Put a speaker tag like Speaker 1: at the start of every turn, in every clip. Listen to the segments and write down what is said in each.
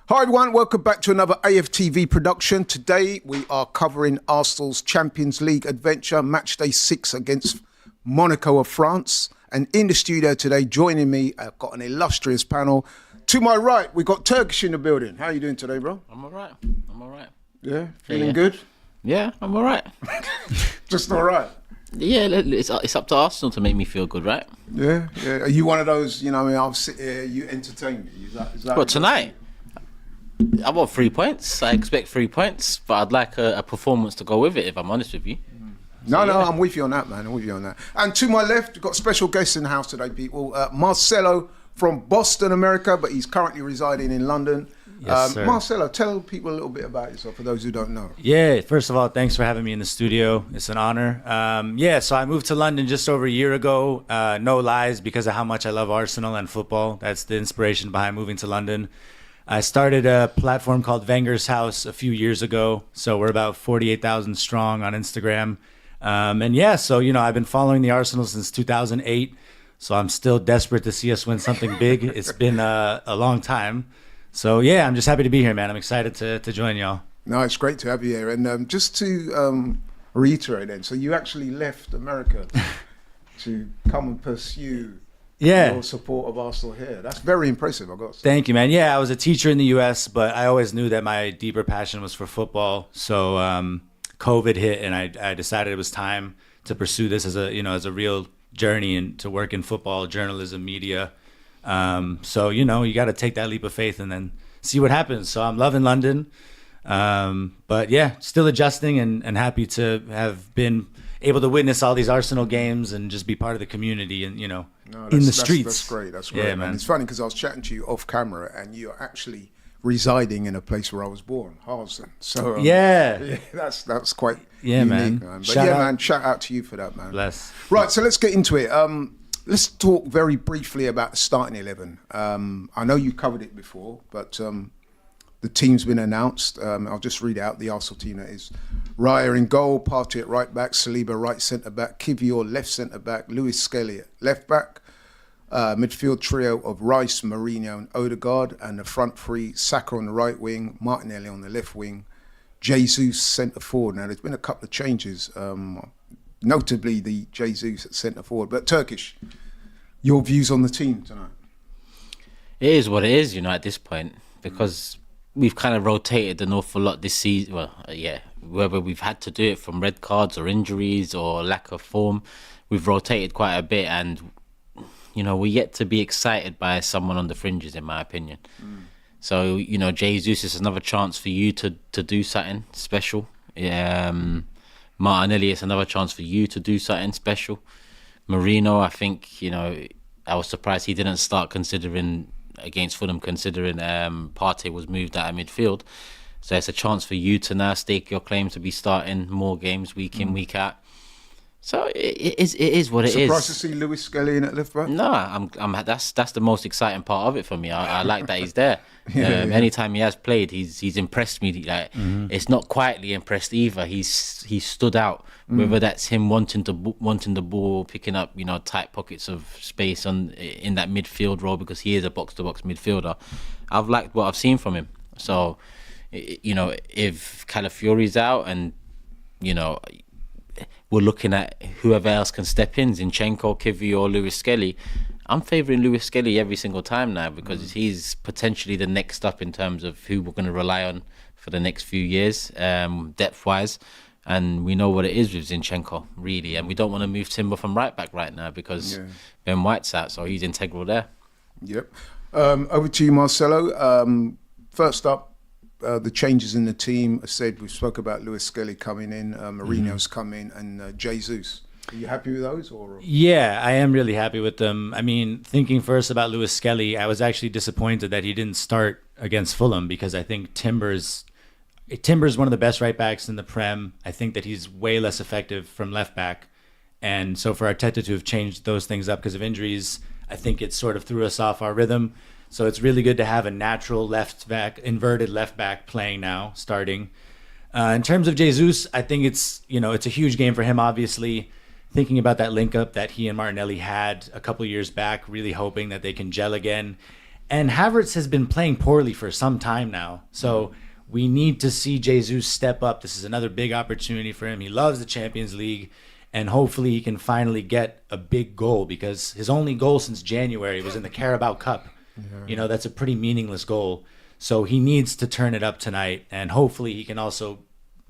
Speaker 1: Hi everyone, welcome back to another AFTV production. Today we are covering Arsenal's Champions League adventure, Matchday 6 against Monaco of France. And in the studio today, joining me, I've got an illustrious panel. To my right, we've got Turkish in the building. How are you doing today, bro?
Speaker 2: I'm all right.
Speaker 1: Yeah? Feeling good?
Speaker 2: Yeah, I'm all right.
Speaker 1: Just all right?
Speaker 2: Yeah, it's up to Arsenal to make me feel good, right?
Speaker 1: Yeah? Are you one of those, I'll sit here, you entertain me? Is that
Speaker 2: Well, tonight, I want 3 points. I expect 3 points, but I'd like a performance to go with it, if I'm honest with you.
Speaker 1: No, I'm with you on that, man. I'm with you on that. And to my left, we've got special guests in the house today, people. Marcelo from Boston, America, but he's currently residing in London.
Speaker 3: Yes, sir.
Speaker 1: Marcelo, tell people a little bit about yourself for those who don't know.
Speaker 3: Yeah, first of all, thanks for having me in the studio. It's an honor. So I moved to London just over a year ago. No lies, because of how much I love Arsenal and football. That's the inspiration behind moving to London. I started a platform called Wenger's House a few years ago. So we're about 48,000 strong on Instagram. I've been following the Arsenal since 2008. So I'm still desperate to see us win something big. It's been a long time. So, yeah, I'm just happy to be here, man. I'm excited to join y'all.
Speaker 1: No, it's great to have you here. And just to reiterate then, so you actually left America to come and pursue your support of Arsenal here. That's very impressive, I've got to say.
Speaker 3: Thank you, man. Yeah, I was a teacher in the U.S., but I always knew that my deeper passion was for football. So COVID hit, and I decided it was time to pursue this as a real journey and to work in football, journalism, media. You got to take that leap of faith and then see what happens. So I'm loving London. Still adjusting and happy to have been able to witness all these Arsenal games and just be part of the community and, in the streets.
Speaker 1: That's great, yeah, man. It's funny because I was chatting to you off camera and you're actually residing in a place where I was born, Harlesden. So that's quite unique, man. But shout out to you for that, man.
Speaker 3: Bless.
Speaker 1: Right, so let's get into it. Let's talk very briefly about the starting 11. I know you covered it before, but the team's been announced. I'll just read out the Arsenal team. That is Raya in goal, Partey at right back, Saliba right centre back, Kivior left centre back, Lewis Skelly at left back, midfield trio of Rice, Mourinho and Odegaard, and the front three, Saka on the right wing, Martinelli on the left wing, Jesus centre forward. Now there's been a couple of changes. Notably the Jesus at centre forward. But Turkish, your views on the team tonight?
Speaker 2: It is what it is, at this point, because we've kind of rotated an awful lot this season. Well, whether we've had to do it from red cards or injuries or lack of form, we've rotated quite a bit, and we're yet to be excited by someone on the fringes, in my opinion. So, Jesus is another chance for you to do something special. Martinelli, it's another chance for you to do something special. Mourinho, I think, I was surprised he didn't start against Fulham, considering Partey was moved out of midfield. So it's a chance for you to now stake your claim to be starting more games week in, week out. So it is what it is.
Speaker 1: Surprised to see Lewis Skelly in at left back?
Speaker 2: No, that's the most exciting part of it for me. I like that he's there. Anytime he has played, he's impressed me. It's not quietly impressed either. He's stood out. Whether that's him wanting the ball, picking up tight pockets of space in that midfield role, because he is a box to box midfielder. I've liked what I've seen from him. So if Calafiori's out and we're looking at whoever else can step in, Zinchenko, Kivior, or Lewis Skelly. I'm favouring Lewis Skelly every single time now, because he's potentially the next up in terms of who we're going to rely on for the next few years, depth-wise. And we know what it is with Zinchenko, really. And we don't want to move Timber from right back right now because Ben White's out, so he's integral there.
Speaker 1: Yep. Over to you, Marcelo. First up, the changes in the team. I said we spoke about Lewis Skelly coming in, Mourinho's coming, and Jesus. Are you happy with those? Or?
Speaker 3: Yeah, I am really happy with them. I mean, thinking first about Lewis Skelly, I was actually disappointed that he didn't start against Fulham, because I think Timber's one of the best right backs in the Prem. I think that he's way less effective from left back. And so for Arteta to have changed those things up because of injuries, I think it sort of threw us off our rhythm. So it's really good to have a natural left back, inverted left back playing now, starting. In terms of Jesus, I think it's a huge game for him, obviously. Thinking about that link up that he and Martinelli had a couple years back, really hoping that they can gel again. And Havertz has been playing poorly for some time now. So we need to see Jesus step up. This is another big opportunity for him. He loves the Champions League. And hopefully he can finally get a big goal, because his only goal since January was in the Carabao Cup. Yeah. That's a pretty meaningless goal. So he needs to turn it up tonight. And hopefully he can also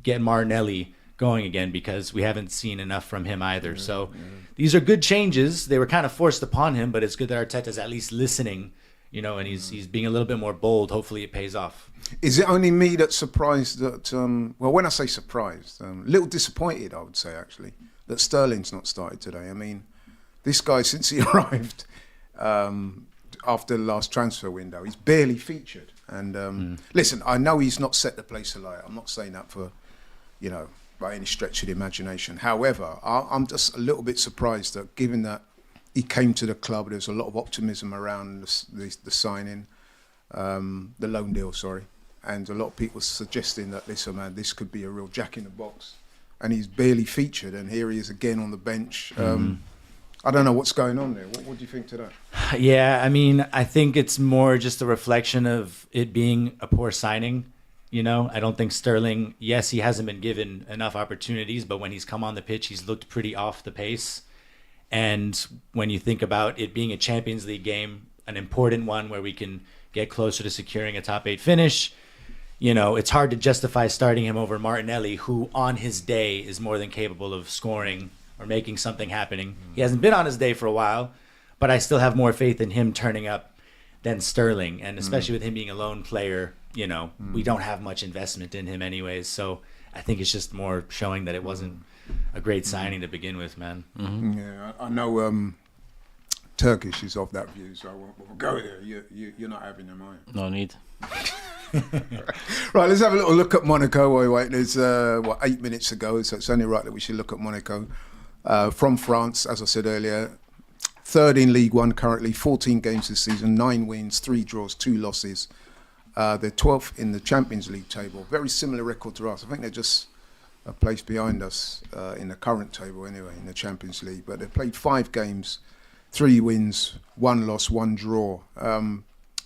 Speaker 3: get Martinelli going again, because we haven't seen enough from him either. So these are good changes. They were kind of forced upon him, but it's good that Arteta's at least listening, and he's being a little bit more bold. Hopefully it pays off.
Speaker 1: Is it only me that's surprised that, when I say surprised, a little disappointed, I would say, actually, that Sterling's not started today? I mean, this guy, since he arrived after the last transfer window, he's barely featured. And listen, I know he's not set the place alight. I'm not saying that for, by any stretch of the imagination. However, I'm just a little bit surprised that, given that he came to the club, there's a lot of optimism around the signing, the loan deal, sorry. And a lot of people suggesting that, listen, man, this could be a real jack in the box. And he's barely featured, and here he is again on the bench. I don't know what's going on there. What do you think to that?
Speaker 3: Yeah, I mean, I think it's more just a reflection of it being a poor signing. I don't think Sterling, yes, he hasn't been given enough opportunities, but when he's come on the pitch, he's looked pretty off the pace. And when you think about it being a Champions League game, an important one where we can get closer to securing a top 8 finish, it's hard to justify starting him over Martinelli, who on his day is more than capable of scoring or making something happening. He hasn't been on his day for a while, but I still have more faith in him turning up than Sterling. And especially with him being a lone player, we don't have much investment in him anyways. So I think it's just more showing that it wasn't a great signing to begin with, man.
Speaker 1: Yeah, I know Turkish is of that view, so we'll go there. You're not having them, are you?
Speaker 2: No need.
Speaker 1: Right, let's have a little look at Monaco. Wait, there's 8 minutes ago, so it's only right that we should look at Monaco. From France, as I said earlier, third in League One currently, 14 games this season, 9 wins, 3 draws, 2 losses. They're 12th in the Champions League table. Very similar record to us. I think they're just a place behind us in the current table anyway, in the Champions League. But they've played 5 games, 3 wins, 1 loss, 1 draw.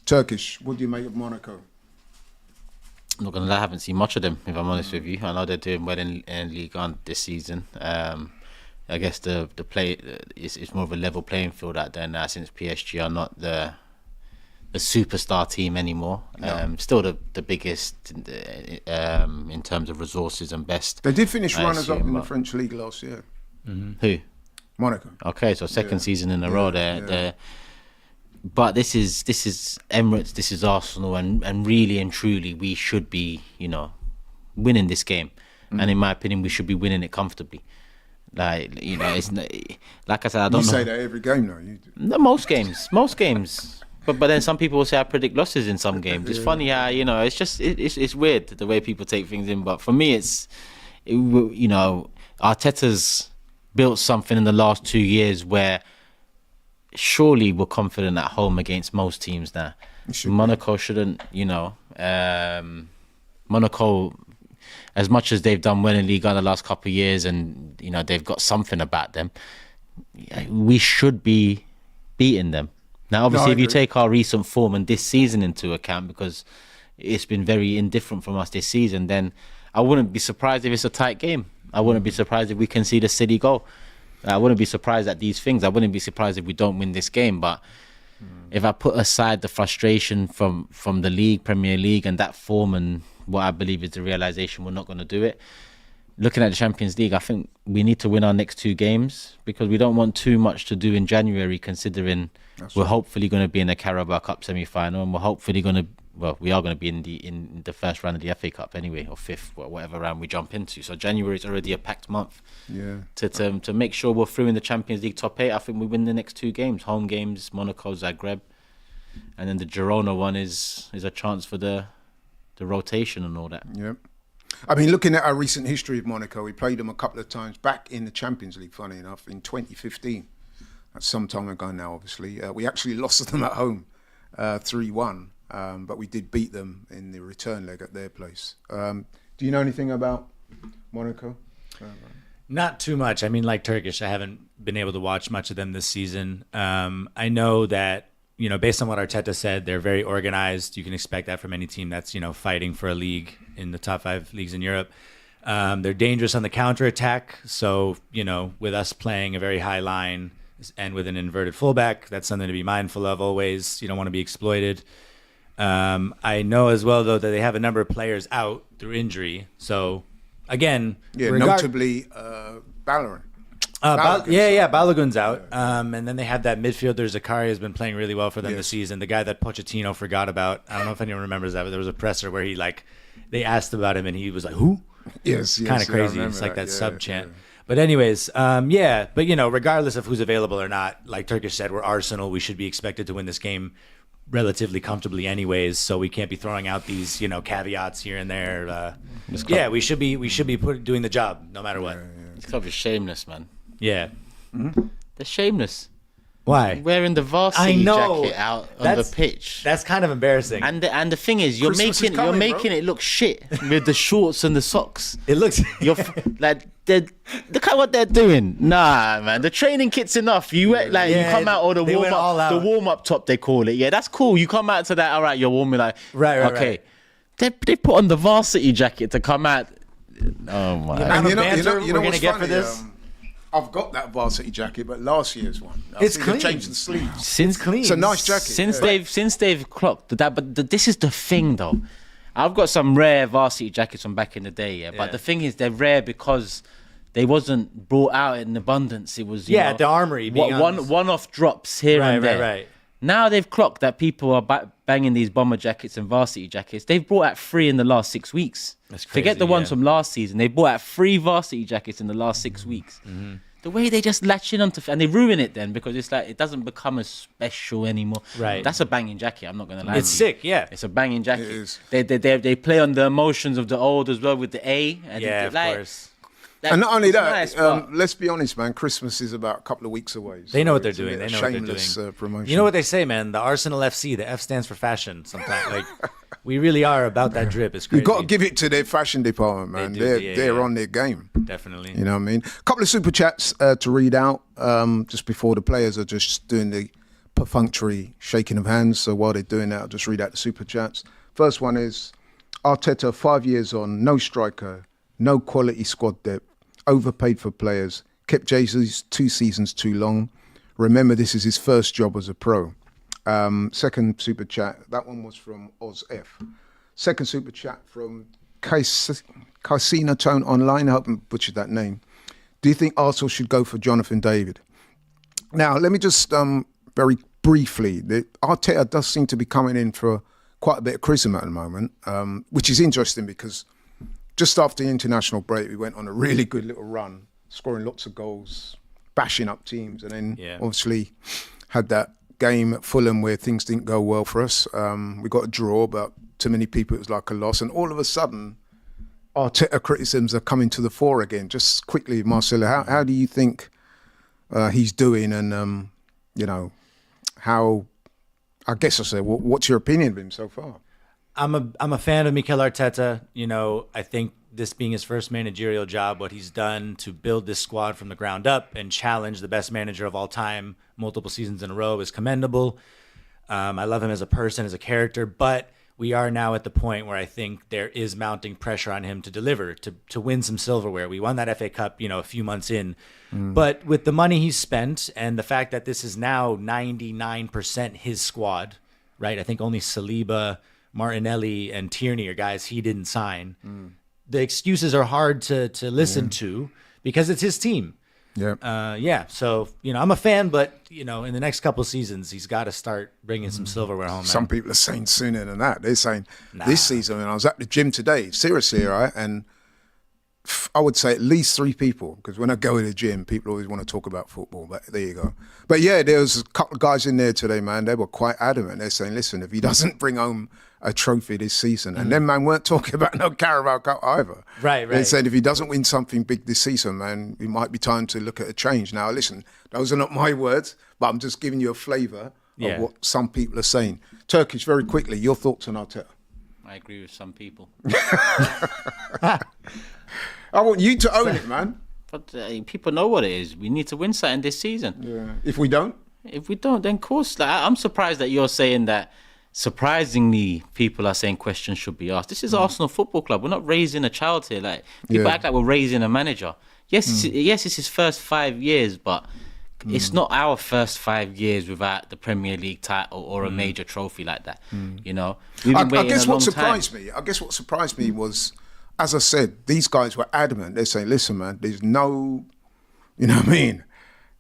Speaker 1: Turkish, what do you make of Monaco?
Speaker 2: I'm not gonna lie, I haven't seen much of them, if I'm honest with you. I know they're doing well in Ligue 1 this season. I guess the play is more of a level playing field out there now, since PSG are not the superstar team anymore.
Speaker 1: No.
Speaker 2: Still the biggest in terms of resources and best.
Speaker 1: They did finish runners-up in the French league last year.
Speaker 2: Who?
Speaker 1: Monaco.
Speaker 2: Okay, so second season in a row there. But this is Emirates, this is Arsenal, and really and truly we should be, winning this game. And in my opinion, we should be winning it comfortably. It's like I said, I don't know.
Speaker 1: You say that every game, though. You do.
Speaker 2: No, most games. But then some people will say I predict losses in some games. It's funny how it's just it's weird the way people take things in. But for me, Arteta's built something in the last 2 years where surely we're confident at home against most teams now. Monaco shouldn't, Monaco, as much as they've done well in Liga the last couple of years, and they've got something about them, we should be beating them. Now, obviously, if you take our recent form and this season into account, because it's been very indifferent from us this season, then I wouldn't be surprised if it's a tight game. I wouldn't be surprised if we can see the City goal. I wouldn't be surprised at these things. I wouldn't be surprised if we don't win this game. But if I put aside the frustration from the league, Premier League, and that form, and what I believe is the realisation we're not going to do it, looking at the Champions League, I think we need to win our next 2 games, because we don't want too much to do in January, considering we're hopefully going to be in the Carabao Cup semi-final, and we're hopefully going to, we are going to be in the first round of the FA Cup anyway, or 5th, whatever round we jump into. So January is already a packed month.
Speaker 1: Yeah.
Speaker 2: To make sure we're through in the Champions League top 8, I think we win the next 2 games, home games, Monaco, Zagreb, and then the Girona one is a chance for the rotation and all that.
Speaker 1: Yeah. I mean, looking at our recent history of Monaco, we played them a couple of times back in the Champions League, funny enough, in 2015. That's some time ago now, obviously. We actually lost to them at home, 3-1, but we did beat them in the return leg at their place. Do you know anything about Monaco?
Speaker 3: Not too much. I mean, like Turkish, I haven't been able to watch much of them this season. I know that based on what Arteta said, they're very organized. You can expect that from any team that's, fighting for a league in the top 5 leagues in Europe. They're dangerous on the counterattack. So, with us playing a very high line and with an inverted fullback, that's something to be mindful of always. You don't want to be exploited. I know as well, though, that they have a number of players out through injury. So, again,
Speaker 1: notably Balogun.
Speaker 3: Balogun's out. And then they have that midfielder, Zakaria, has been playing really well for them this season. The guy that Pochettino forgot about. I don't know if anyone remembers that, but there was a presser where they asked about him and he was like, who?
Speaker 1: Yes.
Speaker 3: Kind of crazy. It's like that sub chant. But anyways, regardless of who's available or not, like Turkish said, we're Arsenal. We should be expected to win this game relatively comfortably anyways, so we can't be throwing out these, caveats here and there. We should be doing the job no matter what.
Speaker 2: It's kind of shameless, man.
Speaker 3: Yeah.
Speaker 2: Mm-hmm. They're shameless.
Speaker 3: Why?
Speaker 2: Wearing the varsity jacket out on the pitch.
Speaker 3: That's kind of embarrassing.
Speaker 2: And the thing is, you're making it look shit with the shorts and the socks.
Speaker 3: It looks
Speaker 2: look at what they're doing. Nah, man, the training kit's enough. You come out or the warm up top they call it. Yeah, that's cool. You come out to that. All right, you're warming
Speaker 3: right.
Speaker 2: Okay, they put on the varsity jacket to come out. Oh my!
Speaker 3: And we're gonna get for this.
Speaker 1: I've got that varsity jacket, but last year's one.
Speaker 3: It's clean.
Speaker 1: They've changed the sleeves.
Speaker 3: It's clean.
Speaker 1: It's a nice jacket.
Speaker 2: Since they've clocked that, but this is the thing though. I've got some rare varsity jackets from back in the day, but the thing is they're rare because they wasn't brought out in abundance. It was
Speaker 3: the armory.
Speaker 2: One-off drops here and there.
Speaker 3: Right.
Speaker 2: Now they've clocked that people are banging these bomber jackets and varsity jackets. They've brought out 3 in the last 6 weeks.
Speaker 3: That's crazy.
Speaker 2: Forget the ones from last season. They brought out 3 varsity jackets in the last 6 weeks.
Speaker 3: Mm-hmm.
Speaker 2: The way they just latch in onto and they ruin it then because it's like it doesn't become as special anymore.
Speaker 3: Right.
Speaker 2: That's a banging jacket. I'm not gonna lie.
Speaker 3: It's sick. Yeah.
Speaker 2: It's a banging jacket.
Speaker 1: It is.
Speaker 2: They play on the emotions of the old as well with the A. And
Speaker 3: of course.
Speaker 1: And not only that,
Speaker 2: nice,
Speaker 1: let's be honest, man. Christmas is about a couple of weeks away. So
Speaker 3: they know what they're doing. They know what they're doing.
Speaker 1: Promotion.
Speaker 3: You know what they say, man? The Arsenal FC, the F stands for fashion. Sometimes, we really are about that drip. It's crazy.
Speaker 1: You've got to give it to their fashion department, man. They're on their game.
Speaker 3: Definitely.
Speaker 1: You know what I mean? A couple of super chats to read out just before the players are just doing the perfunctory shaking of hands. So while they're doing that, I'll just read out the super chats. First one is Arteta, 5 years on, no striker, no quality squad depth. Overpaid for players, kept Jesus 2 seasons too long. Remember, this is his first job as a pro. Second super chat, that one was from Oz F. Second super chat from Casino Tone Online. I hope I butchered that name. Do you think Arsenal should go for Jonathan David? Now, let me just very briefly, Arteta does seem to be coming in for quite a bit of criticism at the moment, which is interesting because just after the international break, we went on a really good little run, scoring lots of goals, bashing up teams, and then obviously had that game at Fulham where things didn't go well for us. We got a draw, but to many people it was like a loss. And all of a sudden, Arteta criticisms are coming to the fore again. Just quickly, Marcelo, how do you think he's doing? And, how, I guess I'll say, what's your opinion of him so far?
Speaker 3: I'm a fan of Mikel Arteta. I think this being his first managerial job, what he's done to build this squad from the ground up and challenge the best manager of all time multiple seasons in a row is commendable. I love him as a person, as a character, but we are now at the point where I think there is mounting pressure on him to deliver, to win some silverware. We won that FA Cup, a few months in. But with the money he's spent and the fact that this is now 99% his squad, right? I think only Saliba, Martinelli, and Tierney are guys he didn't sign. The excuses are hard to listen to because it's his team. So, I'm a fan, but, in the next couple of seasons, he's got to start bringing some silverware home.
Speaker 1: Some people are saying sooner than that. They're saying this season, and I was at the gym today, seriously, right? And I would say at least 3 people, because when I go to the gym, people always want to talk about football, but there you go. But yeah, there was a couple of guys in there today, man. They were quite adamant. They're saying, listen, if he doesn't bring home a trophy this season, and then, man, weren't talking about no Carabao Cup either.
Speaker 3: Right.
Speaker 1: They said if he doesn't win something big this season, man, it might be time to look at a change. Now, listen, those are not my words, but I'm just giving you a flavour of what some people are saying. Turkish, very quickly, your thoughts on Arteta?
Speaker 2: I agree with some people.
Speaker 1: I want you to own it, man.
Speaker 2: But people know what it is. We need to win something this season.
Speaker 1: Yeah. If we don't?
Speaker 2: If we don't, then of course. Like, I'm surprised that you're saying that. Surprisingly, people are saying questions should be asked. This is Arsenal Football Club. We're not raising a child here. Like people act like we're raising a manager. Yes, yes, it's his first 5 years, but it's not our first 5 years without the Premier League title or a major trophy like that. You know, we've been waiting
Speaker 1: I guess
Speaker 2: a long
Speaker 1: what surprised
Speaker 2: time.
Speaker 1: me. I guess what surprised me was, as I said, these guys were adamant. They're saying, "Listen, man, there's no, you know what I mean."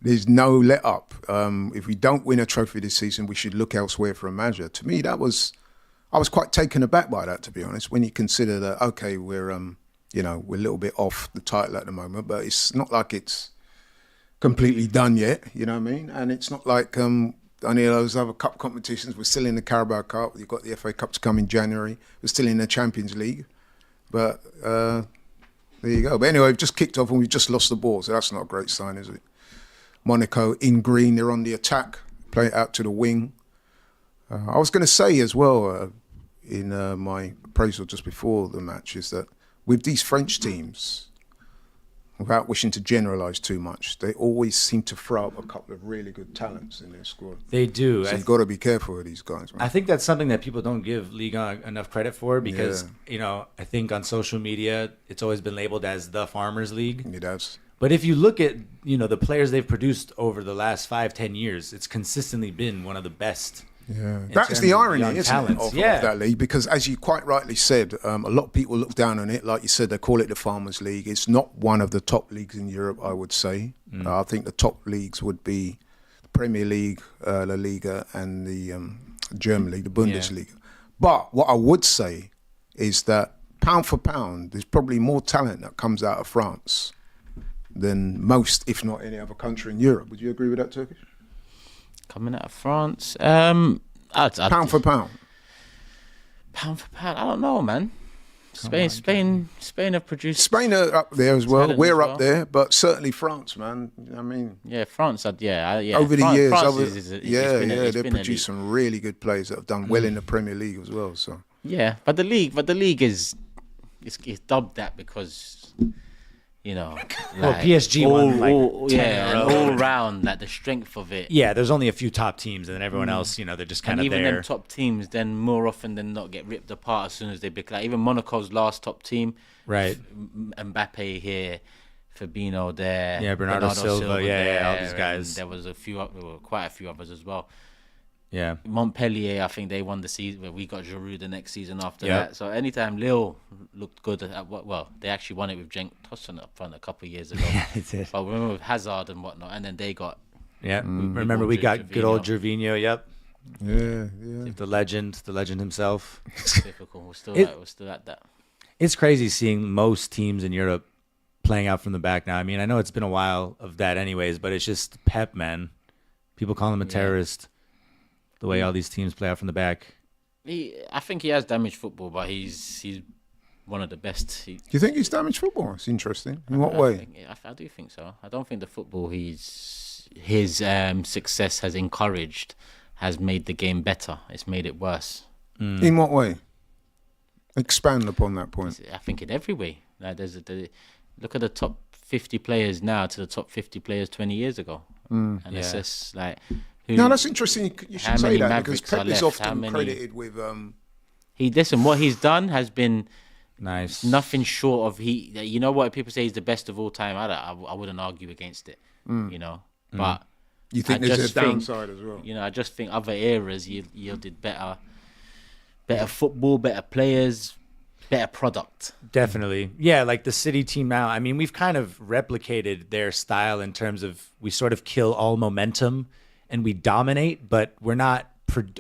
Speaker 1: There's no let up. If we don't win a trophy this season, we should look elsewhere for a manager. To me, I was quite taken aback by that, to be honest. When you consider that, okay, we're a little bit off the title at the moment, but it's not like it's completely done yet. You know what I mean? And it's not like any of those other cup competitions. We're still in the Carabao Cup. You've got the FA Cup to come in January. We're still in the Champions League, but there you go. But anyway, we've just kicked off and we've just lost the ball, so that's not a great sign, is it? Monaco in green, they're on the attack, play it out to the wing. I was going to say as well in my appraisal just before the match is that with these French teams, without wishing to generalise too much, they always seem to throw up a couple of really good talents in their squad.
Speaker 3: They do.
Speaker 1: So you've got to be careful with these guys, man.
Speaker 3: I think that's something that people don't give Liga enough credit for because, I think on social media, it's always been labeled as the Farmers League.
Speaker 1: It has.
Speaker 3: But if you look at, the players they've produced over the last 5-10 years, it's consistently been one of the best.
Speaker 1: Yeah, that is the irony, isn't it, of that league? Because as you quite rightly said, a lot of people look down on it. Like you said, they call it the Farmers League. It's not one of the top leagues in Europe, I would say. I think the top leagues would be the Premier League, La Liga, and the German League, the Bundesliga. Yeah. But what I would say is that pound for pound, there's probably more talent that comes out of France than most, if not any other country in Europe. Would you agree with that, Turkish?
Speaker 2: Coming out of France, pound
Speaker 1: for pound.
Speaker 2: Pound for pound, I don't know, man. Spain have produced.
Speaker 1: Spain are up there as well. We're up there, but certainly France, man. I mean,
Speaker 2: France.
Speaker 1: Over the years, they've produced some really good players that have done well in the Premier League as well. So
Speaker 2: but the league is dubbed that because.
Speaker 3: PSG won
Speaker 2: all round, like the strength of it.
Speaker 3: Yeah, there's only a few top teams, and then everyone else, they're just kind of there.
Speaker 2: And even them top teams, then more often than not, get ripped apart as soon as they become. Like even Monaco's last top team,
Speaker 3: right?
Speaker 2: Mbappe here, Fabinho there,
Speaker 3: Bernardo Silva, all these guys.
Speaker 2: There was quite a few others as well.
Speaker 3: Yeah,
Speaker 2: Montpellier, I think they won the season. We got Giroud the next season after that. So anytime Lille looked good, they actually won it with Cenk Tosun up front a couple of years ago.
Speaker 3: Yeah, it did.
Speaker 2: But remember with Hazard and whatnot, and then they got.
Speaker 3: Yeah, remember we got good old Gervinho. Yep.
Speaker 1: Yeah.
Speaker 3: The legend himself.
Speaker 2: It's difficult. We're still at that.
Speaker 3: It's crazy seeing most teams in Europe playing out from the back now. I mean, I know it's been a while of that, anyways, but it's just Pep, man. People call him a terrorist. The way all these teams play out from the back.
Speaker 2: I think he has damaged football, but he's one of the best.
Speaker 1: Do you think he's damaged football? It's interesting. In what way?
Speaker 2: I do think so. I don't think the football his success has encouraged has made the game better. It's made it worse.
Speaker 1: In what way? Expand upon that point.
Speaker 2: I think in every way. Like look at the top 50 players now to the top 50 players 20 years ago. And it's just like...
Speaker 1: No, that's interesting. You should say that because Pep is often credited with.
Speaker 2: What he's done has been
Speaker 3: nice.
Speaker 2: Nothing short of You know what people say he's the best of all time. I wouldn't argue against it. But
Speaker 1: you think there's a downside as well.
Speaker 2: I just think other eras yielded better football, better players, better product.
Speaker 3: Definitely. Yeah, like the City team now. I mean, we've kind of replicated their style in terms of we sort of kill all momentum. And we dominate, but we're not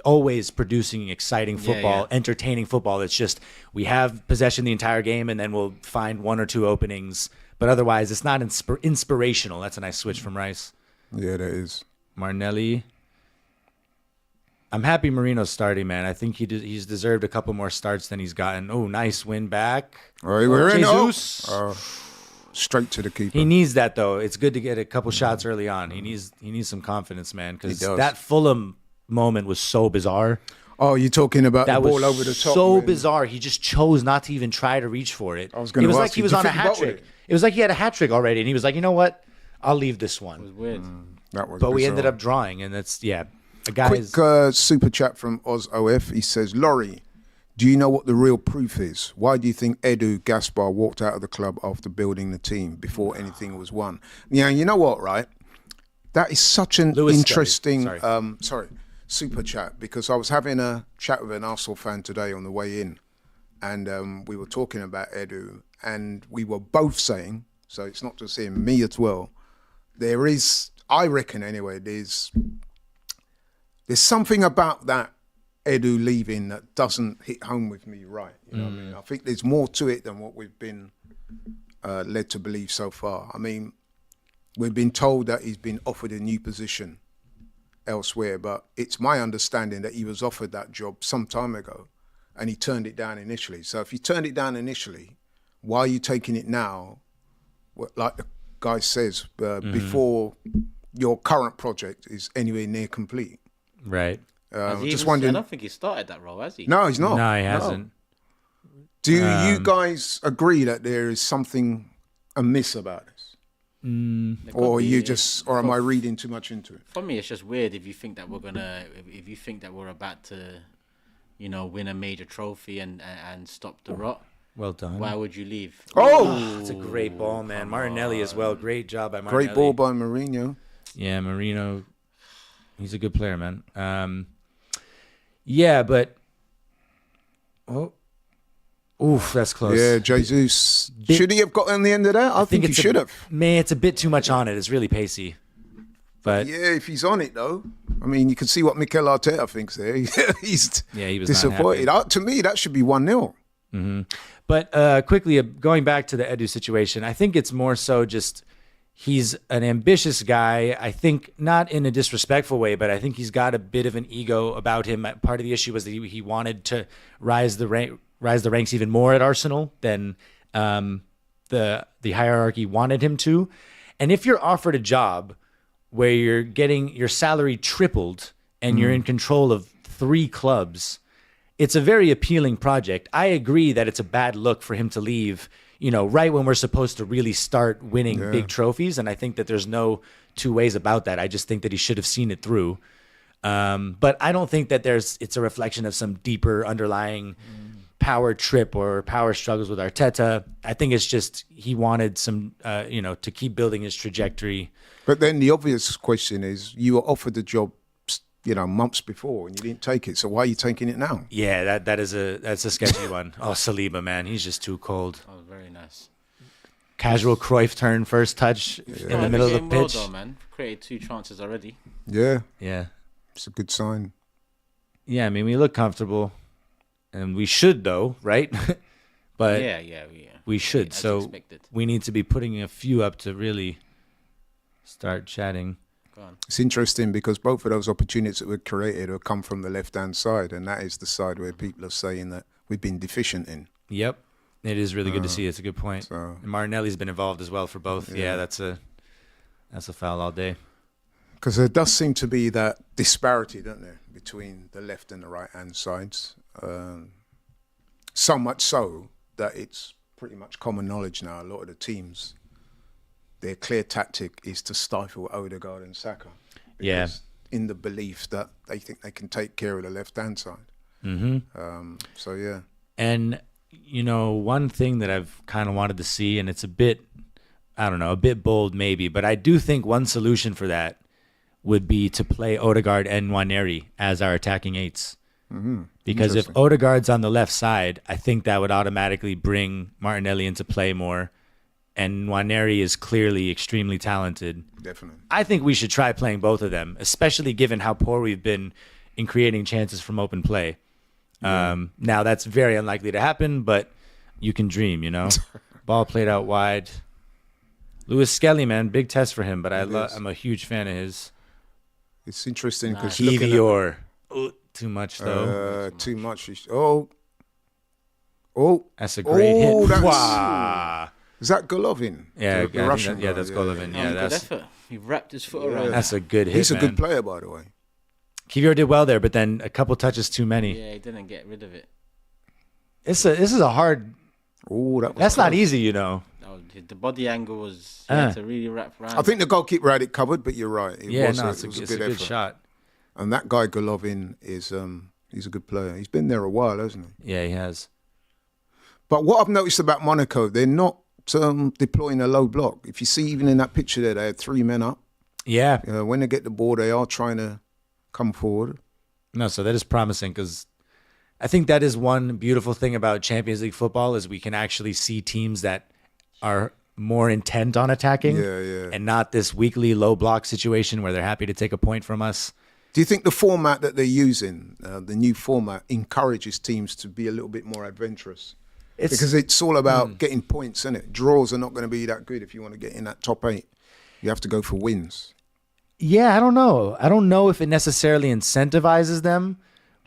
Speaker 3: always producing exciting football, entertaining football. It's just we have possession the entire game, and then we'll find one or two openings. But otherwise, it's not inspirational. That's a nice switch from Rice.
Speaker 1: Yeah, that is.
Speaker 3: Martinelli. I'm happy Marino's starting, man. I think he's deserved a couple more starts than he's gotten. Oh, nice win back.
Speaker 1: All right, we're Jesus. Straight to the keeper.
Speaker 3: He needs that though. It's good to get a couple shots early on. He needs some confidence, man. Because that Fulham moment was so bizarre.
Speaker 1: Oh, you're talking about the ball over the top.
Speaker 3: So bizarre. He just chose not to even try to reach for it.
Speaker 1: I was going to ask.
Speaker 3: It was like he was on a hat trick. It was like he had a hat trick already, and he was like, you know what? I'll leave this one.
Speaker 2: It was weird.
Speaker 1: That was
Speaker 3: but we ended
Speaker 1: bizarre.
Speaker 3: up drawing, and that's a guy's.
Speaker 1: Quick super chat from OzOF. He says, Laurie, do you know what the real proof is? Why do you think Edu Gaspar walked out of the club after building the team before anything was won? Yeah, you know what, right? That is such an
Speaker 3: Lewis
Speaker 1: interesting
Speaker 3: Skelly.
Speaker 1: super chat, because I was having a chat with an Arsenal fan today on the way in, and we were talking about Edu, and we were both saying, so it's not just him, me as well, there is, I reckon anyway, there's something about that Edu leaving that doesn't hit home with me right. You know what I mean? I think there's more to it than what we've been led to believe so far. I mean, we've been told that he's been offered a new position elsewhere, but it's my understanding that he was offered that job some time ago and he turned it down initially. So if you turned it down initially, why are you taking it now? Like the guy says, before your current project is anywhere near complete.
Speaker 3: Right.
Speaker 1: Just wondering.
Speaker 2: I don't think he started that role, has he?
Speaker 1: No, he's not.
Speaker 3: No, he hasn't.
Speaker 1: Do you guys agree that there is something amiss about this? Or or am I reading too much into it?
Speaker 2: For me, it's just weird if you think that if you think that we're about to, win a major trophy and stop the rot.
Speaker 3: Well done.
Speaker 2: Why would you leave?
Speaker 1: Oh,
Speaker 3: It's a great ball, man. Martinelli as well. Great job by Martinelli.
Speaker 1: great ball by Mourinho.
Speaker 3: Yeah, Marino. He's a good player, man. Yeah, but oof, that's close.
Speaker 1: Yeah, Jesus. Should he have got on the end of that? I think he should have.
Speaker 3: Man, it's a bit too much on it. It's really pacey. But
Speaker 1: Yeah, if he's on it though, I mean, you can see what Mikel Arteta thinks there. He's
Speaker 3: he was
Speaker 1: disappointed. To me, that should be 1-0.
Speaker 3: But quickly, going back to the Edu situation, I think it's more so just he's an ambitious guy. I think not in a disrespectful way, but I think he's got a bit of an ego about him. Part of the issue was that he wanted to rise the ranks even more at Arsenal than the hierarchy wanted him to. And if you're offered a job where you're getting your salary tripled and you're in control of 3 clubs, it's a very appealing project. I agree that it's a bad look for him to leave, right when we're supposed to really start winning big trophies. And I think that there's no two ways about that. I just think that he should have seen it through. But I don't think that it's a reflection of some deeper underlying power trip or power struggles with Arteta. I think it's just he wanted some, to keep building his trajectory.
Speaker 1: But then the obvious question is, you were offered the job, months before, and you didn't take it. So why are you taking it now?
Speaker 3: Yeah, that's a sketchy one. Oh, Saliba, man, he's just too cold.
Speaker 2: Oh, very nice.
Speaker 3: Casual Cruyff turn, first touch in the middle of the pitch.
Speaker 2: Well, though, man. Created 2 chances already.
Speaker 1: Yeah,
Speaker 3: Yeah.
Speaker 1: it's a good sign.
Speaker 3: Yeah, I mean, we look comfortable, and we should, though, right? But
Speaker 2: Yeah.
Speaker 3: we should.
Speaker 2: As
Speaker 3: So
Speaker 2: expected.
Speaker 3: we need to be putting a few up to really start chatting.
Speaker 2: Go on.
Speaker 1: It's interesting because both of those opportunities that were created have come from the left-hand side, and that is the side where people are saying that we've been deficient in.
Speaker 3: Yep. It is really good to see. It's a good point.
Speaker 1: So,
Speaker 3: And Martinelli's been involved as well for both. Yeah, that's a foul all day.
Speaker 1: because there does seem to be that disparity, don't there, between the left and the right-hand sides. So much so that it's pretty much common knowledge now. A lot of the teams, their clear tactic is to stifle Odegaard and Saka.
Speaker 3: Yeah.
Speaker 1: Because in the belief that they think they can take care of the left-hand side. So, yeah.
Speaker 3: And, one thing that I've kind of wanted to see, and it's a bit, I don't know, a bit bold maybe, but I do think one solution for that would be to play Odegaard and Nwaneri as our attacking eights. Because if
Speaker 1: Interesting.
Speaker 3: Odegaard's on the left side, I think that would automatically bring Martinelli into play more. And Nwaneri is clearly extremely talented.
Speaker 1: Definitely.
Speaker 3: I think we should try playing both of them, especially given how poor we've been in creating chances from open play. Now, that's very unlikely to happen, but you can dream, Ball played out wide. Lewis Skelly, man, big test for him, but I'm a huge fan of his.
Speaker 1: It's interesting because
Speaker 3: Kivior. Too much, though.
Speaker 1: too much.
Speaker 3: That's a great hit.
Speaker 1: that's-
Speaker 3: Wow.
Speaker 1: Is that Golovin?
Speaker 3: Yeah,
Speaker 1: The Russian guy,
Speaker 3: that's Golovin. Yeah,
Speaker 2: Good
Speaker 3: that's
Speaker 2: effort. He wrapped his foot around.
Speaker 3: that's a good hit,
Speaker 1: He's a
Speaker 3: man.
Speaker 1: good player, by the way.
Speaker 3: Kivior did well there, but then a couple touches too many.
Speaker 2: Yeah, he didn't get rid of it.
Speaker 3: This is a hard.
Speaker 1: Oh,
Speaker 3: That's not easy,
Speaker 2: That Oh, the body angle was he had to really wrap around.
Speaker 1: I think the goalkeeper had it covered, but you're right. It was a good effort.
Speaker 3: shot.
Speaker 1: And that guy Golovin is he's a good player. He's been there a while, hasn't he?
Speaker 3: Yeah, he has.
Speaker 1: But what I've noticed about Monaco, they're not deploying a low block. If you see, even in that picture there, they had 3 men up.
Speaker 3: Yeah.
Speaker 1: When they get the ball, they are trying to come forward.
Speaker 3: No, so that is promising because I think that is one beautiful thing about Champions League football is we can actually see teams that are more intent on attacking and not this weekly low block situation where they're happy to take a point from us.
Speaker 1: Do you think the format that they're using, the new format, encourages teams to be a little bit more adventurous? Because it's all about getting points, isn't it? Draws are not going to be that good if you want to get in that top 8. You have to go for wins.
Speaker 3: Yeah, I don't know. I don't know if it necessarily incentivizes them,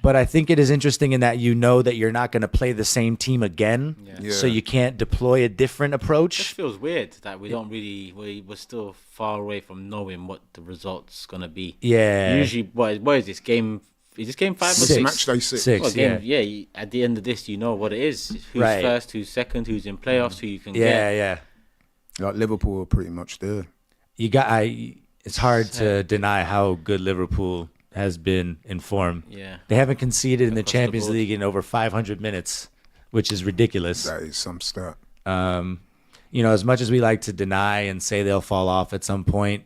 Speaker 3: but I think it is interesting in that you know that you're not going to play the same team again, so you can't deploy a different approach.
Speaker 2: It just feels weird that we're still far away from knowing what the result's going to be.
Speaker 3: Yeah.
Speaker 2: Usually, what is this game? Is this game 5 or 6?
Speaker 1: Matchday 6.
Speaker 3: Six,
Speaker 2: At the end of this, you know what it is. Who's first, who's second, who's in playoffs, who you can get.
Speaker 3: Yeah.
Speaker 1: Like Liverpool are pretty much there.
Speaker 3: It's hard to deny how good Liverpool has been in form.
Speaker 2: Yeah.
Speaker 3: They haven't conceded in the
Speaker 2: Across
Speaker 3: Champions
Speaker 2: the board.
Speaker 3: League in over 500 minutes, which is ridiculous.
Speaker 1: That is some stat.
Speaker 3: As much as we like to deny and say they'll fall off at some point,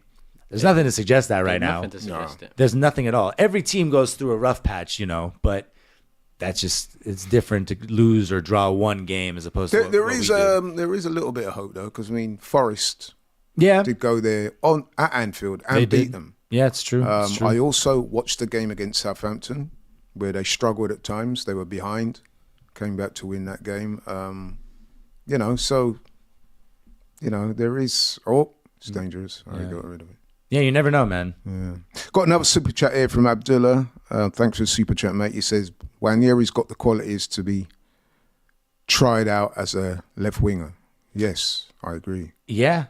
Speaker 3: there's nothing to suggest that right now.
Speaker 2: Nothing to suggest it.
Speaker 3: There's nothing at all. Every team goes through a rough patch, but that's just, it's different to lose or draw one game as opposed to
Speaker 1: there is a little bit of hope though, because Forest did go there at Anfield and beat them.
Speaker 3: Yeah, it's true. It's true.
Speaker 1: I also watched the game against Southampton where they struggled at times. They were behind, came back to win that game. There is. Oh, it's dangerous. I got rid of it.
Speaker 3: Yeah, you never know, man.
Speaker 1: Yeah. Got another super chat here from Abdullah. Thanks for the super chat, mate. He says Waneri's got the qualities to be tried out as a left winger. Yes, I agree.
Speaker 3: Yeah,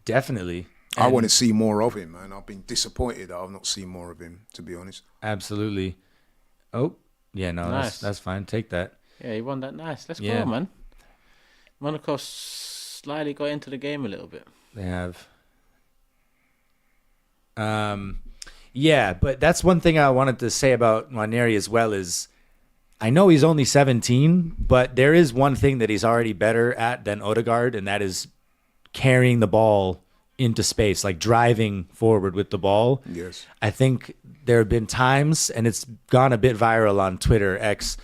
Speaker 3: definitely.
Speaker 1: I want to see more of him, man. I've been disappointed that I've not seen more of him, to be honest.
Speaker 3: Absolutely. Oh, yeah, no,
Speaker 2: Nice.
Speaker 3: that's fine. Take that.
Speaker 2: Yeah, he won that nice. Let's
Speaker 3: Yeah.
Speaker 2: go, man. Monaco slightly got into the game a little bit.
Speaker 3: They have. Yeah, but that's one thing I wanted to say about Nwaneri as well is I know he's only 17, but there is one thing that he's already better at than Odegaard, and that is carrying the ball into space, like driving forward with the ball.
Speaker 1: Yes.
Speaker 3: I think there have been times, and it's gone a bit viral on Twitter, X.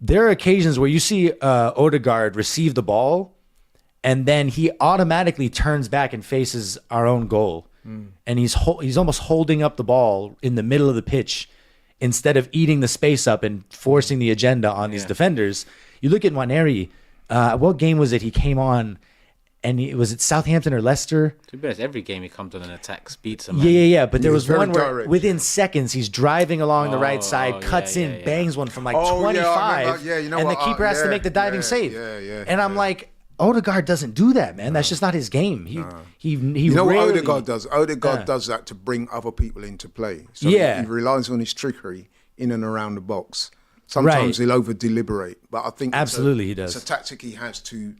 Speaker 3: There are occasions where you see Odegaard receive the ball, and then he automatically turns back and faces our own goal. And he's almost holding up the ball in the middle of the pitch instead of eating the space up and forcing the agenda on these defenders. You look at Nwaneri, what game was it he came on, and was it Southampton or Leicester?
Speaker 2: To be honest, every game he comes on and attacks, beats him. Man.
Speaker 3: Yeah. But there was
Speaker 1: very
Speaker 3: one where
Speaker 1: direct,
Speaker 3: within seconds he's driving along the right side, cuts in,
Speaker 2: yeah.
Speaker 3: bangs one from like
Speaker 1: Oh, yeah,
Speaker 3: 25,
Speaker 1: I remember. Yeah, you know
Speaker 3: and
Speaker 1: what?
Speaker 3: the keeper has to make the diving save.
Speaker 1: Yeah.
Speaker 3: And I'm like, Odegaard doesn't do that, man. That's just not his game. He
Speaker 1: You know
Speaker 3: rarely,
Speaker 1: what Odegaard does? Odegaard does that to bring other people into play. So he relies on his trickery in and around the box. Sometimes he'll over-deliberate, but I think
Speaker 3: Absolutely he does.
Speaker 1: It's a tactic he has to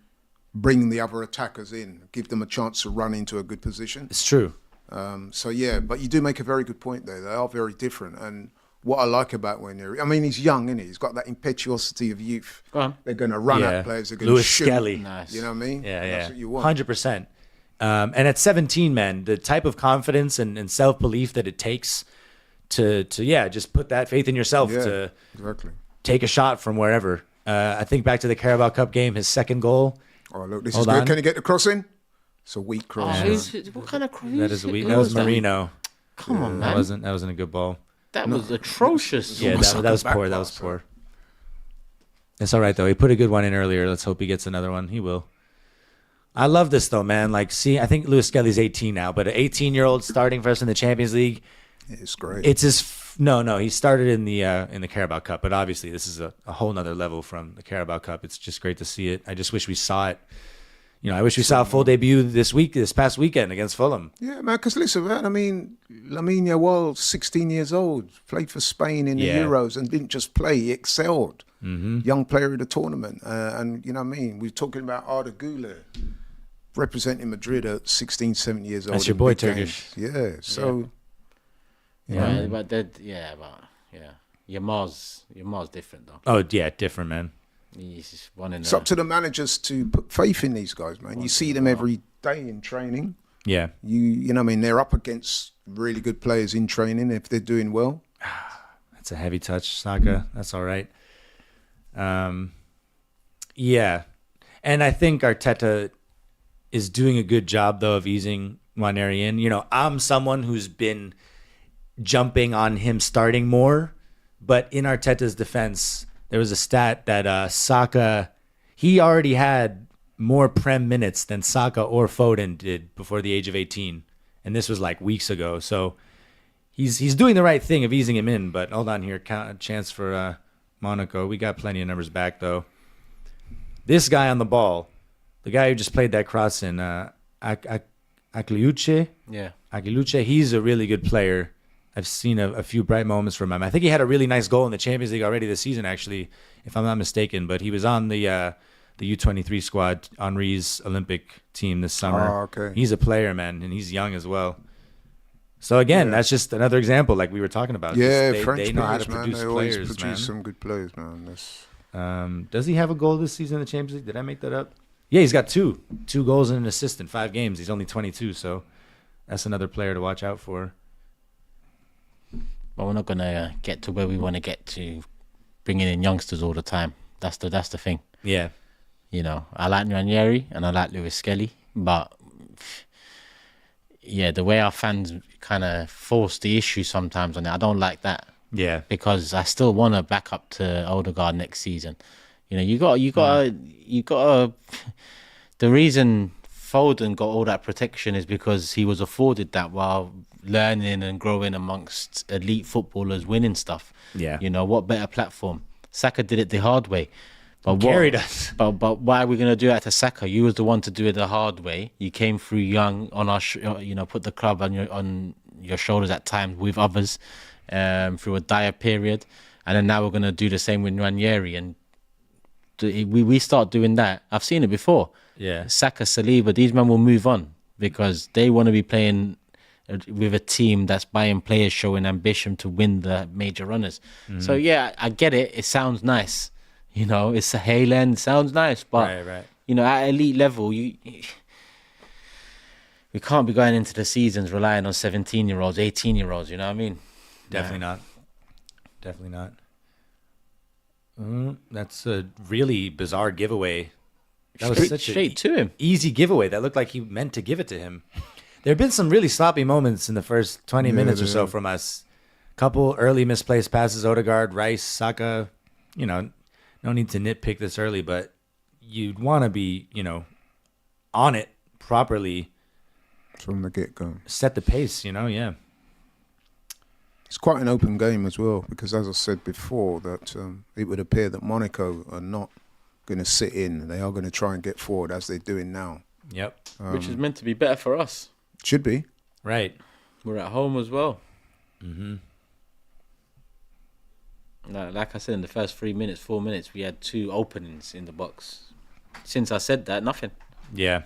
Speaker 1: bring the other attackers in, give them a chance to run into a good position.
Speaker 3: It's true.
Speaker 1: But you do make a very good point there. They are very different. And what I like about Waneri, I mean, he's young, isn't he? He's got that impetuosity of youth.
Speaker 2: Go on.
Speaker 1: They're going to run at players. They're going
Speaker 3: Lewis
Speaker 1: to shoot.
Speaker 3: Skelly.
Speaker 2: Nice.
Speaker 1: You know what I mean?
Speaker 3: Yeah.
Speaker 1: That's what you want.
Speaker 3: 100%. And at 17, man, the type of confidence and self-belief that it takes to just put that faith in yourself to
Speaker 1: exactly.
Speaker 3: take a shot from wherever. I think back to the Carabao Cup game, his second goal.
Speaker 1: Oh, look, this
Speaker 3: Hold
Speaker 1: is good.
Speaker 3: on.
Speaker 1: Can he get the cross in? It's a weak cross.
Speaker 2: What kind of cross?
Speaker 3: That is a weak. That was Marino.
Speaker 2: Come on,
Speaker 3: That
Speaker 2: man.
Speaker 3: wasn't a good ball.
Speaker 2: That was atrocious.
Speaker 3: Yeah, that was poor. That was poor. It's all right though. He put a good one in earlier. Let's hope he gets another one. He will. I love this though, man. Like, see, I think Lewis Skelly's 18 now, but an 18-year-old starting for us in the Champions League.
Speaker 1: It's great.
Speaker 3: It's his. No. He started in the Carabao Cup, but obviously this is a whole nother level from the Carabao Cup. It's just great to see it. I just wish we saw it. I wish we saw a full debut this past weekend against Fulham.
Speaker 1: Yeah, man, because listen, man, I mean, Lamine Yamal, 16 years old, played for Spain in the Euros and didn't just play, he excelled. Young player of the tournament. And, you know what I mean, we're talking about Arda Güler. representing Madrid at 16, 17 years old.
Speaker 3: That's your
Speaker 1: in
Speaker 3: boy,
Speaker 1: big
Speaker 3: Turkish.
Speaker 1: games. Yeah, so... you
Speaker 2: Yeah,
Speaker 1: know.
Speaker 2: but Yamal's different though.
Speaker 3: Oh yeah, different, man.
Speaker 2: He's just one in
Speaker 1: It's up to the managers to put faith in these guys, man. You see them every day in training.
Speaker 3: Yeah.
Speaker 1: You know what I mean? They're up against really good players in training if they're doing well.
Speaker 3: That's a heavy touch, Saka. That's all right. Yeah. And I think Arteta is doing a good job, though, of easing Nwaneri in. You know, I'm someone who's been jumping on him starting more, but in Arteta's defense, there was a stat that Saka, he already had more Prem minutes than Saka or Foden did before the age of 18. And this was like weeks ago. So he's doing the right thing of easing him in. But hold on here, chance for Monaco. We got plenty of numbers back, though. This guy on the ball, the guy who just played that cross in Agliuche.
Speaker 2: Yeah.
Speaker 3: Aguiluche, he's a really good player. I've seen a few bright moments from him. I think he had a really nice goal in the Champions League already this season, actually, if I'm not mistaken. But he was on the U23 squad, Henri's Olympic team this summer.
Speaker 1: Oh, okay.
Speaker 3: He's a player, man, and he's young as well. So again, that's just another example, like we were talking about.
Speaker 1: Yeah,
Speaker 3: Just
Speaker 1: French
Speaker 3: they know how to
Speaker 1: players, man.
Speaker 3: produce
Speaker 1: They always
Speaker 3: players,
Speaker 1: produce
Speaker 3: man.
Speaker 1: some good players, man. That's...
Speaker 3: Does he have a goal this season in the Champions League? Did I make that up? Yeah, he's got two goals and an assist in 5 games. He's only 22, so that's another player to watch out for.
Speaker 2: But we're not gonna get to where we want to get to, bringing in youngsters all the time. That's the thing.
Speaker 3: Yeah.
Speaker 2: You know, I like Nwaneri and I like Lewis Skelly, but yeah, the way our fans kind of force the issue sometimes on it, I don't like that.
Speaker 3: Yeah.
Speaker 2: Because I still want to back up to Odegaard next season. You know, you got. The reason Foden got all that protection is because he was afforded that while learning and growing amongst elite footballers, winning stuff.
Speaker 3: Yeah.
Speaker 2: You know, what better platform? Saka did it the hard way. But
Speaker 3: Carried us.
Speaker 2: But why are we going to do that to Saka? You was the one to do it the hard way. You came through young on our, put the club on your shoulders at times with others, through a dire period, and then now we're going to do the same with Nwaneri. And we start doing that. I've seen it before.
Speaker 3: Yeah.
Speaker 2: Saka, Saliba, these men will move on because they want to be playing with a team that's buying players showing ambition to win the major runners. So yeah, I get it. It sounds nice. You know, it's a Haaland, sounds nice, but
Speaker 3: Right.
Speaker 2: you know, at elite level, we can't be going into the seasons relying on 17-year-olds, 18-year-olds. You know what I mean?
Speaker 3: Definitely not. That's a really bizarre giveaway. That was such
Speaker 2: Straight to him.
Speaker 3: easy giveaway. That looked like he meant to give it to him. There have been some really sloppy moments in the first 20 minutes or so from us. Couple early misplaced passes, Odegaard, Rice, Saka. You know, no need to nitpick this early, but you'd want to be, on it properly.
Speaker 1: from the get-go.
Speaker 3: Set the pace, yeah.
Speaker 1: It's quite an open game as well because, as I said before, that it would appear that Monaco are not going to sit in. They are going to try and get forward as they're doing now.
Speaker 3: Yep.
Speaker 2: Which is meant to be better for us.
Speaker 1: Should be.
Speaker 3: Right.
Speaker 2: We're at home as well.
Speaker 3: Mm-hmm.
Speaker 2: Like I said, in the first 4 minutes, we had 2 openings in the box. Since I said that, nothing.
Speaker 3: Yeah.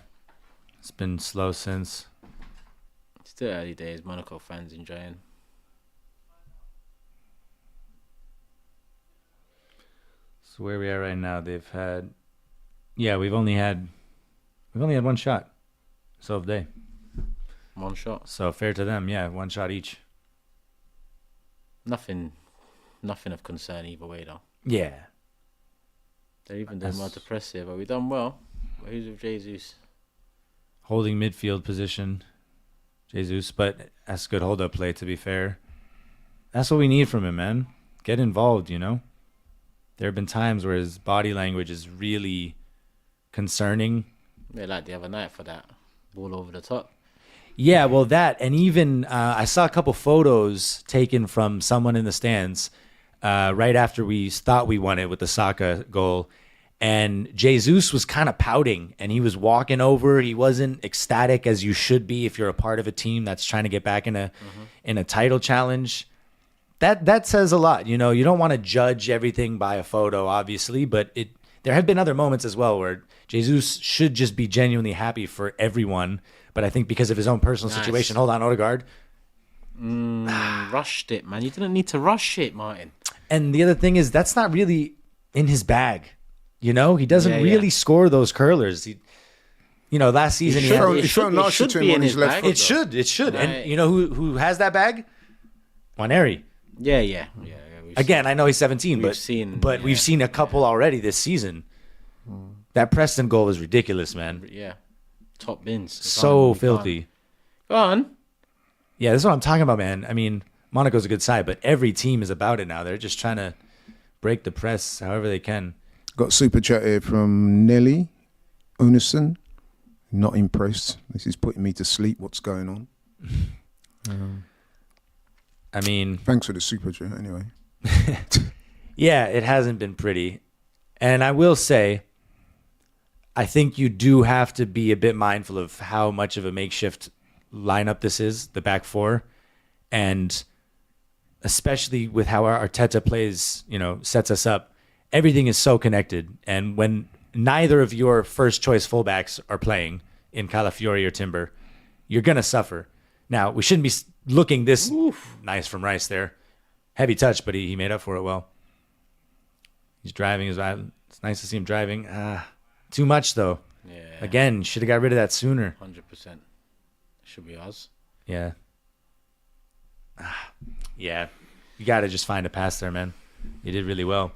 Speaker 3: It's been slow since.
Speaker 2: Still early days. Monaco fans enjoying.
Speaker 3: So where we are right now, we've only had 1 shot. So have they.
Speaker 2: 1 shot.
Speaker 3: So fair to them, 1 shot each.
Speaker 2: Nothing of concern either way, though.
Speaker 3: Yeah.
Speaker 2: They're even doing more to press here, but we done well. But who's with Jesus?
Speaker 3: Holding midfield position, Jesus, but that's good hold-up play, to be fair. That's what we need from him, man. Get involved, There have been times where his body language is really concerning.
Speaker 2: Yeah, like the other night for that ball over the top.
Speaker 3: Yeah, well, that, and even I saw a couple photos taken from someone in the stands right after we thought we won it with the Saka goal, and Jesus was kind of pouting, and he was walking over. He wasn't ecstatic as you should be if you're a part of a team that's trying to get back in a title challenge. That says a lot. You don't want to judge everything by a photo, obviously, but there have been other moments as well where Jesus should just be genuinely happy for everyone. But I think because of his own personal situation, hold on, Odegaard.
Speaker 2: Rushed it, man. You didn't need to rush it, Martin.
Speaker 3: And the other thing is that's not really in his bag. He doesn't really score those curlers. Last season
Speaker 1: It should be in his left foot.
Speaker 3: It should. Right. And you know who has that bag? Waneri.
Speaker 2: Yeah.
Speaker 3: Again, I know he's 17, but we've seen a couple already this season. That Preston goal was ridiculous, man.
Speaker 2: Yeah. Top bins.
Speaker 3: So filthy.
Speaker 2: Go on.
Speaker 3: Yeah, this is what I'm talking about, man. I mean, Monaco's a good side, but every team is about it now. They're just trying to break the press however they can.
Speaker 1: Got super chat here from Nelly Unison. Not impressed. This is putting me to sleep. What's going on?
Speaker 3: I mean...
Speaker 1: Thanks for the super chat, anyway.
Speaker 3: Yeah, it hasn't been pretty. And I will say, I think you do have to be a bit mindful of how much of a makeshift lineup this is, the back four. And especially with how our Arteta plays, sets us up, everything is so connected. And when neither of your first choice fullbacks are playing in Calafiori or Timber, you're going to suffer. Now, we shouldn't be looking this nice from Rice there. Heavy touch, but he made up for it well. He's driving. It's nice to see him driving. Too much, though.
Speaker 2: Yeah.
Speaker 3: Again, should have got rid of that sooner.
Speaker 2: 100%. Should be ours.
Speaker 3: Yeah. Yeah. You got to just find a pass there, man. You did really well.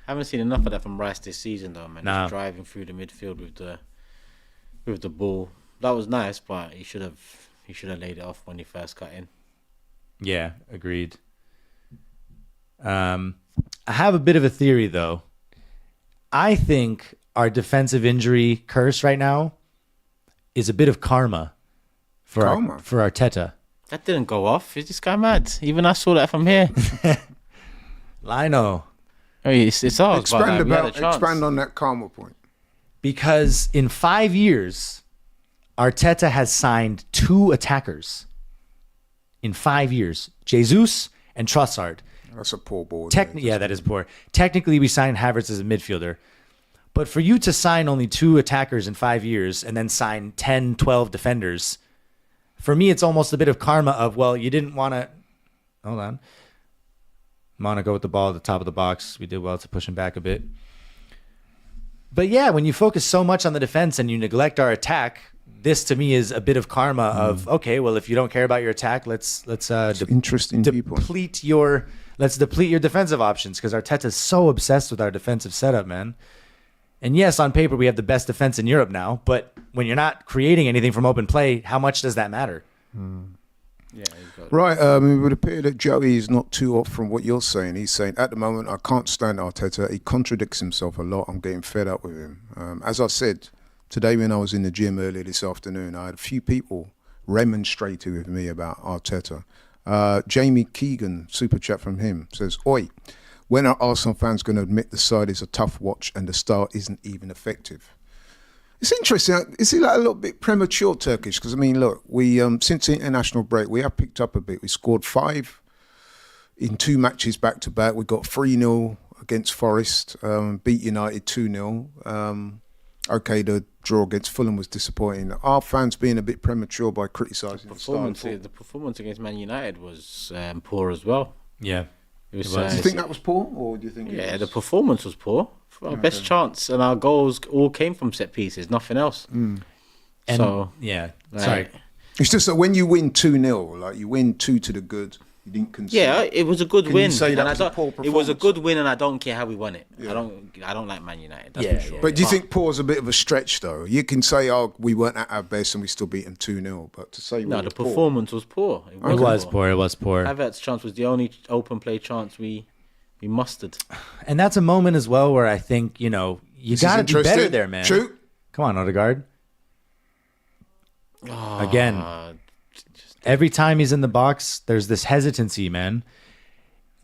Speaker 2: Haven't seen enough of that from Rice this season, though, man.
Speaker 3: Nah.
Speaker 2: Just driving through the midfield with the ball. That was nice, but he should have laid it off when he first got in.
Speaker 3: Yeah, agreed. I have a bit of a theory, though. I think our defensive injury curse right now is a bit of karma for Arteta.
Speaker 2: That didn't go off. Is this guy mad? Even I saw that from here.
Speaker 3: Lino.
Speaker 2: I mean, it's ours.
Speaker 1: Expand on that karma point.
Speaker 3: Because in 5 years, Arteta has signed 2 attackers. In 5 years. Jesus and Trossard.
Speaker 1: That's a poor ball.
Speaker 3: Yeah, that is poor. Technically, we signed Havertz as a midfielder. But for you to sign only 2 attackers in 5 years and then sign 10, 12 defenders, for me, it's almost a bit of karma of, well, you didn't want to... Hold on. Monaco with the ball at the top of the box. We did well to push him back a bit. But yeah, when you focus so much on the defense and you neglect our attack, this to me is a bit of karma of, okay, well, if you don't care about your attack, let's deplete your defensive options, because Arteta's so obsessed with our defensive setup, man. And yes, on paper, we have the best defense in Europe now, but when you're not creating anything from open play, how much does that matter?
Speaker 2: Yeah,
Speaker 1: right. It would appear that Joey is not too off from what you're saying. He's saying, at the moment, I can't stand Arteta. He contradicts himself a lot. I'm getting fed up with him. As I said, today when I was in the gym earlier this afternoon, I had a few people remonstrating with me about Arteta. Jamie Keegan, super chat from him, says, "Oi, when are Arsenal fans going to admit the side is a tough watch and the start isn't even effective?" It's interesting. Is it like a little bit premature, Turkish? Because, I mean, look, we since the international break, we have picked up a bit. We scored 5 in 2 matches back-to-back. We got 3-0 against Forest, beat United 2-0. Okay, the draw against Fulham was disappointing. Are fans being a bit premature by criticising the style?
Speaker 2: The performance against Man United was poor as well.
Speaker 3: Yeah.
Speaker 2: It was,
Speaker 1: do you think that was poor, or do you think?
Speaker 2: Yeah, the performance was poor. Our best chance and our goals all came from set pieces, nothing else.
Speaker 3: And
Speaker 2: so
Speaker 3: yeah,
Speaker 2: sorry.
Speaker 1: It's just that when you win 2-0, like you win 2 to the good, you didn't concede.
Speaker 2: Yeah, it was a good win.
Speaker 1: You say that was a poor
Speaker 2: it was a good win, and I don't care how we won it. Yeah. I don't like Man United. That's for sure.
Speaker 1: But do you think poor's a bit of a stretch, though? You can say, "Oh, we weren't at our best and we still beat them 2-0," but to say
Speaker 2: the performance was poor.
Speaker 3: It was poor.
Speaker 2: Havertz's chance was the only open play chance we mustered.
Speaker 3: And that's a moment as well where I think, you got to be better there, man.
Speaker 1: True.
Speaker 3: Come on, Odegaard. Again, every time he's in the box, there's this hesitancy, man.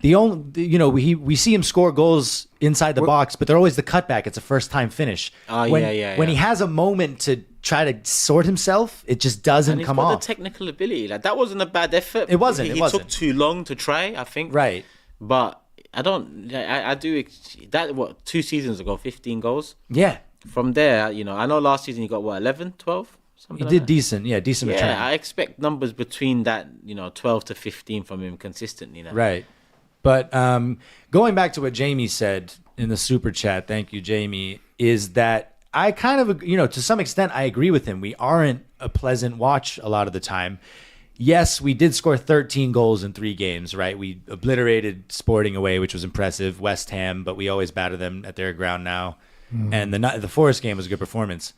Speaker 3: We see him score goals inside the box, but they're always the cutback. It's a first-time finish. When he has a moment to try to sort himself, it just doesn't come off.
Speaker 2: He's got the technical ability. Like, that wasn't a bad effort.
Speaker 3: It wasn't.
Speaker 2: He took too long to try, I think.
Speaker 3: Right.
Speaker 2: But I do that. 2 seasons ago, 15 goals.
Speaker 3: Yeah.
Speaker 2: from there, you know, I know last season he got what 11, 12?
Speaker 3: He did decent return.
Speaker 2: Yeah, I expect numbers between that, you know, 12 to 15 from him consistently now.
Speaker 3: Right. But going back to what Jamie said in the super chat, thank you, Jamie, is that I kind of, you know, to some extent, I agree with him. We aren't a pleasant watch a lot of the time. Yes, we did score 13 goals in 3 games, right? We obliterated Sporting away, which was impressive. West Ham, but we always batter them at their ground now. And the Forest game was a good performance.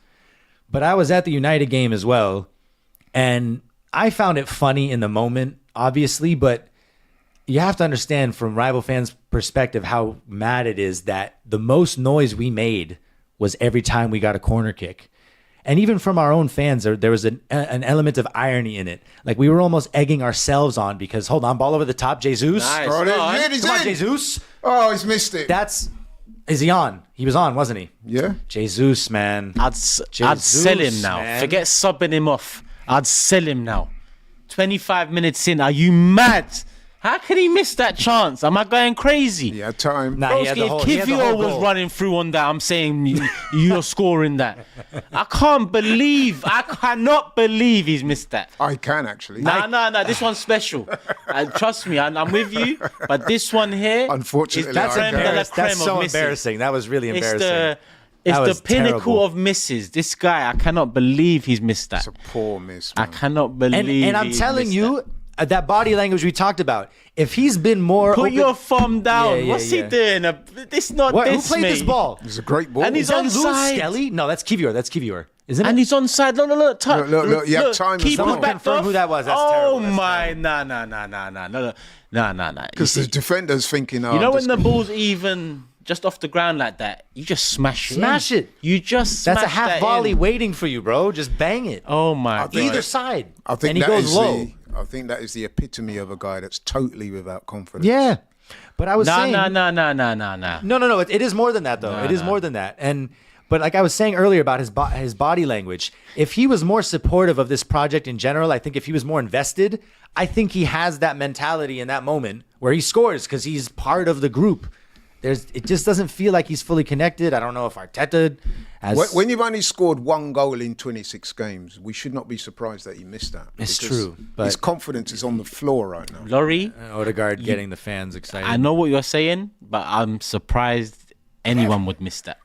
Speaker 3: But I was at the United game as well, and I found it funny in the moment, obviously, but you have to understand from rival fans' perspective how mad it is that the most noise we made was every time we got a corner kick. And even from our own fans, there was an element of irony in it. Like we were almost egging ourselves on because, hold on, ball over the top, Jesus.
Speaker 2: Nice.
Speaker 1: Oh, he's
Speaker 3: Come on,
Speaker 1: in.
Speaker 3: Jesus.
Speaker 1: Oh, he's missed it.
Speaker 3: Is he on? He was on, wasn't he?
Speaker 1: Yeah.
Speaker 3: Jesus, man.
Speaker 2: I'd sell him now.
Speaker 3: Man.
Speaker 2: Forget subbing him off. I'd sell him now. 25 minutes in. Are you mad? How can he miss that chance? Am I going crazy?
Speaker 1: Yeah, time.
Speaker 3: Nah, he had the whole-
Speaker 2: If
Speaker 3: he had the
Speaker 2: Kivio
Speaker 3: whole
Speaker 2: was
Speaker 3: goal.
Speaker 2: running through on that, I'm saying you're scoring that. I cannot believe he's missed that.
Speaker 1: I can actually.
Speaker 2: No. This one's special. Trust me, I'm with you. But this one here,
Speaker 1: Unfortunately,
Speaker 2: is the
Speaker 1: I
Speaker 2: creme
Speaker 1: can't.
Speaker 2: de la
Speaker 3: That's
Speaker 2: creme
Speaker 3: so
Speaker 2: of misses.
Speaker 3: embarrassing. That was really embarrassing.
Speaker 2: It's
Speaker 3: That
Speaker 2: the
Speaker 3: was
Speaker 2: pinnacle
Speaker 3: terrible.
Speaker 2: of misses. This guy, I cannot believe he's missed that.
Speaker 1: It's a poor miss,
Speaker 2: I
Speaker 1: man.
Speaker 2: cannot believe.
Speaker 3: And I'm
Speaker 2: he's
Speaker 3: telling
Speaker 2: missed
Speaker 3: you, that body language we talked about, if he's been more
Speaker 2: Put
Speaker 3: open,
Speaker 2: your thumb down.
Speaker 3: Yeah, yeah,
Speaker 2: What's
Speaker 3: yeah.
Speaker 2: he doing? This not
Speaker 3: What, who
Speaker 2: this,
Speaker 3: played this
Speaker 2: mate.
Speaker 3: ball?
Speaker 1: It's a great ball.
Speaker 2: And
Speaker 3: Is
Speaker 2: he's
Speaker 3: that Lewis
Speaker 2: onside.
Speaker 3: Skelly? No, that's Kivior. Isn't it?
Speaker 2: And he's onside. Look.
Speaker 1: Look, you have time as
Speaker 2: Keeper's
Speaker 1: well.
Speaker 3: Someone
Speaker 2: backed
Speaker 3: confirm
Speaker 2: off.
Speaker 3: who that was. That's
Speaker 2: oh
Speaker 3: terrible. That's
Speaker 2: my,
Speaker 3: terrible.
Speaker 2: nah.
Speaker 1: Because the defender's thinking, oh,
Speaker 2: You know
Speaker 1: I'm
Speaker 2: when
Speaker 1: just
Speaker 2: the
Speaker 1: gonna-
Speaker 2: ball's even just off the ground like that, you just smash it.
Speaker 3: Smash
Speaker 2: in.
Speaker 3: it.
Speaker 2: You just smash
Speaker 3: That's a half
Speaker 2: that
Speaker 3: volley
Speaker 2: in.
Speaker 3: waiting for you, bro. Just bang it.
Speaker 2: Oh my god.
Speaker 3: Either side.
Speaker 1: I think
Speaker 3: and he
Speaker 1: that
Speaker 3: goes
Speaker 1: is
Speaker 3: low.
Speaker 1: I think that is the epitome of a guy that's totally without confidence.
Speaker 3: Yeah. But I was saying...
Speaker 2: No.
Speaker 3: No. It is more than that, though. It is more than that. But like I was saying earlier about his body language, if he was more supportive of this project in general, I think if he was more invested, I think he has that mentality in that moment where he scores because he's part of the group. It just doesn't feel like he's fully connected. I don't know if Arteta has...
Speaker 1: When you've only scored 1 goal in 26 games, we should not be surprised that he missed that.
Speaker 3: It's
Speaker 1: because
Speaker 3: true, but-
Speaker 1: his confidence is on the floor right now.
Speaker 2: Laurie,
Speaker 3: Odegaard getting the fans excited.
Speaker 2: I know what you're saying, but I'm surprised anyone would miss that.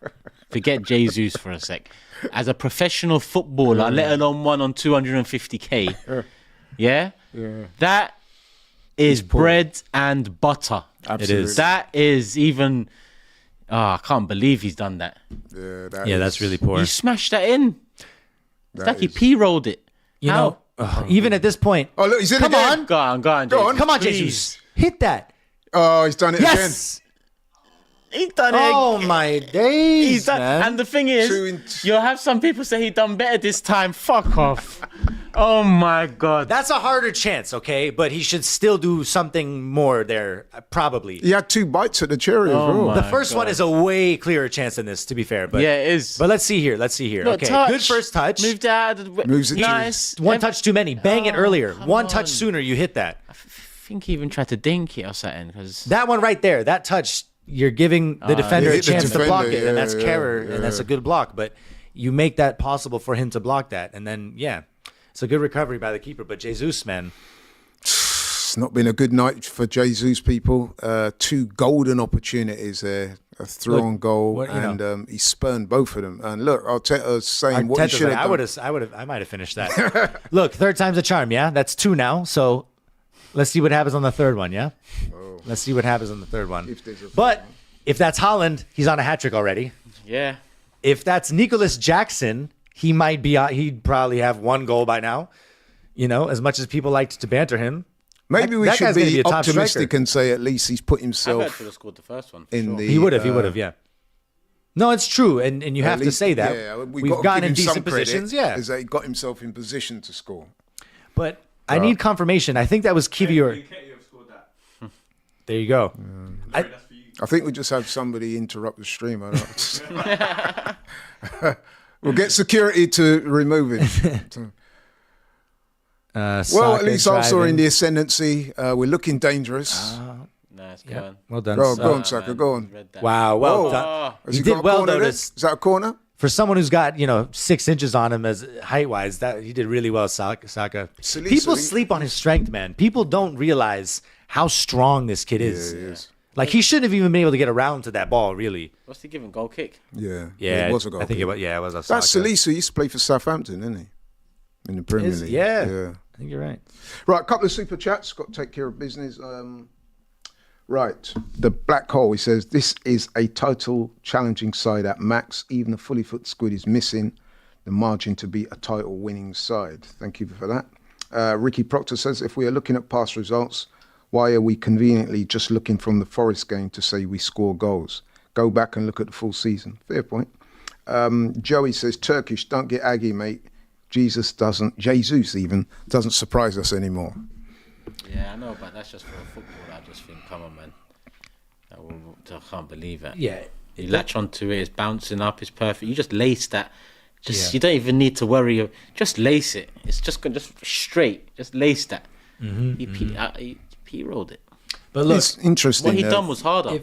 Speaker 2: Forget Jesus for a sec. As a professional footballer, let alone one on 250k, yeah, that is bread and butter.
Speaker 1: Absolutely.
Speaker 2: That is even. Oh, I can't believe he's done that.
Speaker 1: Yeah,
Speaker 3: that's really poor.
Speaker 2: He smashed that in. It's
Speaker 1: that
Speaker 2: like he
Speaker 1: is-
Speaker 2: p-rolled it.
Speaker 3: You
Speaker 2: How?
Speaker 3: know, even at this point...
Speaker 1: Oh, look, he's in
Speaker 3: Come
Speaker 1: again.
Speaker 3: on.
Speaker 2: Go on,
Speaker 1: Go
Speaker 2: Jesus.
Speaker 1: on.
Speaker 3: Come on,
Speaker 2: Please.
Speaker 3: Jesus. Hit that.
Speaker 1: Oh, he's done it
Speaker 3: Yes.
Speaker 2: He's done it.
Speaker 3: Oh, my days,
Speaker 2: He's done,
Speaker 3: man.
Speaker 2: and the thing is,
Speaker 1: Two in-
Speaker 2: you'll have some people say he done better this time. Fuck off. Oh my god.
Speaker 3: That's a harder chance, okay? But he should still do something more there, probably.
Speaker 1: He had 2 bites at the cherry as well.
Speaker 2: my-
Speaker 3: The first
Speaker 2: God.
Speaker 3: one is a way clearer chance than this, to be fair. But
Speaker 2: Yeah, it is.
Speaker 3: But let's see here.
Speaker 2: Look,
Speaker 3: Okay,
Speaker 2: touch.
Speaker 3: good first touch.
Speaker 2: Moved out of the way.
Speaker 1: Moves it to-
Speaker 2: nice.
Speaker 3: One touch too many. Bang it earlier.
Speaker 2: come
Speaker 3: One
Speaker 2: on.
Speaker 3: touch sooner, you hit that.
Speaker 2: I think he even tried to dink it or something. Because
Speaker 3: That one right there, that touch, you're giving the defender
Speaker 1: You
Speaker 3: a
Speaker 1: hit the
Speaker 3: chance to block
Speaker 1: defender,
Speaker 3: it, and
Speaker 1: yeah,
Speaker 3: that's
Speaker 1: yeah,
Speaker 3: Kerrer,
Speaker 1: yeah.
Speaker 3: and that's a good block. But you make that possible for him to block that, and then it's a good recovery by the keeper. But Jesus, man,
Speaker 1: It's not been a good night for Jesus, people. 2 golden opportunities there. A throw-on goal,
Speaker 3: what- you
Speaker 1: and
Speaker 3: know.
Speaker 1: he spurned both of them. And look, Arteta's saying what he
Speaker 3: Arteta's
Speaker 1: should
Speaker 3: like,
Speaker 1: have done.
Speaker 3: I might have finished that. Look, third time's a charm. Yeah, that's 2 now. So let's see what happens on the third one. Yeah, let's see what happens on the third one.
Speaker 1: If there's a third
Speaker 3: But if that's Haaland, he's on a hat trick already.
Speaker 2: yeah.
Speaker 3: If that's Nicholas Jackson, he might be. He'd probably have 1 goal by now. You know, as much as people liked to banter him.
Speaker 1: Maybe we
Speaker 3: that
Speaker 1: should
Speaker 3: guy's gonna be
Speaker 1: be
Speaker 3: a top
Speaker 1: optimistic
Speaker 3: striker.
Speaker 1: and say at least he's put
Speaker 2: I bet
Speaker 1: himself
Speaker 2: should have scored the first one. for
Speaker 1: in
Speaker 2: sure.
Speaker 1: the.
Speaker 3: He would have. Yeah. No, it's true, and you
Speaker 1: at
Speaker 3: have to
Speaker 1: least-
Speaker 3: say that.
Speaker 1: Yeah,
Speaker 3: We've
Speaker 1: got to
Speaker 3: gotten
Speaker 1: give
Speaker 3: in
Speaker 1: him some
Speaker 3: decent
Speaker 1: credit,
Speaker 3: positions. Yeah,
Speaker 1: is that he got himself in position to score.
Speaker 3: but I need confirmation. I think that was Kivior. There you go.
Speaker 1: I think we just have somebody interrupt the stream. I don't. We'll get security to remove him. Well, at least Arsenal are in the ascendancy. We're looking dangerous.
Speaker 2: Nice, go on.
Speaker 3: Well done.
Speaker 1: Go
Speaker 3: Saka.
Speaker 1: on, Saka. Go on.
Speaker 2: Read that.
Speaker 3: Wow, well
Speaker 1: Whoa.
Speaker 3: done.
Speaker 1: Has
Speaker 3: He
Speaker 1: got
Speaker 3: did
Speaker 1: a
Speaker 3: well,
Speaker 1: corner
Speaker 3: though.
Speaker 1: there?
Speaker 3: This
Speaker 1: Is that a corner?
Speaker 3: For someone who's got 6 inches on him as height wise, that he did really well. Saka. People sleep on his strength, man. People don't realize how strong this kid is.
Speaker 1: Yeah, he is.
Speaker 3: Like he shouldn't have even been able to get around to that ball. Really.
Speaker 2: What's he giving? Goal kick?
Speaker 1: Yeah.
Speaker 3: Yeah,
Speaker 1: It was a goal.
Speaker 3: I think
Speaker 1: kick.
Speaker 3: it was. Yeah, it was a Saka.
Speaker 1: That's Salisu. He used to play for Southampton, didn't he? In the Premier League.
Speaker 3: Yeah. I think you're right.
Speaker 1: Right, a couple of super chats. Got to take care of business. Right, the Black Hole. He says this is a total challenging side at max. Even the fully foot squid is missing the margin to be a title-winning side. Thank you for that. Ricky Proctor says if we are looking at past results, why are we conveniently just looking from the Forest game to say we score goals? Go back and look at the full season. Fair point. Joey says Turkish. Don't get aggy, mate. Jesus even doesn't surprise us anymore.
Speaker 2: Yeah, I know, but that's just for football. I just think, come on, man. I can't believe it.
Speaker 3: Yeah.
Speaker 2: You latch onto it, it's bouncing up, it's perfect. You just lace that. You don't even need to worry. Just lace it. It's just straight. Just lace that. He P-rolled it.
Speaker 3: But look,
Speaker 1: it's interesting.
Speaker 2: What he done was harder.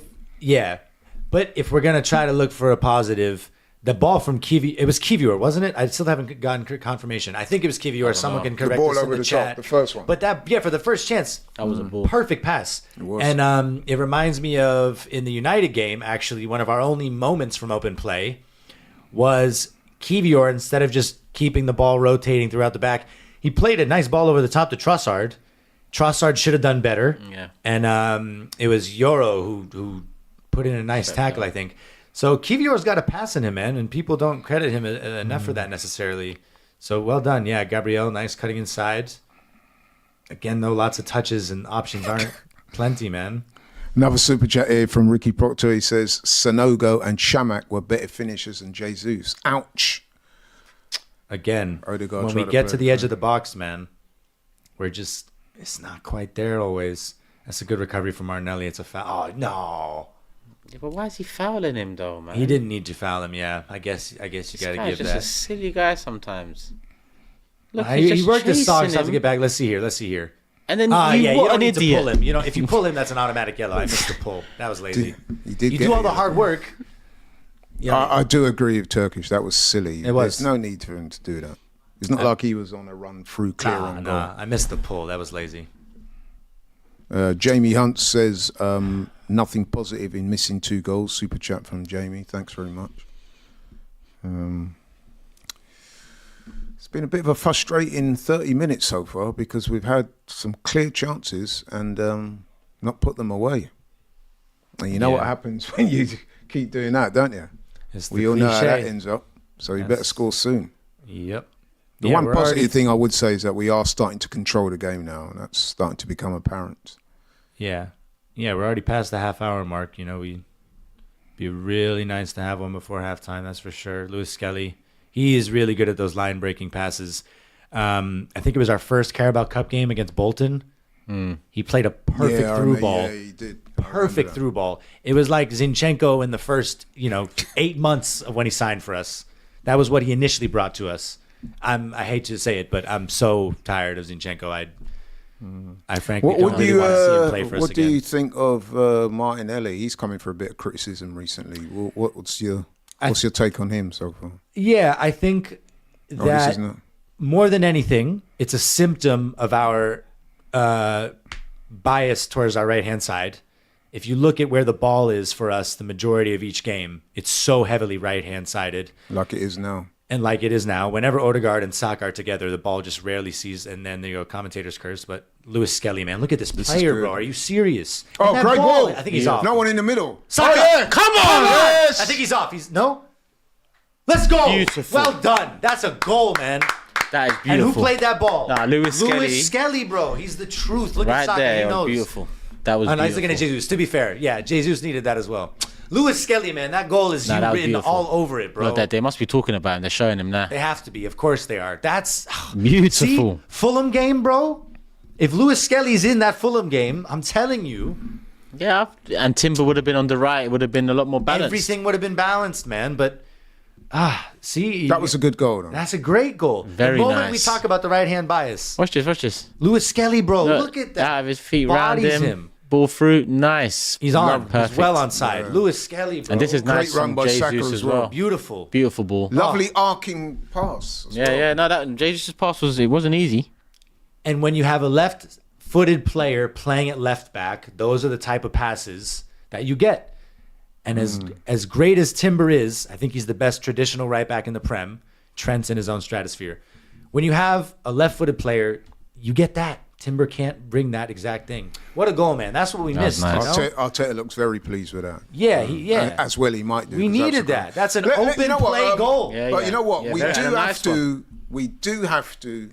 Speaker 3: But if we're gonna try to look for a positive, the ball from it was Kivior, wasn't it? I still haven't gotten confirmation. I think it was Kivior. Someone can correct
Speaker 1: ball
Speaker 3: us in
Speaker 1: over
Speaker 3: the
Speaker 1: the
Speaker 3: chat.
Speaker 1: top, the first one.
Speaker 3: But for the first chance,
Speaker 2: That was a ball.
Speaker 3: perfect pass.
Speaker 1: It was.
Speaker 3: And it reminds me of in the United game. Actually, one of our only moments from open play was Kivior. Instead of just keeping the ball rotating throughout the back, he played a nice ball over the top to Trossard. Trossard should have done better.
Speaker 2: Yeah.
Speaker 3: And it was Yoro who put in a nice tackle, I think. So Kivior's got a pass in him, man, and people don't credit him enough for that necessarily. So well done. Yeah, Gabriel, nice cutting inside. Again, though, lots of touches and options aren't plenty, man.
Speaker 1: Another super chat here from Ricky Proctor. He says Sanogo and Shamak were better finishers than Jesus. Ouch.
Speaker 3: Again,
Speaker 1: Odegaard
Speaker 3: when
Speaker 1: tried
Speaker 3: we
Speaker 1: to
Speaker 3: get
Speaker 1: play
Speaker 3: to the
Speaker 1: it
Speaker 3: edge of the box, man, it's not quite there always. That's a good recovery from Martinelli. It's a foul. Oh, no.
Speaker 2: Yeah, but why is he fouling him though, man?
Speaker 3: He didn't need to foul him, yeah. I guess you got to give
Speaker 2: He's just
Speaker 3: that.
Speaker 2: a silly guy sometimes. Look,
Speaker 3: He worked his socks
Speaker 2: chasing
Speaker 3: out to
Speaker 2: him.
Speaker 3: get back. Let's see here.
Speaker 2: And then
Speaker 3: You
Speaker 2: what
Speaker 3: don't
Speaker 2: an
Speaker 3: need
Speaker 2: idiot.
Speaker 3: to pull him. If you pull him, that's an automatic yellow. I missed the pull. That was lazy.
Speaker 1: He did
Speaker 3: You
Speaker 1: get
Speaker 3: do all
Speaker 1: it,
Speaker 3: the
Speaker 1: yeah.
Speaker 3: hard work.
Speaker 1: I do agree with Turkish. That was silly.
Speaker 3: It was.
Speaker 1: There's no need for him to do that. It's not like he was on a run through clear on goal.
Speaker 3: I missed the pull. That was lazy.
Speaker 1: Jamie Hunt says nothing positive in missing 2 goals. Super chat from Jamie. Thanks very much. It's been a bit of a frustrating 30 minutes so far because we've had some clear chances and not put them away. And you know what happens when you keep doing that, don't you? We all know how that ends up. So you better score soon.
Speaker 3: Yep.
Speaker 1: The one positive thing I would say is that we are starting to control the game now, and that's starting to become apparent.
Speaker 3: Yeah, we're already past the half-hour mark. We'd be really nice to have one before halftime, that's for sure. Lewis Skelly, he is really good at those line-breaking passes. I think it was our first Carabao Cup game against Bolton. He played a perfect through ball.
Speaker 1: Yeah, he did.
Speaker 3: Perfect through ball. It was like Zinchenko in the first, 8 months of when he signed for us. That was what he initially brought to us. I hate to say it, but I'm so tired of Zinchenko. I frankly don't really want to see him play for us
Speaker 1: What
Speaker 3: again.
Speaker 1: do you think of Martinelli? He's coming for a bit of criticism recently. What's your take on him so far?
Speaker 3: Yeah, I think that more than anything, it's a symptom of our bias towards our right-hand side. If you look at where the ball is for us, the majority of each game, it's so heavily right-hand sided.
Speaker 1: Like it is now.
Speaker 3: And like it is now, whenever Odegaard and Saka are together, the ball just rarely sees. And then there you go, commentators curse. But Lewis Skelly, man, look at this player, bro. Are you serious?
Speaker 1: Oh, great ball!
Speaker 3: I think he's off.
Speaker 1: No one in the middle.
Speaker 3: Saka,
Speaker 2: Come on!
Speaker 1: Yes!
Speaker 3: I think he's off. No. Let's go.
Speaker 2: Beautiful.
Speaker 3: Well done. That's a goal, man.
Speaker 2: That is beautiful.
Speaker 3: And who played that ball?
Speaker 2: Lewis Skelly.
Speaker 3: Lewis Skelly, bro. He's the truth. Look
Speaker 2: Right
Speaker 3: at Saka.
Speaker 2: there,
Speaker 3: He
Speaker 2: it was
Speaker 3: knows.
Speaker 2: beautiful. That was
Speaker 3: And he's
Speaker 2: beautiful.
Speaker 3: looking at Jesus. To be fair, yeah, Jesus needed that as well. Lewis Skelly, man, that goal is
Speaker 2: that was
Speaker 3: written
Speaker 2: beautiful.
Speaker 3: all over it, bro.
Speaker 2: Look, they must be talking about him. They're showing him now.
Speaker 3: They have to be. Of course they are. That's
Speaker 2: Beautiful.
Speaker 3: See, Fulham game, bro. If Lewis Skelly's in that Fulham game, I'm telling you,
Speaker 2: Yeah, and Timber would have been on the right. It would have been a lot more balanced.
Speaker 3: everything would have been balanced, man. But see,
Speaker 1: That was a good goal, though.
Speaker 3: that's a great goal.
Speaker 2: Very
Speaker 3: the moment we
Speaker 2: nice.
Speaker 3: talk about the right hand bias,
Speaker 2: Watch this.
Speaker 3: Lewis Skelly, bro, look at that.
Speaker 2: Have his feet round
Speaker 3: Bodies
Speaker 2: him. Ball through, nice.
Speaker 3: He's on.
Speaker 2: Perfect.
Speaker 3: He's well onside. Lewis Skelly, bro.
Speaker 2: And this is
Speaker 1: Great
Speaker 2: nice
Speaker 1: run
Speaker 2: from
Speaker 1: by Saka
Speaker 2: Jesus
Speaker 1: as
Speaker 2: as
Speaker 1: well.
Speaker 2: well.
Speaker 3: beautiful.
Speaker 2: Beautiful ball.
Speaker 1: Lovely arcing pass. As well.
Speaker 2: Yeah. No, that Jesus' pass wasn't easy.
Speaker 3: And when you have a left-footed player playing at left back, those are the type of passes that you get. And as great as Timber is, I think he's the best traditional right back in the Prem. Trent's in his own stratosphere. When you have a left-footed player, you get that. Timber can't bring that exact thing. What a goal, man. That's what we missed.
Speaker 2: nice.
Speaker 3: You know?
Speaker 1: Arteta looks very pleased with that.
Speaker 3: Yeah, as
Speaker 1: As well he might do.
Speaker 3: we
Speaker 1: 'cause
Speaker 3: needed
Speaker 1: that's
Speaker 3: that. That's an
Speaker 1: Let-
Speaker 3: open
Speaker 1: you know what,
Speaker 3: play goal.
Speaker 2: Yeah,
Speaker 1: But you know what?
Speaker 2: Yeah,
Speaker 1: we
Speaker 2: very-
Speaker 1: do
Speaker 2: and a
Speaker 1: have
Speaker 2: nice
Speaker 1: to.
Speaker 2: one.
Speaker 1: We do have to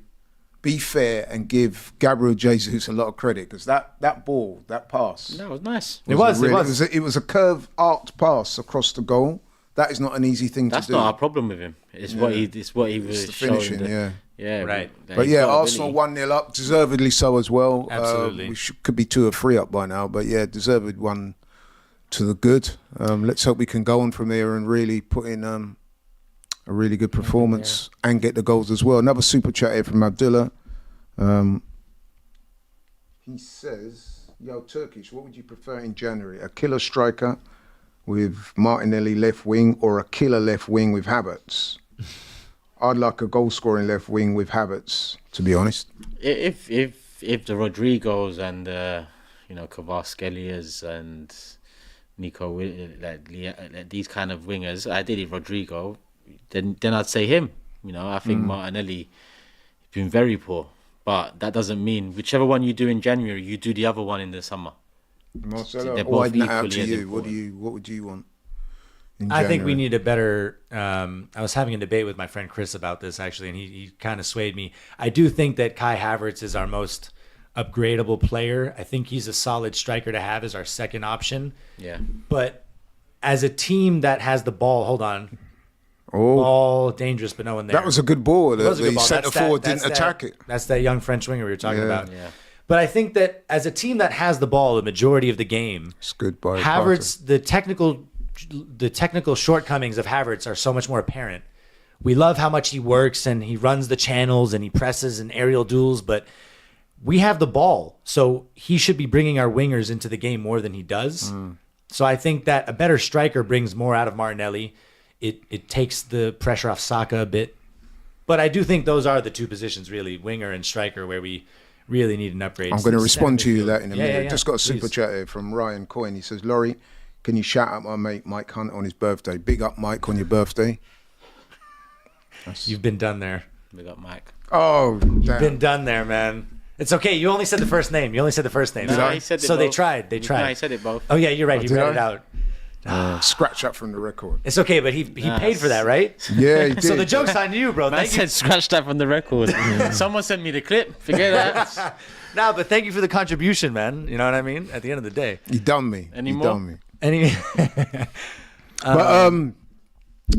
Speaker 1: be fair and give Gabriel Jesus a lot of credit because that ball, that pass,
Speaker 2: That was nice.
Speaker 3: It was.
Speaker 1: it was a curve arced pass across the goal. That is not an easy thing
Speaker 2: That's
Speaker 1: to do.
Speaker 2: not our problem with him. It's what he was
Speaker 1: the
Speaker 2: showing.
Speaker 1: finishing, yeah.
Speaker 2: Yeah,
Speaker 3: Right.
Speaker 1: But
Speaker 2: he's
Speaker 1: yeah,
Speaker 2: got
Speaker 1: Arsenal
Speaker 2: ability.
Speaker 1: 1-0 up, deservedly so as well.
Speaker 3: Absolutely.
Speaker 1: We could be 2 or 3 up by now, but yeah, deserved one to the good. Let's hope we can go on from here and really put in a really good performance and get the goals as well. Another super chat here from Abdullah. He says, "Yo, Turkish, what would you prefer in January? A killer striker with Martinelli left wing or a killer left wing with Havertz?" I'd like a goal-scoring left wing with Havertz, to be honest.
Speaker 2: If the Rodrigos and Kvaratskhelias and Nico like these kind of wingers, ideally Rodrigo, then I'd say him. I think Martinelli has been very poor, but that doesn't mean whichever one you do in January, you do the other one in the summer.
Speaker 1: Marcelo,
Speaker 2: They're both
Speaker 1: widen that out to
Speaker 2: equally as
Speaker 1: you.
Speaker 2: important.
Speaker 1: What would you want? in
Speaker 3: I think we
Speaker 1: January?
Speaker 3: need a better. I was having a debate with my friend Chris about this actually, and he kind of swayed me. I do think that Kai Havertz is our most upgradable player. I think he's a solid striker to have as our second option.
Speaker 2: Yeah.
Speaker 3: But as a team that has the ball, hold on,
Speaker 1: Oh,
Speaker 3: ball dangerous, but no one there.
Speaker 1: that was a good ball.
Speaker 3: It was a good
Speaker 1: The
Speaker 3: ball.
Speaker 1: centre
Speaker 3: That's that-
Speaker 1: forward
Speaker 3: that's
Speaker 1: didn't
Speaker 3: that-
Speaker 1: attack it.
Speaker 3: That's that young French winger we were talking
Speaker 1: Yeah.
Speaker 3: about.
Speaker 2: Yeah.
Speaker 3: But I think that as a team that has the ball the majority of the game,
Speaker 1: It's good by
Speaker 3: Havertz, the technical shortcomings of Havertz are so much more apparent. We love how much he works and he runs the channels and he presses and aerial duels, but we have the ball, so he should be bringing our wingers into the game more than he does. So I think that a better striker brings more out of Martinelli. It takes the pressure off Saka a bit. But I do think those are the two positions, really, winger and striker, where we really need an upgrade.
Speaker 1: I'm going to
Speaker 3: Center
Speaker 1: respond to you
Speaker 3: midfield.
Speaker 1: that in a
Speaker 3: Yeah,
Speaker 1: minute.
Speaker 3: yeah,
Speaker 1: Just got a super
Speaker 3: please.
Speaker 1: chat here from Ryan Coyne. He says, Laurie, can you shout out my mate Mike Hunt on his birthday? Big up, Mike, on your birthday.
Speaker 3: You've been done there.
Speaker 2: We got Mike.
Speaker 1: Oh,
Speaker 3: You've
Speaker 1: damn.
Speaker 3: been done there, man. It's okay. You only said the first name.
Speaker 2: No,
Speaker 3: So,
Speaker 2: he said it
Speaker 3: so they
Speaker 2: both.
Speaker 3: tried. They
Speaker 2: No,
Speaker 3: tried.
Speaker 2: he said it both.
Speaker 3: Oh yeah, you're right. He
Speaker 1: did
Speaker 3: read
Speaker 1: I?
Speaker 3: it out.
Speaker 1: Scratch up from the record.
Speaker 3: It's okay, but he paid for that, right?
Speaker 1: Yeah, he did.
Speaker 3: So the joke's on you, bro.
Speaker 2: Man
Speaker 3: Thank you.
Speaker 2: said scratch that from the record. Someone sent me the clip. Forget that.
Speaker 3: Nah, but thank you for the contribution, man. You know what I mean? At the end of the day.
Speaker 1: He done me.
Speaker 2: Any
Speaker 1: he
Speaker 2: more?
Speaker 1: done me.
Speaker 3: Any
Speaker 1: But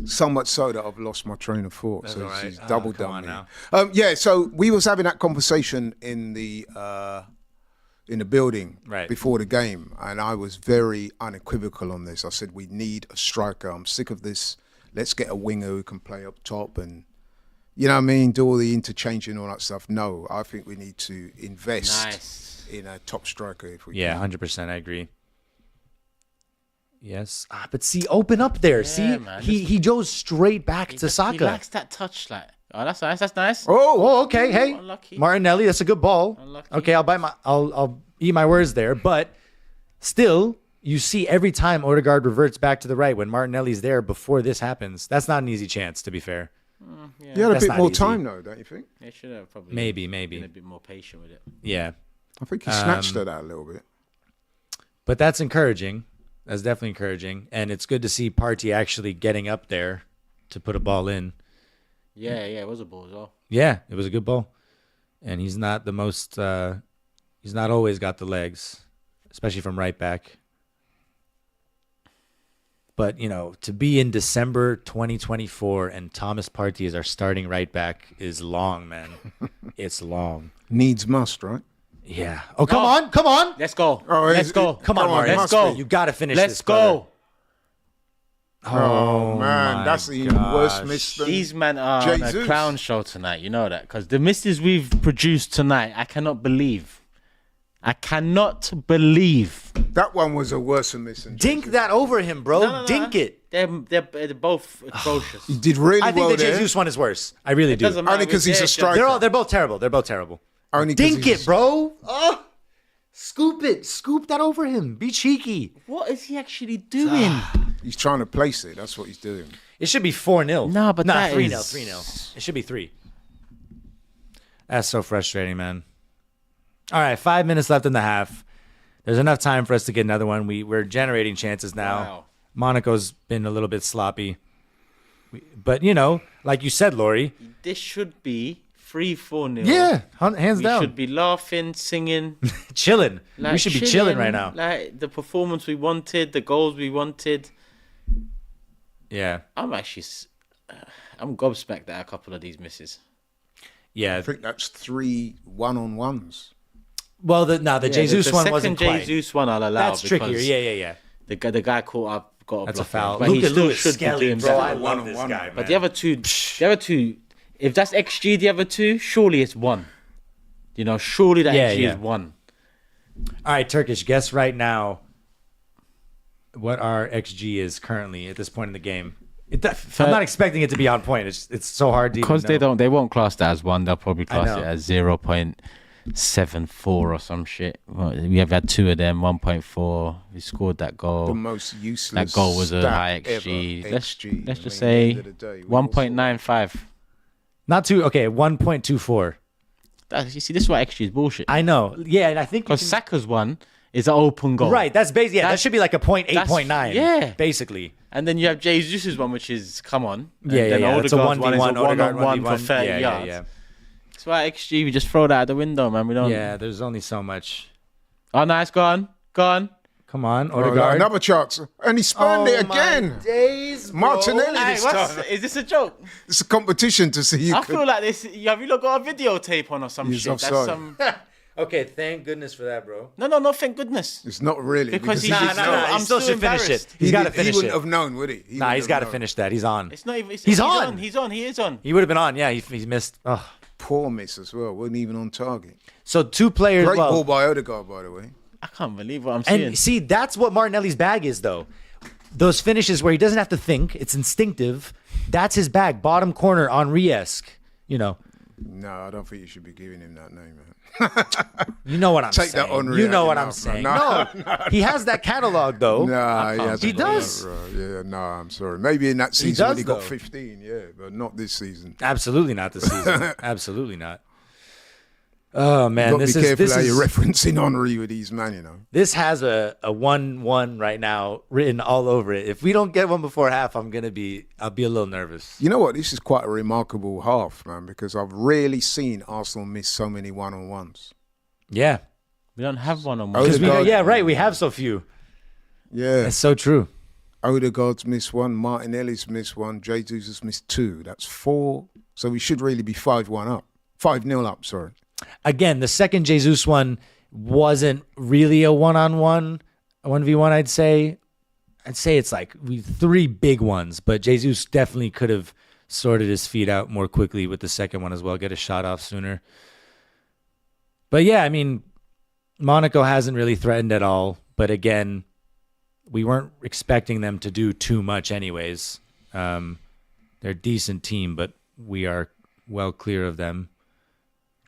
Speaker 1: so much so that I've lost my train of thought. So
Speaker 3: all right.
Speaker 1: he's
Speaker 3: Oh,
Speaker 1: double
Speaker 3: come
Speaker 1: done
Speaker 3: on
Speaker 1: me.
Speaker 3: now.
Speaker 1: Yeah, so we was having that conversation in the building
Speaker 3: Right.
Speaker 1: before the game, and I was very unequivocal on this. I said we need a striker. I'm sick of this. Let's get a winger who can play up top and, you know what I mean, do all the interchanging and all that stuff. No, I think we need to invest
Speaker 2: Nice.
Speaker 1: in a top striker if we
Speaker 3: Yeah,
Speaker 1: can.
Speaker 3: 100%. I agree. Yes, but see, open up there. see,
Speaker 2: man.
Speaker 3: he goes straight back to
Speaker 2: He
Speaker 3: Saka.
Speaker 2: lacks that touch. Like, oh, that's nice. That's nice.
Speaker 3: Oh, okay. Hey,
Speaker 2: Unlucky.
Speaker 3: Martinelli, that's a good ball.
Speaker 2: Unlucky.
Speaker 3: Okay, I'll eat my words there, but still, you see every time Odegaard reverts back to the right when Martinelli's there before this happens. That's not an easy chance, to be fair.
Speaker 1: You had a
Speaker 3: That's
Speaker 1: bit
Speaker 3: not
Speaker 1: more
Speaker 3: easy.
Speaker 1: time though, don't you think?
Speaker 2: They should have probably
Speaker 3: Maybe.
Speaker 2: been a bit more patient with it.
Speaker 3: Yeah,
Speaker 1: I think he snatched at that a little bit.
Speaker 3: but that's encouraging. That's definitely encouraging, and it's good to see Partey actually getting up there to put a ball in.
Speaker 2: Yeah, it was a ball as well.
Speaker 3: Yeah, it was a good ball, and he's not the most. He's not always got the legs, especially from right back. But, to be in December 2024 and Thomas Partey is our starting right back is long, man. It's long.
Speaker 1: Needs must, right?
Speaker 3: Yeah. Oh, come on.
Speaker 2: Let's go.
Speaker 1: Oh,
Speaker 2: Let's go.
Speaker 3: Come on, Martin.
Speaker 2: Let's go.
Speaker 3: You got to finish
Speaker 2: Let's
Speaker 3: this.
Speaker 2: go.
Speaker 3: brother.
Speaker 1: Oh,
Speaker 3: my
Speaker 1: man, that's the even worse
Speaker 3: gosh.
Speaker 1: miss than
Speaker 2: These men are on a
Speaker 1: Jesus.
Speaker 2: clown show tonight. You know that because the misses we've produced tonight, I cannot believe I cannot believe.
Speaker 1: That one was a worse miss than
Speaker 3: Dink
Speaker 1: Jesus.
Speaker 3: that over him, bro.
Speaker 2: No.
Speaker 3: Dink it.
Speaker 2: They're both atrocious.
Speaker 1: He did really
Speaker 3: I think
Speaker 1: well
Speaker 3: the
Speaker 1: there.
Speaker 3: Jesus one is worse. I really do.
Speaker 2: Doesn't matter.
Speaker 1: Only 'cause he's a
Speaker 2: They're
Speaker 1: striker.
Speaker 3: They're both terrible. They're both terrible.
Speaker 1: Only 'cause
Speaker 3: Dink
Speaker 1: he's
Speaker 3: it, bro. Oh, scoop it. Scoop that over him. Be cheeky.
Speaker 2: What is he actually doing?
Speaker 1: He's trying to place it. That's what he's doing.
Speaker 3: It should be 4-0.
Speaker 2: No, but that
Speaker 3: 3-0.
Speaker 2: is-
Speaker 3: 3-0. It should be 3. That's so frustrating, man. All right, 5 minutes left in the half. There's enough time for us to get another one. We're generating chances now.
Speaker 2: Wow.
Speaker 3: Monaco's been a little bit sloppy. But, like you said, Laurie.
Speaker 2: This should be 3-4-0.
Speaker 3: Yeah, hands
Speaker 2: We
Speaker 3: down.
Speaker 2: should be laughing, singing.
Speaker 3: Chilling. We
Speaker 2: Like,
Speaker 3: should be chilling right now.
Speaker 2: Like the performance we wanted, the goals we wanted.
Speaker 3: Yeah.
Speaker 2: I'm actually, I'm gobsmacked at a couple of these misses.
Speaker 3: Yeah.
Speaker 1: I think that's 3 one-on-ones.
Speaker 3: Well, the Jesus
Speaker 2: the
Speaker 3: one
Speaker 2: second
Speaker 3: wasn't quite.
Speaker 2: Jesus one I'll allow.
Speaker 3: That's trickier.
Speaker 2: because
Speaker 3: Yeah.
Speaker 2: The guy caught up, got a
Speaker 3: That's a
Speaker 2: block
Speaker 3: foul.
Speaker 2: in, but he
Speaker 3: Luka
Speaker 2: still
Speaker 3: Lewis
Speaker 2: should be
Speaker 3: Skelly,
Speaker 2: doing
Speaker 3: bro. I
Speaker 2: better.
Speaker 3: love this
Speaker 1: One-on-one.
Speaker 3: guy, man.
Speaker 2: But the other two, if that's XG, the other two, surely it's 1. Surely that
Speaker 3: Yeah,
Speaker 2: XG
Speaker 3: yeah.
Speaker 2: is 1.
Speaker 3: All right, Turkish, guess right now what our XG is currently at this point in the game. I'm not expecting it to be on point. It's so hard to even
Speaker 2: Because
Speaker 3: know.
Speaker 2: they won't class that as 1. They'll probably class
Speaker 3: know.
Speaker 2: it as 0.74 or some shit. Well, we have had 2 of them, 1.4. We scored that goal.
Speaker 1: The most useless.
Speaker 2: That goal was a
Speaker 1: stat
Speaker 2: high XG.
Speaker 1: ever.
Speaker 2: Let's
Speaker 1: XG.
Speaker 2: just
Speaker 1: I mean,
Speaker 2: say
Speaker 1: at the end of the day, we all saw
Speaker 2: 1.95.
Speaker 3: Not too. Okay, 1.24.
Speaker 2: You see, this is why XG is bullshit.
Speaker 3: I know. Yeah, and I think you
Speaker 2: Because
Speaker 3: can-
Speaker 2: Saka's one is an open goal.
Speaker 3: right. That's basically that
Speaker 2: That's-
Speaker 3: should be like a 0.8,
Speaker 2: that's-
Speaker 3: 0.9.
Speaker 2: yeah.
Speaker 3: basically.
Speaker 2: And then you have Jesus' one, which is, come on. And
Speaker 3: Yeah.
Speaker 2: then
Speaker 3: It's a
Speaker 2: Odegaard's one is
Speaker 3: 1v1.
Speaker 2: a
Speaker 3: Odegaard
Speaker 2: one-on-one for
Speaker 3: 1v1.
Speaker 2: 30
Speaker 3: Yeah.
Speaker 2: yards. That's why XG, we just throw that out the window, man. We don't.
Speaker 3: Yeah, there's only so much.
Speaker 2: Oh, nice. Go on.
Speaker 3: Come on,
Speaker 1: Oh,
Speaker 3: Odegaard.
Speaker 1: another chance. And he spurned it again.
Speaker 3: Days, bro.
Speaker 1: Martinelli
Speaker 2: Hey,
Speaker 1: this
Speaker 2: what's,
Speaker 1: time.
Speaker 2: is this a joke?
Speaker 1: It's a competition to see who
Speaker 2: I
Speaker 1: could.
Speaker 2: feel like this. Have you lot got a videotape on or some
Speaker 1: He's
Speaker 2: shit?
Speaker 1: offside.
Speaker 2: That's some.
Speaker 3: Okay, thank goodness for that, bro.
Speaker 2: No. Thank goodness.
Speaker 1: It's not really.
Speaker 2: Because he's
Speaker 1: he-
Speaker 2: still- I'm
Speaker 3: He still
Speaker 2: still
Speaker 3: should finish it.
Speaker 2: embarrassed.
Speaker 3: He's got to
Speaker 1: he
Speaker 3: finish
Speaker 1: wouldn't
Speaker 3: it.
Speaker 1: have known, would he?
Speaker 3: Nah,
Speaker 1: wouldn't
Speaker 3: he's
Speaker 1: have
Speaker 3: got to
Speaker 1: known.
Speaker 3: finish that. He's on.
Speaker 2: It's not even.
Speaker 3: He's on.
Speaker 2: He's on. He is on.
Speaker 3: He would have been on. Yeah, he's missed. Oh.
Speaker 1: Poor miss as well. Wasn't even on target.
Speaker 3: So 2 players.
Speaker 1: Great
Speaker 3: well,
Speaker 1: ball by Odegaard, by the way.
Speaker 2: I can't believe what I'm seeing.
Speaker 3: and see, that's what Martinelli's bag is, though. Those finishes where he doesn't have to think, it's instinctive. That's his bag. Bottom corner, Henri-esque.
Speaker 1: No, I don't think you should be giving him that name, man.
Speaker 3: You know what I'm
Speaker 1: Take
Speaker 3: saying.
Speaker 1: that Henri
Speaker 3: You
Speaker 1: out
Speaker 3: know
Speaker 1: your
Speaker 3: what I'm
Speaker 1: mouth,
Speaker 3: saying.
Speaker 1: man.
Speaker 3: No, he has that catalog, though.
Speaker 1: Nah,
Speaker 3: He does.
Speaker 1: Yeah, no, I'm sorry. Maybe in that season when
Speaker 3: does,
Speaker 1: he got
Speaker 3: though.
Speaker 1: 15, yeah, but not this season.
Speaker 3: Absolutely not this season. Absolutely not. Oh man,
Speaker 1: Got to
Speaker 3: this
Speaker 1: be
Speaker 3: is
Speaker 1: careful
Speaker 3: this
Speaker 1: how
Speaker 3: is
Speaker 1: you're referencing Henri with these man, you know.
Speaker 3: this has a 1-1 right now written all over it. If we don't get one before half, I'll be a little nervous.
Speaker 1: You know what? This is quite a remarkable half, man, because I've rarely seen Arsenal miss so many one-on-ones.
Speaker 3: Yeah,
Speaker 2: we don't have one on
Speaker 1: Oh,
Speaker 2: one.
Speaker 1: Odegaard-
Speaker 3: yeah, right. We have so few.
Speaker 1: Yeah.
Speaker 3: It's so true.
Speaker 1: Odegaard's missed one, Martinelli's missed one, Jesus has missed 2. That's 4. So we should really be 5-1 up. 5-0 up, sorry.
Speaker 3: Again, the second Jesus one wasn't really a 1-on-1, a 1v1. I'd say it's like 3 big ones, but Jesus definitely could have sorted his feet out more quickly with the second one as well. Get a shot off sooner. But yeah, I mean, Monaco hasn't really threatened at all. But again, we weren't expecting them to do too much anyways. They're a decent team, but we are well clear of them.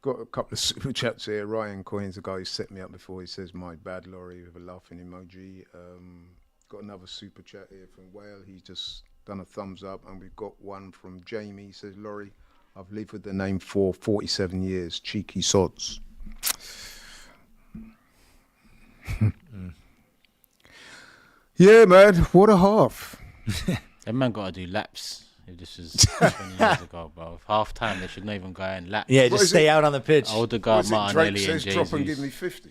Speaker 1: Got a couple of super chats here. Ryan Coyne's the guy who set me up before. He says, my bad, Laurie, with a laughing emoji. Got another super chat here from Wales. He's just done a thumbs up. And we've got one from Jamie. He says, Laurie, I've lived with the name for 47 years. Cheeky sods. Yeah, man. What a half.
Speaker 2: That man got to do laps. If this was 20 years ago, bro. Half time, they should not even go in laps.
Speaker 3: Yeah,
Speaker 1: What
Speaker 3: just
Speaker 1: is
Speaker 3: stay
Speaker 1: it?
Speaker 3: out on the pitch.
Speaker 2: Odegaard,
Speaker 1: Drake
Speaker 2: Martinelli, and
Speaker 1: says, drop and give
Speaker 2: Jesus.
Speaker 1: me 50.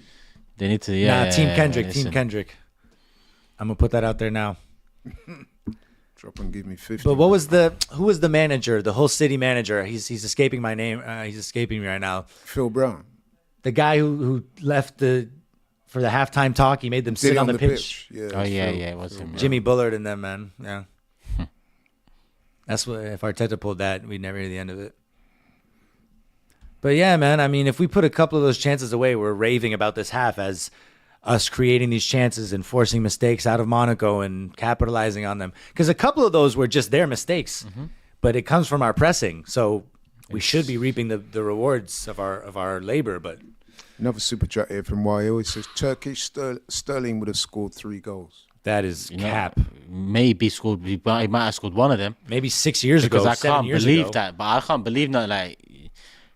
Speaker 2: They need to, yeah.
Speaker 3: Nah, Team Kendrick.
Speaker 2: listen.
Speaker 3: Team Kendrick. I'm gonna put that out there now.
Speaker 1: Drop and give me 50.
Speaker 3: But who was the manager? The whole city manager. He's escaping my name. He's escaping me right now.
Speaker 1: Phil Brown.
Speaker 3: The guy who left for the halftime talk. He made them sit
Speaker 1: Did it
Speaker 3: on the pitch.
Speaker 1: Yeah,
Speaker 2: Oh, yeah,
Speaker 1: Phil.
Speaker 2: yeah, it was him. Yeah.
Speaker 3: Jimmy Bullard and them, man. Yeah. That's what if Arteta pulled that, we'd never hear the end of it. But yeah, man, I mean, if we put a couple of those chances away, we're raving about this half as us creating these chances and forcing mistakes out of Monaco and capitalizing on them. Because a couple of those were just their mistakes, but it comes from our pressing. So we should be reaping the rewards of our labor. But
Speaker 1: Another super chat here from YO. It says Turkish Sterling would have scored 3 goals.
Speaker 3: that is cap.
Speaker 2: Maybe scored. He might have scored one of them.
Speaker 3: Maybe 6 years
Speaker 2: Because
Speaker 3: ago,
Speaker 2: I
Speaker 3: 7
Speaker 2: can't
Speaker 3: years
Speaker 2: believe
Speaker 3: ago.
Speaker 2: that. But I can't believe that. Like,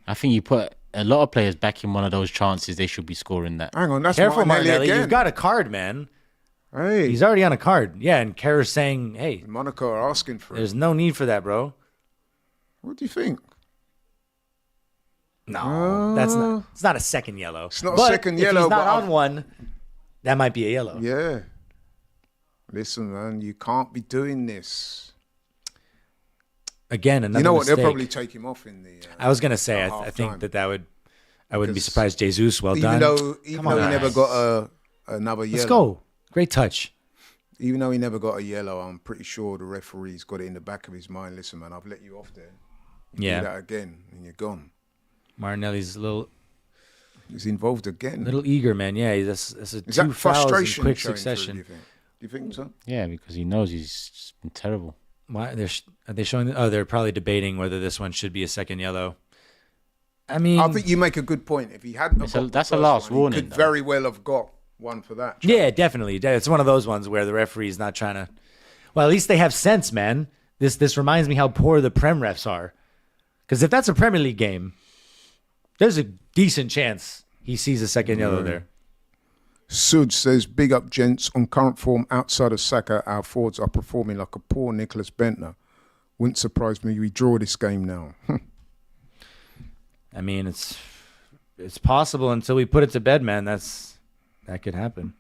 Speaker 2: I think you put a lot of players back in one of those chances, they should be scoring that.
Speaker 1: Hang on, that's
Speaker 3: Careful,
Speaker 1: Martinelli
Speaker 3: Martinelli.
Speaker 1: again.
Speaker 3: You've got a card, man.
Speaker 1: Hey,
Speaker 3: He's already on a card. Yeah, and Kerr's saying, hey,
Speaker 1: Monaco are asking for it.
Speaker 3: there's no need for that, bro.
Speaker 1: What do you think?
Speaker 3: No, that's not. It's not a second yellow. It's
Speaker 1: not a second yellow,
Speaker 3: If he's not
Speaker 1: but
Speaker 3: on one, that might be a yellow.
Speaker 1: Yeah. Listen, man, you can't be doing this.
Speaker 3: Again, another
Speaker 1: You know what?
Speaker 3: mistake.
Speaker 1: They'll probably take him off in the.
Speaker 3: I was gonna say,
Speaker 1: at
Speaker 3: I
Speaker 1: half
Speaker 3: think
Speaker 1: time.
Speaker 3: that would. I wouldn't be
Speaker 1: Because
Speaker 3: surprised. Jesus, well
Speaker 1: even
Speaker 3: done.
Speaker 1: though he
Speaker 3: on,
Speaker 1: never
Speaker 3: guys.
Speaker 1: got another yellow.
Speaker 3: Let's go. Great touch.
Speaker 1: Even though he never got a yellow, I'm pretty sure the referee's got it in the back of his mind. Listen, man, I've let you off there. You
Speaker 3: Yeah.
Speaker 1: do that again, and you're gone.
Speaker 3: Martinelli's a little
Speaker 1: He's involved again.
Speaker 3: eager, man. Yeah, that's a
Speaker 1: Is
Speaker 3: two
Speaker 1: that
Speaker 3: fouls in
Speaker 1: frustration
Speaker 3: quick
Speaker 1: showing through,
Speaker 3: succession.
Speaker 1: do you think so?
Speaker 2: Yeah, because he knows he's just been terrible.
Speaker 3: Why are they showing? Oh, they're probably debating whether this one should be a second yellow. I mean,
Speaker 1: I think you make a good point. If he hadn't, have
Speaker 2: It's a-
Speaker 1: got the
Speaker 2: that's a
Speaker 1: first
Speaker 2: last
Speaker 1: one,
Speaker 2: warning,
Speaker 1: He could
Speaker 2: though.
Speaker 1: very well have got one for that.
Speaker 3: yeah, definitely. It's one of those ones where the referee's not trying to. Well, at least they have sense, man. This reminds me how poor the Prem refs are. Because if that's a Premier League game, there's a decent chance he sees a second yellow there.
Speaker 1: Suj says, big up gents. On current form outside of Saka, our forwards are performing like a poor Nicholas Bentner. Wouldn't surprise me we draw this game now.
Speaker 3: I mean, it's possible until we put it to bed, man. That could happen.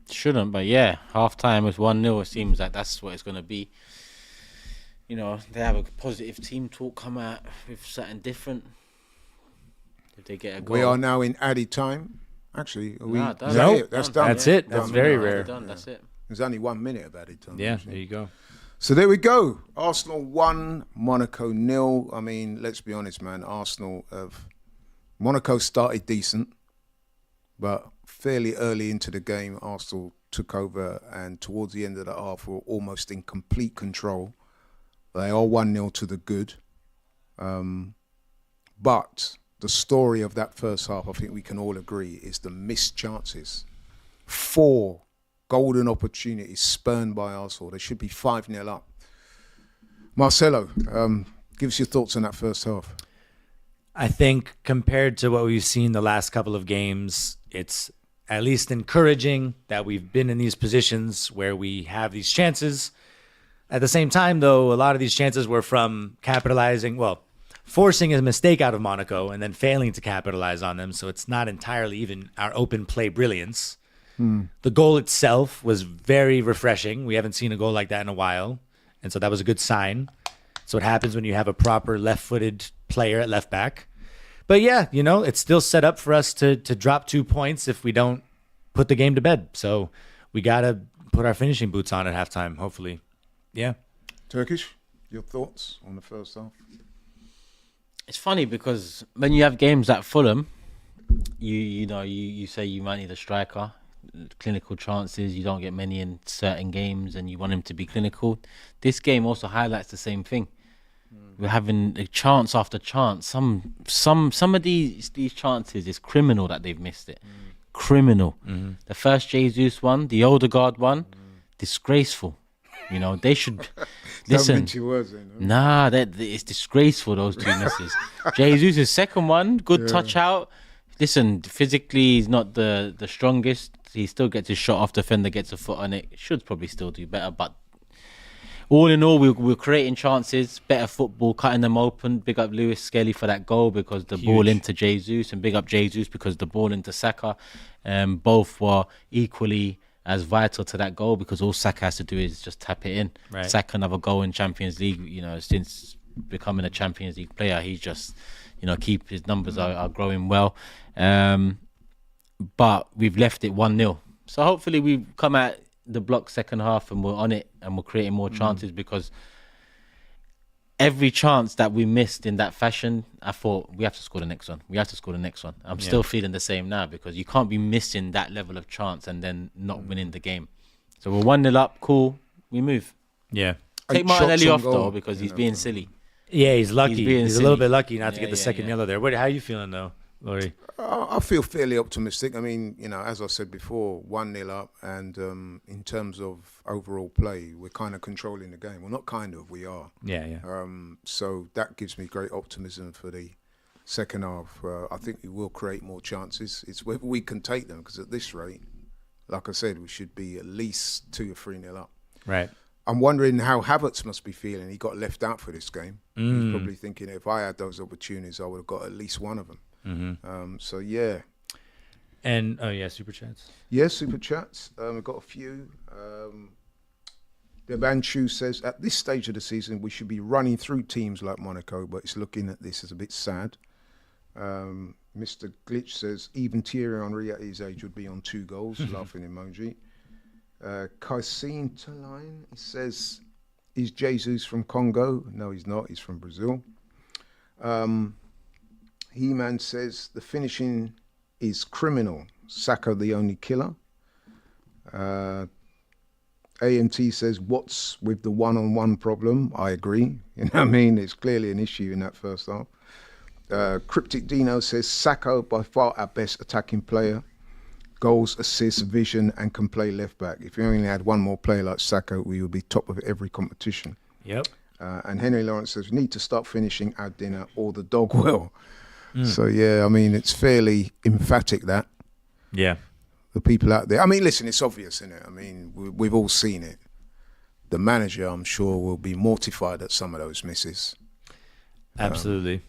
Speaker 2: Shouldn't, but yeah, half time with 1-0. It seems like that's what it's going to be. You know, they have a positive team talk come out with something different. If they get a goal.
Speaker 1: We are now in added time. Actually, are we?
Speaker 2: Nah,
Speaker 1: is
Speaker 2: done.
Speaker 1: that
Speaker 3: Nope.
Speaker 1: it? That's
Speaker 2: Done.
Speaker 1: done.
Speaker 3: That's it. That's
Speaker 1: Done.
Speaker 3: very
Speaker 1: No,
Speaker 3: rare.
Speaker 2: Done. That's it.
Speaker 1: There's only 1 minute of added time.
Speaker 3: Yeah,
Speaker 1: actually.
Speaker 3: there you go.
Speaker 1: So there we go. Arsenal 1, Monaco 0. I mean, let's be honest, man. Monaco started decent, but fairly early into the game, Arsenal took over, and towards the end of the half, were almost in complete control. They are 1-0 to the good. But the story of that first half, I think we can all agree, is the missed chances. 4 golden opportunities spurned by Arsenal. They should be 5-0 up. Marcelo, give us your thoughts on that first half.
Speaker 3: I think compared to what we've seen the last couple of games, it's at least encouraging that we've been in these positions where we have these chances. At the same time, though, a lot of these chances were from forcing a mistake out of Monaco and then failing to capitalize on them. So it's not entirely even our open play brilliance. The goal itself was very refreshing. We haven't seen a goal like that in a while. And so that was a good sign. So it happens when you have a proper left-footed player at left back. But yeah, it's still set up for us to drop 2 points if we don't put the game to bed. So we got to put our finishing boots on at halftime, hopefully. Yeah.
Speaker 1: Turkish, your thoughts on the first half?
Speaker 2: It's funny because when you have games at Fulham, you say you might need a striker, clinical chances. You don't get many in certain games, and you want him to be clinical. This game also highlights the same thing. We're having a chance after chance. Some of these chances is criminal that they've missed it. Criminal. The first Jesus one, the Odegaard one, disgraceful. They should listen.
Speaker 1: Don't mince your words then, no?
Speaker 2: Nah, it's disgraceful, those 2 misses. Jesus' second one, good touch out. Listen, physically he's not the strongest. He still gets his shot off, defender gets a foot on it. Should probably still do better, but all in all, we're creating chances, better football, cutting them open. Big up Lewis Skelly for that goal because the ball into Jesus, and big up Jesus because the ball into Saka. Both were equally as vital to that goal because all Saka has to do is just tap it in.
Speaker 3: Right.
Speaker 2: Saka another goal in Champions League. Since becoming a Champions League player, he just, keep his numbers are growing well. But we've left it 1-0. So hopefully we come at the block second half and we're on it and we're creating more chances because every chance that we missed in that fashion, I thought we have to score the next one. We have to score the next one. I'm still feeling the same now because you can't be missing that level of chance and then not winning the game. So we're 1-0 up. Cool. We move.
Speaker 3: Yeah.
Speaker 2: Take
Speaker 1: 8
Speaker 2: Martinelli
Speaker 1: shots on
Speaker 2: off
Speaker 1: goal,
Speaker 2: though because he's being silly.
Speaker 3: Yeah, he's lucky.
Speaker 2: being
Speaker 3: He's a little
Speaker 2: silly.
Speaker 3: bit lucky not to get the
Speaker 2: Yeah,
Speaker 3: second
Speaker 2: yeah.
Speaker 3: yellow there. How are you feeling though, Laurie?
Speaker 1: I feel fairly optimistic. I mean, as I said before, 1-0 up, and in terms of overall play, we're kind of controlling the game. Well, not kind of, we are.
Speaker 3: Yeah.
Speaker 1: So that gives me great optimism for the second half. I think we will create more chances. It's whether we can take them, because at this rate, like I said, we should be at least 2 or 3-0 up.
Speaker 3: Right.
Speaker 1: I'm wondering how Havertz must be feeling. He got left out for this game. He's probably thinking, if I had those opportunities, I would have got at least one of them. So, yeah.
Speaker 3: And, super chats.
Speaker 1: Yeah, super chats. We've got a few. Devanchu says, at this stage of the season, we should be running through teams like Monaco, but it's looking at this as a bit sad. Mr. Glitch says, even Thierry Henry at his age would be on 2 goals, laughing emoji. Kaisine Taline, he says, is Jesus from Congo? No, he's not. He's from Brazil. He-Man says, the finishing is criminal. Saka the only killer. AMT says, what's with the one-on-one problem? I agree. You know what I mean? It's clearly an issue in that first half. Cryptic Dino says, Saka by far our best attacking player. Goals, assists, vision, and can play left back. If we only had one more player like Saka, we would be top of every competition.
Speaker 3: Yep.
Speaker 1: And Henry Lawrence says, we need to start finishing our dinner or the dog will. So, yeah, I mean, it's fairly emphatic that.
Speaker 3: Yeah.
Speaker 1: The people out there. I mean, listen, it's obvious, isn't it? I mean, we've all seen it. The manager, I'm sure, will be mortified at some of those misses.
Speaker 3: Absolutely.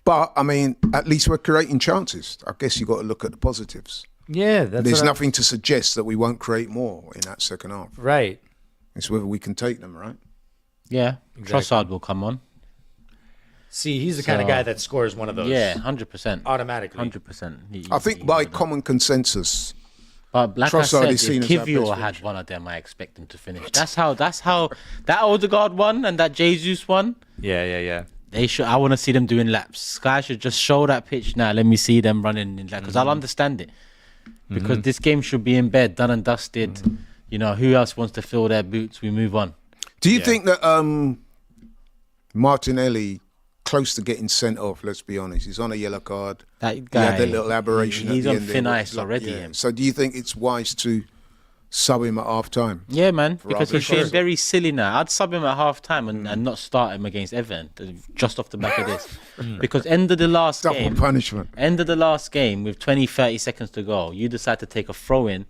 Speaker 1: But, I mean, at least we're creating chances. I guess you've got to look at the positives.
Speaker 3: Yeah.
Speaker 1: There's nothing to suggest that we won't create more in that second half.
Speaker 3: Right.
Speaker 1: It's whether we can take them, right?
Speaker 2: Yeah.
Speaker 3: Exactly.
Speaker 2: Trossard will come on.
Speaker 3: See, he's the kind of guy that scores one of those.
Speaker 2: Yeah, 100%.
Speaker 3: Automatically.
Speaker 2: 100%.
Speaker 1: I think by common consensus,
Speaker 2: But like
Speaker 1: Trossard
Speaker 2: I
Speaker 1: is
Speaker 2: said,
Speaker 1: seen
Speaker 2: if
Speaker 1: as our
Speaker 2: Kivior
Speaker 1: best
Speaker 2: had one of them, I expect him to finish. That's how that Odegaard one and that Jesus one.
Speaker 3: Yeah.
Speaker 2: They should. I want to see them doing laps. Sky should just show that pitch now. Let me see them running in that because I'll understand it. Because this game should be in bed, done and dusted. You know, who else wants to fill their boots? We move on.
Speaker 1: do you think that Martinelli close to getting sent off? Let's be honest. He's on a yellow card.
Speaker 2: That guy,
Speaker 1: He had that little aberration.
Speaker 2: he's
Speaker 1: at the
Speaker 2: on
Speaker 1: end
Speaker 2: thin
Speaker 1: there,
Speaker 2: ice
Speaker 1: like,
Speaker 2: already.
Speaker 1: yeah.
Speaker 2: Him.
Speaker 1: So do you think it's wise to sub him at half time?
Speaker 2: Yeah, man,
Speaker 1: For
Speaker 2: because
Speaker 1: our
Speaker 2: he's being
Speaker 1: pictures.
Speaker 2: very silly now. I'd sub him at half time and not start him against Everton just off the back of this. Because end of the last
Speaker 1: Double
Speaker 2: game,
Speaker 1: punishment.
Speaker 2: end of the last game with 20, 30 seconds to go, you decide to take a throw in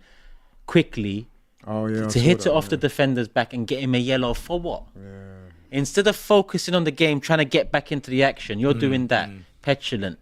Speaker 2: quickly
Speaker 1: Oh yeah.
Speaker 2: to hit it off the defender's back and get him a yellow for what? Instead of focusing on the game, trying to get back into the action, you're doing that petulant,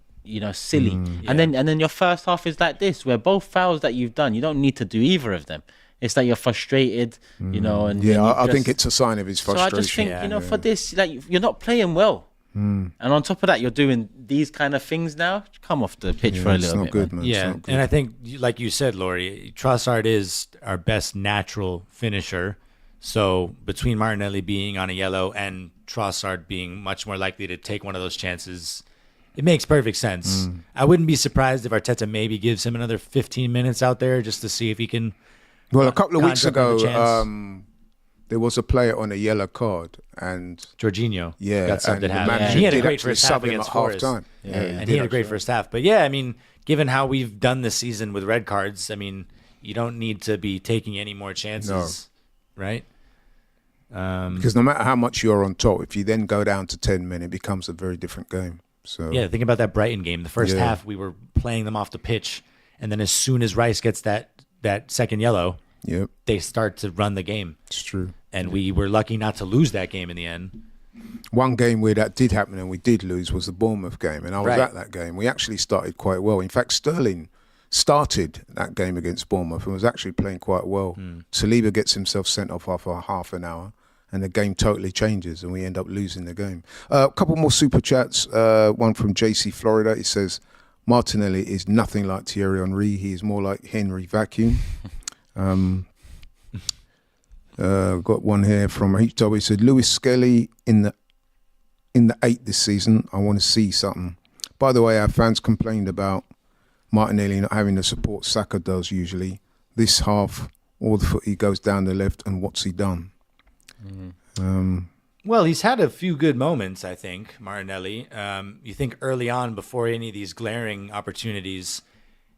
Speaker 2: silly. And then your first half is like this, where both fouls that you've done, you don't need to do either of them. It's like you're frustrated, and then
Speaker 1: Yeah,
Speaker 2: you
Speaker 1: I think
Speaker 2: just-
Speaker 1: it's a sign of his
Speaker 2: So
Speaker 1: frustration.
Speaker 2: I just think, for this, like you're not playing well. And on top of that, you're doing these kind of things now. Come off the pitch for a
Speaker 1: it's
Speaker 2: little
Speaker 1: not
Speaker 2: bit,
Speaker 1: good,
Speaker 2: man.
Speaker 1: man. It's
Speaker 3: Yeah,
Speaker 1: not good.
Speaker 3: and I think, like you said, Laurie, Trossard is our best natural finisher. So between Martinelli being on a yellow and Trossard being much more likely to take one of those chances, it makes perfect sense. I wouldn't be surprised if Arteta maybe gives him another 15 minutes out there just to see if he can.
Speaker 1: Well, a couple of weeks
Speaker 3: conjure up another
Speaker 1: ago,
Speaker 3: chance.
Speaker 1: there was a player on a yellow card, and
Speaker 3: Jorginho
Speaker 1: yeah,
Speaker 3: got subbed
Speaker 1: and
Speaker 3: at
Speaker 1: the
Speaker 3: half.
Speaker 1: manager
Speaker 3: And he had a
Speaker 1: did
Speaker 3: great
Speaker 1: actually
Speaker 3: first half
Speaker 1: sub him
Speaker 3: against
Speaker 1: at half
Speaker 3: Forest.
Speaker 1: time.
Speaker 3: And he had a great first half. But yeah, I mean, given how we've done this season with red cards, I mean, you don't need to be taking any more chances, right?
Speaker 1: Because no matter how much you're on top, if you then go down to 10 men, it becomes a very different game. So
Speaker 3: Yeah, think about that Brighton game. The first
Speaker 1: Yeah.
Speaker 3: half, we were playing them off the pitch. And then as soon as Rice gets that second yellow,
Speaker 1: yep,
Speaker 3: they start to run the game.
Speaker 1: it's true.
Speaker 3: And we were lucky not to lose that game in the end.
Speaker 1: One game where that did happen and we did lose was the Bournemouth game, and I was
Speaker 3: Right.
Speaker 1: at that game. We actually started quite well. In fact, Sterling started that game against Bournemouth and was actually playing quite well. Saliba gets himself sent off after half an hour, and the game totally changes, and we end up losing the game. A couple more super chats. One from JC Florida. It says, Martinelli is nothing like Thierry Henry. He is more like Henry Vacuum. Got one here from HW. He said, Lewis Skelly in the in the 8 this season. I want to see something. By the way, our fans complained about Martinelli not having the support Saka does usually. This half, all the footy goes down the left, and what's he done?
Speaker 3: Well, he's had a few good moments, I think, Martinelli. You think early on, before any of these glaring opportunities,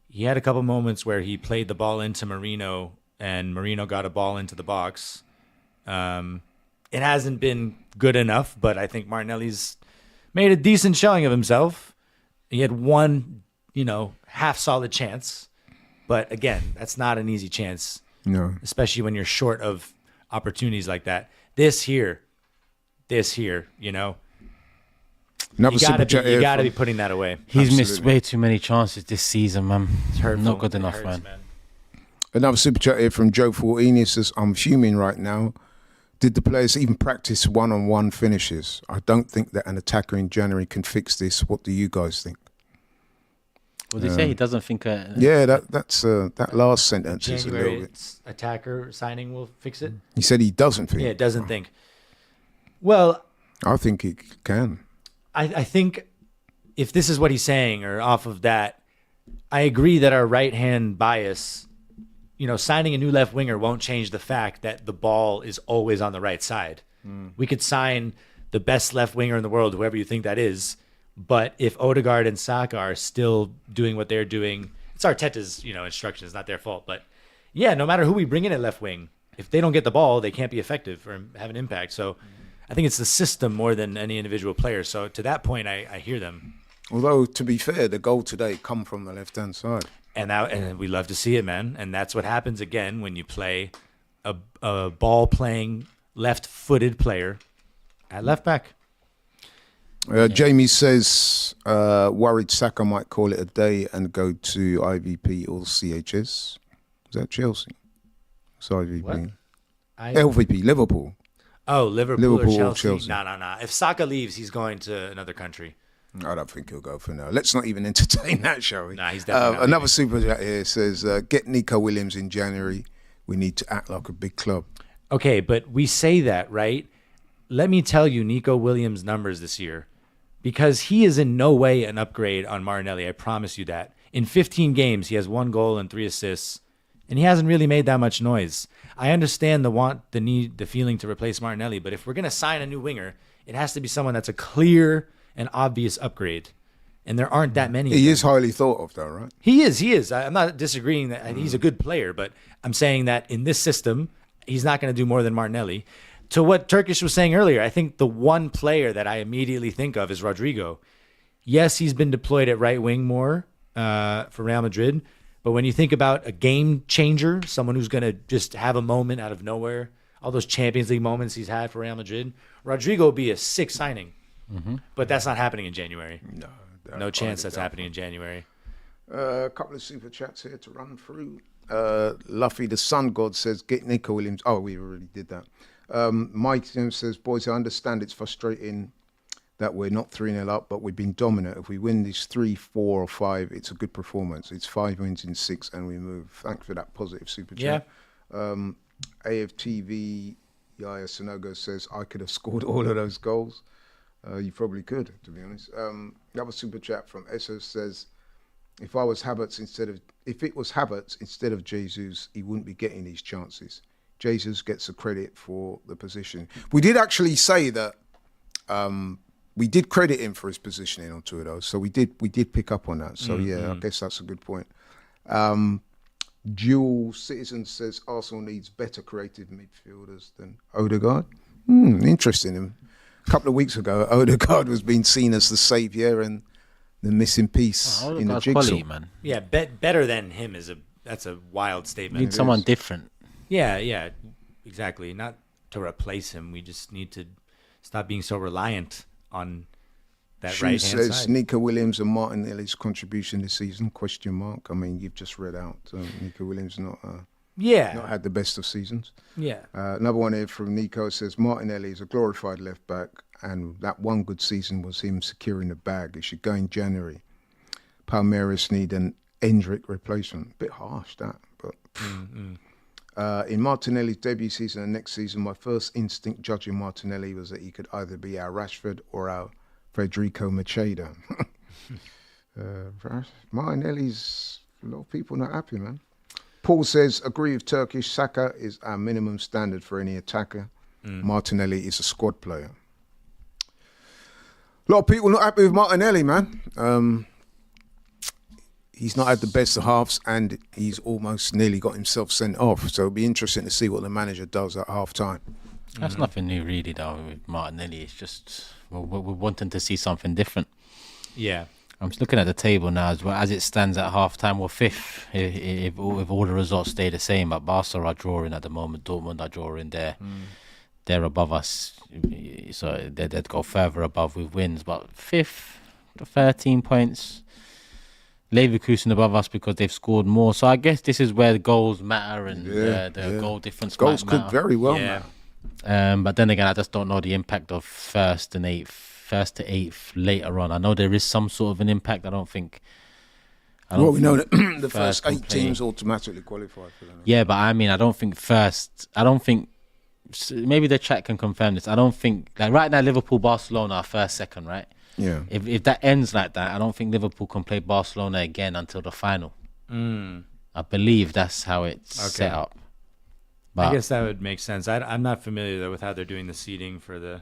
Speaker 3: he had a couple moments where he played the ball into Marino, and Marino got a ball into the box. It hasn't been good enough, but I think Martinelli's made a decent showing of himself. He had one, half solid chance. But again, that's not an easy chance.
Speaker 1: No.
Speaker 3: Especially when you're short of opportunities like that. This here,
Speaker 1: Another
Speaker 3: you
Speaker 1: super chat here
Speaker 3: got to
Speaker 1: from-
Speaker 3: be putting that away.
Speaker 2: He's
Speaker 1: Absolutely.
Speaker 2: missed way too many chances this season, man.
Speaker 3: It's hurtful.
Speaker 2: Not good
Speaker 3: It
Speaker 2: enough,
Speaker 3: hurts,
Speaker 2: man.
Speaker 1: Another super chat here from Joe 14. He says, I'm fuming right now. Did the players even practice one-on-one finishes? I don't think that an attacker in January can fix this. What do you guys think?
Speaker 2: What did he say? He doesn't think.
Speaker 1: Yeah, that's that last sentence is a little
Speaker 3: January
Speaker 1: bit.
Speaker 3: attacker signing will fix it.
Speaker 1: He said he doesn't think.
Speaker 3: Yeah, it doesn't think. Well,
Speaker 1: I think he can.
Speaker 3: I think if this is what he's saying, or off of that, I agree that our right-hand bias, signing a new left winger won't change the fact that the ball is always on the right side. We could sign the best left winger in the world, whoever you think that is, but if Odegaard and Saka are still doing what they're doing, it's Arteta's, instructions, not their fault. But yeah, no matter who we bring in at left wing, if they don't get the ball, they can't be effective or have an impact. So I think it's the system more than any individual player. So to that point, I hear them.
Speaker 1: Although, to be fair, the goal today come from the left-hand side.
Speaker 3: And we love to see it, man. And that's what happens again when you play a ball-playing, left-footed player at left back.
Speaker 1: Jamie says, worried Saka might call it a day and go to IVP or CHS. Is that Chelsea? It's IVP.
Speaker 3: What?
Speaker 1: LVP, Liverpool.
Speaker 3: Oh, Liverpool
Speaker 1: Liverpool
Speaker 3: or
Speaker 1: or
Speaker 3: Chelsea?
Speaker 1: Chelsea.
Speaker 3: No. If Saka leaves, he's going to another country.
Speaker 1: I don't think he'll go for now. Let's not even entertain that, shall we?
Speaker 3: Nah, he's definitely not
Speaker 1: another
Speaker 3: leaving.
Speaker 1: super chat here says, get Nico Williams in January. We need to act like a big club.
Speaker 3: Okay, but we say that, right? Let me tell you Nico Williams' numbers this year, because he is in no way an upgrade on Martinelli. I promise you that. In 15 games, he has 1 goal and 3 assists, and he hasn't really made that much noise. I understand the want, the need, the feeling to replace Martinelli, but if we're going to sign a new winger, it has to be someone that's a clear and obvious upgrade, and there aren't that many.
Speaker 1: He is highly thought of, though, right?
Speaker 3: He is. I'm not disagreeing that he's a good player, but I'm saying that in this system, he's not going to do more than Martinelli. To what Turkish was saying earlier, I think the one player that I immediately think of is Rodrigo. Yes, he's been deployed at right wing more for Real Madrid, but when you think about a game changer, someone who's going to just have a moment out of nowhere, all those Champions League moments he's had for Real Madrid, Rodrigo will be a sick signing. But that's not happening in January. No chance that's happening in January.
Speaker 1: A couple of super chats here to run through. Luffy, the Sun God, says, get Nico Williams. Oh, we already did that. Mike says, boys, I understand it's frustrating that we're not 3-0 up, but we've been dominant. If we win this 3, 4 or 5, it's a good performance. It's 5 wins in 6 and we move. Thanks for that positive super chat. AFTV, Yaya Sonogo says, I could have scored all of those goals. You probably could, to be honest. Another super chat from Esso says, if it was Havertz instead of Jesus, he wouldn't be getting these chances. Jesus gets the credit for the position. We did actually say that we did credit him for his positioning on 2 of those. So we did pick up on that. So yeah, I guess that's a good point. Dual Citizen says Arsenal needs better creative midfielders than Odegaard. Interesting. A couple of weeks ago, Odegaard was being seen as the saviour and the missing piece in the jigsaw.
Speaker 2: Quality, man.
Speaker 3: Yeah, better than him that's a wild statement.
Speaker 2: Need someone different.
Speaker 3: Yeah, exactly. Not to replace him. We just need to stop being so reliant on that
Speaker 1: She
Speaker 3: right-hand
Speaker 1: says
Speaker 3: side.
Speaker 1: Nico Williams and Martinelli's contribution this season, question mark. I mean, you've just read out Nico Williams not had the best of seasons.
Speaker 3: Yeah.
Speaker 1: Another one here from Nico says Martinelli is a glorified left back and that one good season was him securing the bag. He should go in January. Palmeiras need an Endrick replacement. Bit harsh, that. But In Martinelli's debut season and next season, my first instinct judging Martinelli was that he could either be our Rashford or our Federico Machado. Martinelli's, a lot of people not happy, man. Paul says, agree with Turkish. Saka is our minimum standard for any attacker. Martinelli is a squad player. A lot of people not happy with Martinelli, man. He's not had the best of halves, and he's almost nearly got himself sent off. So it'll be interesting to see what the manager does at half time.
Speaker 2: That's nothing new, really, though, with Martinelli. It's just we're wanting to see something different.
Speaker 3: Yeah.
Speaker 2: I'm just looking at the table now as well. As it stands at half time, we're fifth if all the results stay the same. But Barca are drawing at the moment. Dortmund are drawing there. They're above us. So they'd go further above with wins. But fifth, 13 points. Leverkusen above us because they've scored more. So I guess this is where the goals matter and the goal difference
Speaker 1: Goals
Speaker 2: might
Speaker 1: could
Speaker 2: matter.
Speaker 1: very well matter.
Speaker 2: But then again, I just don't know the impact of first to eighth later on. I know there is some sort of an impact. I don't think.
Speaker 1: Well, we know that the first
Speaker 2: will
Speaker 1: 8
Speaker 2: play.
Speaker 1: teams automatically qualify for that.
Speaker 2: Yeah, but I mean, I don't think first. I don't think. Maybe the chat can confirm this. I don't think like right now Liverpool, Barcelona are first, second, right?
Speaker 1: Yeah.
Speaker 2: If that ends like that, I don't think Liverpool can play Barcelona again until the final. I believe that's how it's set up. But
Speaker 3: I guess that would make sense. I'm not familiar though with how they're doing the seeding for the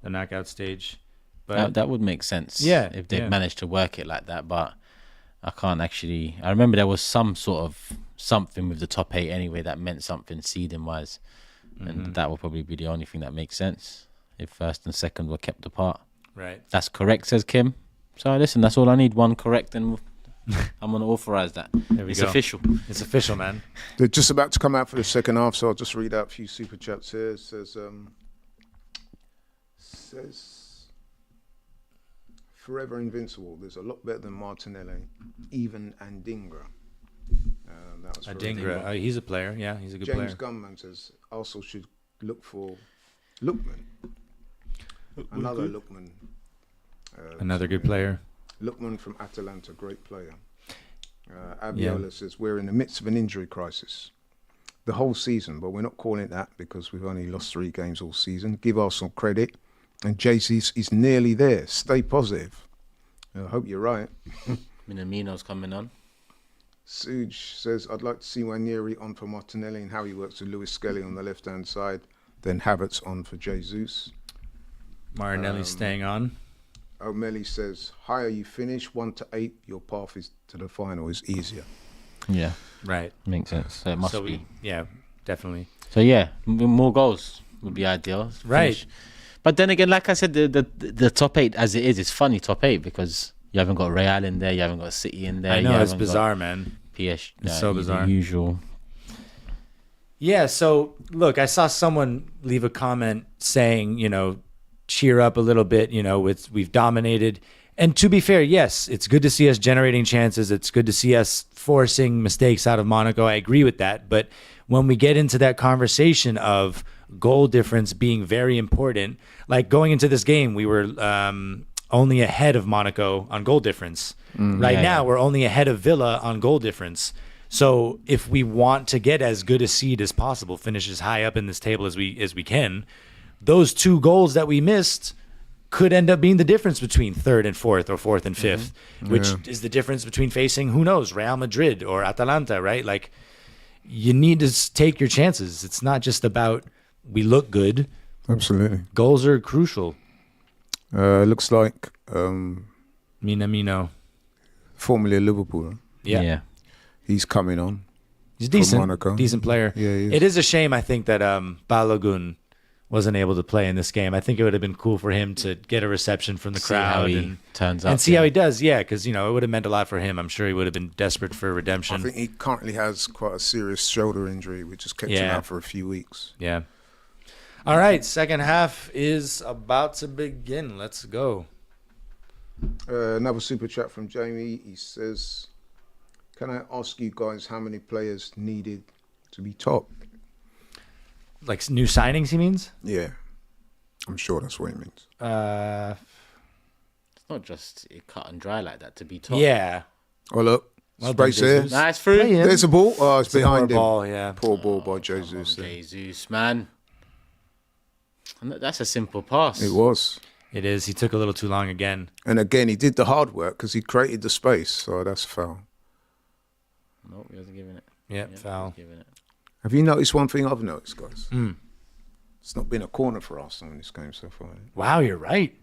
Speaker 3: knockout stage, but
Speaker 2: that would make sense.
Speaker 3: Yeah,
Speaker 2: if they've
Speaker 3: yeah.
Speaker 2: managed to work it like that. But I can't actually. I remember there was some sort of something with the top 8 anyway that meant something seeding wise, and that will probably be the only thing that makes sense if first and second were kept apart.
Speaker 3: right.
Speaker 2: That's correct, says Kim. So listen, that's all I need. One correct, and I'm gonna authorize that.
Speaker 3: There we
Speaker 2: It's
Speaker 3: go.
Speaker 2: official.
Speaker 3: It's official, man.
Speaker 1: They're just about to come out for the second half, so I'll just read out a few super chats here. It says forever invincible. There's a lot better than Martinelli, even Andingra. That was for
Speaker 3: Adingra, he's a player. Yeah, he's a good
Speaker 1: James
Speaker 3: player.
Speaker 1: Gunman says Arsenal should look for Lookman. Another Lookman.
Speaker 3: Another good player.
Speaker 1: Lookman from Atalanta, great player. Abiola says we're in the midst of an injury crisis. The whole season, but we're not calling it that because we've only lost 3 games all season. Give Arsenal credit. And JC's is nearly there. Stay positive. I hope you're right.
Speaker 2: Minamino's coming on.
Speaker 1: Suj says, I'd like to see Ranieri on for Martinelli and how he works with Lewis Skelly on the left-hand side. Then Havertz on for Jesus.
Speaker 3: Martinelli staying on.
Speaker 1: O'Malley says, higher you finish, 1 to 8, your path is to the final is easier.
Speaker 2: Yeah,
Speaker 3: Right.
Speaker 2: makes sense. So it must
Speaker 3: So
Speaker 2: be.
Speaker 3: yeah, definitely.
Speaker 2: So yeah, more goals would be ideal.
Speaker 3: Right.
Speaker 2: Finish. But then again, like I said, the top 8 as it is funny top 8 because you haven't got Real in there, you haven't got City in there.
Speaker 3: I know
Speaker 2: you
Speaker 3: it's
Speaker 2: haven't got
Speaker 3: bizarre, man.
Speaker 2: PS,
Speaker 3: It's so bizarre.
Speaker 2: The usual.
Speaker 3: Yeah, so look, I saw someone leave a comment saying, cheer up a little bit, we've dominated. And to be fair, yes, it's good to see us generating chances. It's good to see us forcing mistakes out of Monaco. I agree with that. But when we get into that conversation of goal difference being very important, like going into this game, we were only ahead of Monaco on goal difference. Now, we're only ahead of Villa on goal difference. So if we want to get as good a seed as possible, finish as high up in this table as we can, those 2 goals that we missed could end up being the difference between 3rd and 4th or 4th and 5th, which is the difference between facing, who knows, Real Madrid or Atalanta, right? Like, you need to take your chances. It's not just about we look good.
Speaker 1: Absolutely.
Speaker 3: Goals are crucial.
Speaker 1: Looks like
Speaker 3: Minamino.
Speaker 1: formerly Liverpool.
Speaker 3: Yeah.
Speaker 1: He's coming on.
Speaker 3: He's decent.
Speaker 1: Monaco.
Speaker 3: Decent player.
Speaker 1: Yeah, he is.
Speaker 3: It is a shame, I think, that Balogun wasn't able to play in this game. I think it would have been cool for him to get a reception from the
Speaker 2: See how
Speaker 3: crowd
Speaker 2: he turns up.
Speaker 3: and see how he does. Yeah, because, it would have meant a lot for him. I'm sure he would have been desperate for
Speaker 1: I
Speaker 3: redemption.
Speaker 1: think he currently has quite a serious shoulder injury, which has kept him
Speaker 3: Yeah.
Speaker 1: out for a few weeks.
Speaker 3: Yeah. All right, second half is about to begin. Let's go.
Speaker 1: Another super chat from Jamie. He says, can I ask you guys how many players needed to be top?
Speaker 3: Like new signings, he means?
Speaker 1: Yeah, I'm sure that's what he means.
Speaker 2: It's not just cut and dry like that to be top.
Speaker 3: Yeah.
Speaker 1: Well, look,
Speaker 3: Well done,
Speaker 1: Space here.
Speaker 3: Jesus.
Speaker 2: Nice through.
Speaker 3: Play in.
Speaker 1: There's a ball. Oh, it's
Speaker 3: It's a poor
Speaker 1: behind him.
Speaker 3: ball, yeah.
Speaker 1: Poor ball by Jesus.
Speaker 2: Jesus, man. And that's a simple pass.
Speaker 1: It was.
Speaker 3: It is. He took a little too long again.
Speaker 1: And again, he did the hard work because he created the space. So that's a foul.
Speaker 2: Nope, he wasn't giving it.
Speaker 3: Yep, foul.
Speaker 2: Giving it.
Speaker 1: Have you noticed one thing I've noticed, guys?
Speaker 3: Mm.
Speaker 1: It's not been a corner for Arsenal in this game so far.
Speaker 3: Wow, you're right.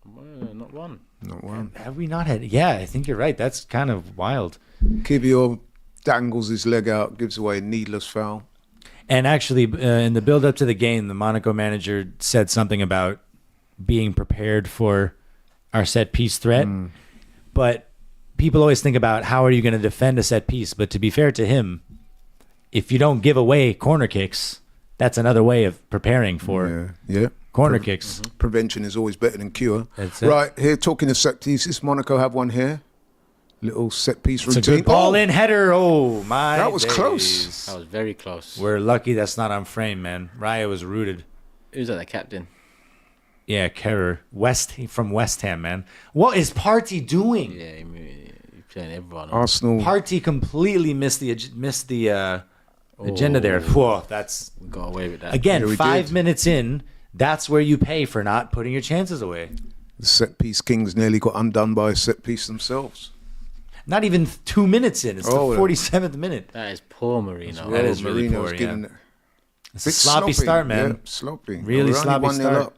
Speaker 2: Well, not one.
Speaker 1: Not one.
Speaker 3: Have we not had? Yeah, I think you're right. That's kind of wild.
Speaker 1: Kivior dangles his leg out, gives away a needless foul.
Speaker 3: And actually, in the build-up to the game, the Monaco manager said something about being prepared for our set-piece threat. But people always think about how are you going to defend a set-piece. But to be fair to him, if you don't give away corner kicks, that's another way of preparing for
Speaker 1: Yeah.
Speaker 3: corner kicks.
Speaker 1: Prevention is always better than cure.
Speaker 3: That's it.
Speaker 1: Right, here, talking of set pieces, Monaco have one here. Little set piece
Speaker 3: It's a
Speaker 1: routine.
Speaker 3: good ball-in header. Oh, my
Speaker 1: That was
Speaker 3: days.
Speaker 1: close.
Speaker 2: That was very close.
Speaker 3: We're lucky that's not on frame, man. Raya was rooted.
Speaker 2: Who's that, the captain?
Speaker 3: Yeah, Kerrer. From West Ham, man. What is Partey doing?
Speaker 2: Yeah, he's playing everyone.
Speaker 1: Arsenal.
Speaker 3: Partey completely missed the agenda there. Whoa, that's
Speaker 2: We got away with that.
Speaker 3: again
Speaker 1: Yeah, we
Speaker 3: 5
Speaker 1: did.
Speaker 3: minutes in. That's where you pay for not putting your chances away.
Speaker 1: The set piece kings nearly got undone by a set piece themselves.
Speaker 3: Not even 2 minutes in. It's
Speaker 1: Oh,
Speaker 3: the 47th minute.
Speaker 2: That is poor Marino.
Speaker 3: That is really
Speaker 1: Marino's
Speaker 3: poor,
Speaker 1: giving
Speaker 3: yeah.
Speaker 1: it
Speaker 3: It's a sloppy start, man.
Speaker 1: Yeah, sloppy.
Speaker 3: Really
Speaker 1: We're only
Speaker 3: sloppy
Speaker 1: 1-0
Speaker 3: start.
Speaker 1: up.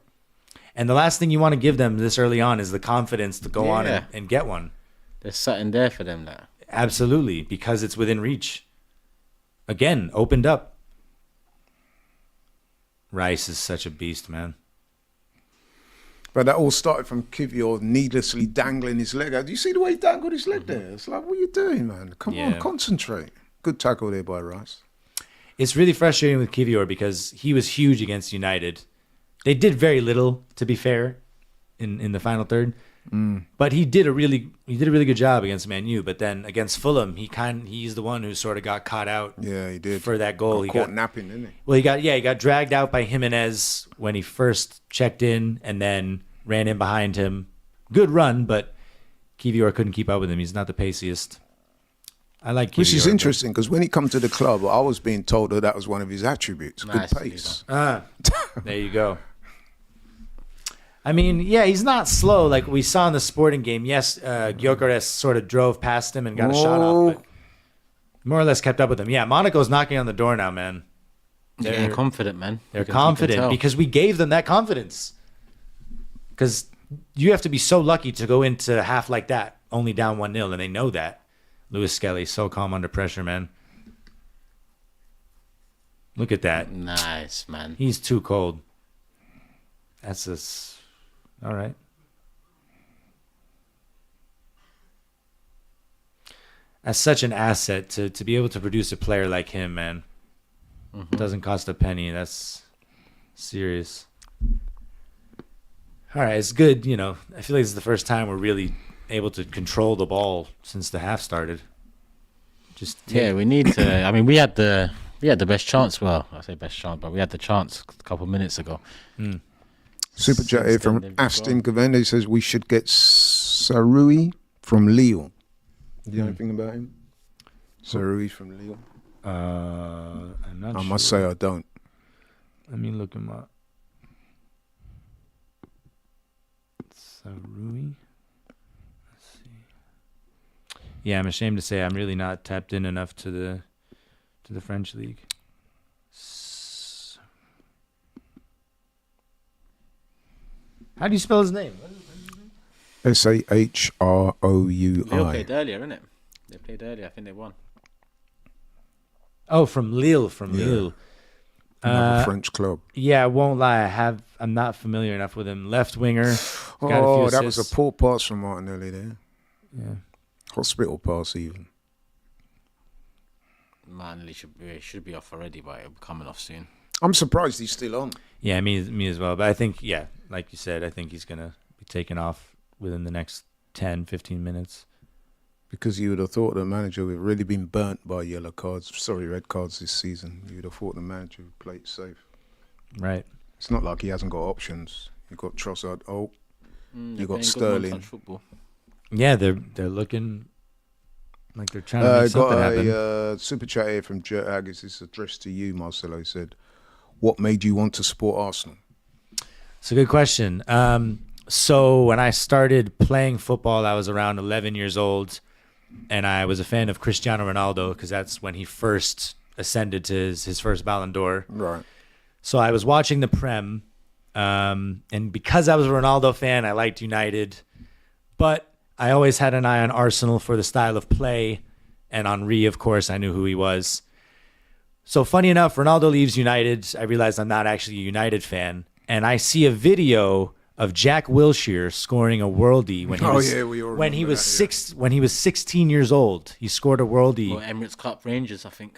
Speaker 3: And the last thing you want to give them this early on is the confidence to go on
Speaker 2: Yeah.
Speaker 3: and get one.
Speaker 2: There's something there for them. That
Speaker 3: Absolutely, because it's within reach. Again, opened up. Rice is such a beast, man.
Speaker 1: But that all started from Kivior needlessly dangling his leg out. Do you see the way he dangled his leg there? It's like, what are you doing, man? Come
Speaker 3: Yeah.
Speaker 1: on, concentrate. Good tackle there by Rice.
Speaker 3: It's really frustrating with Kivior because he was huge against United. They did very little, to be fair, in the final third. But he did a really good job against Man U. But then against Fulham, he's the one who sort of got caught out
Speaker 1: Yeah, he did.
Speaker 3: for that goal.
Speaker 1: Got caught napping, didn't he?
Speaker 3: Well, he got dragged out by Jimenez when he first checked in, and then ran in behind him. Good run, but Kivior couldn't keep up with him. He's not the paciest. I like Kivior.
Speaker 1: Which is interesting because when he come to the club, I was being told that was one of his attributes.
Speaker 2: Nice,
Speaker 1: Good pace.
Speaker 3: There you go. I mean, yeah, he's not slow like we saw in the Sporting game. Yes, Gyökeres sort of drove past him and got a shot off, but more or less kept up with him. Yeah, Monaco's knocking on the door now, man.
Speaker 2: they're getting confident, man.
Speaker 3: They're
Speaker 2: You can
Speaker 3: confident
Speaker 2: tell.
Speaker 3: because we gave them that confidence. Because you have to be so lucky to go into half like that, only down 1-0, and they know that. Lewis Skelly, so calm under pressure, man. Look at that.
Speaker 2: Nice, man.
Speaker 3: He's too cold. That's all right. That's such an asset to be able to produce a player like him, man. Doesn't cost a penny. That's serious. All right, it's good. You know, I feel like this is the first time we're really able to control the ball since the half started.
Speaker 2: Yeah, we need to. I mean, we had the best chance. Well, I say best chance, but we had the chance a couple of minutes ago.
Speaker 1: Super chat here
Speaker 2: Since then,
Speaker 1: from
Speaker 2: they've
Speaker 1: Aston Gavenda. He says we should get Sarui from Lille. Do you know anything about him? Sarui from Lille.
Speaker 3: I'm not
Speaker 1: I
Speaker 3: sure.
Speaker 1: must say I don't.
Speaker 3: Let me look him up. Sarui. Let's see. Yeah, I'm ashamed to say I'm really not tapped in enough to the French league. How do you spell his name?
Speaker 1: Sahroui.
Speaker 2: Lille played earlier, innit? They played earlier. I think they won.
Speaker 3: Oh, from Lille.
Speaker 1: Yeah.
Speaker 3: Lille.
Speaker 1: Another French club.
Speaker 3: Yeah, I won't lie. I'm not familiar enough with him. Left winger. Got a
Speaker 1: Oh,
Speaker 3: few
Speaker 1: that was a
Speaker 3: assists.
Speaker 1: poor pass from Martinelli there.
Speaker 3: Yeah.
Speaker 1: Hospital pass even.
Speaker 2: Man, should be off already, but it'll be coming off soon.
Speaker 1: I'm surprised he's still on.
Speaker 3: Yeah, me as well. But I think, yeah, like you said, I think he's going to be taken off within the next 10, 15 minutes.
Speaker 1: Because you would have thought the manager would have really been burnt by red cards this season. You would have thought the manager would play it safe.
Speaker 3: Right.
Speaker 1: It's not like he hasn't got options. You've got Trossard. Oh,
Speaker 2: They're
Speaker 1: you got
Speaker 2: playing good
Speaker 1: Sterling.
Speaker 2: one-touch football.
Speaker 3: Yeah, they're looking Like they're trying to make something
Speaker 1: got
Speaker 3: happen.
Speaker 1: a super chat here from Jert Haggis. This is addressed to you, Marcelo. He said, what made you want to support Arsenal?
Speaker 3: It's a good question. So when I started playing football, I was around 11 years old, and I was a fan of Cristiano Ronaldo because that's when he first ascended to his first Ballon d'Or.
Speaker 1: Right.
Speaker 3: So I was watching the Prem, and because I was a Ronaldo fan, I liked United, but I always had an eye on Arsenal for the style of play, and Henry, of course, I knew who he was. So funny enough, Ronaldo leaves United. I realized I'm not actually a United fan, and I see a video of Jack Wilshere scoring a worldie when he was 16 years old. He scored a worldie.
Speaker 2: Well, Emirates Cup Rangers, I think.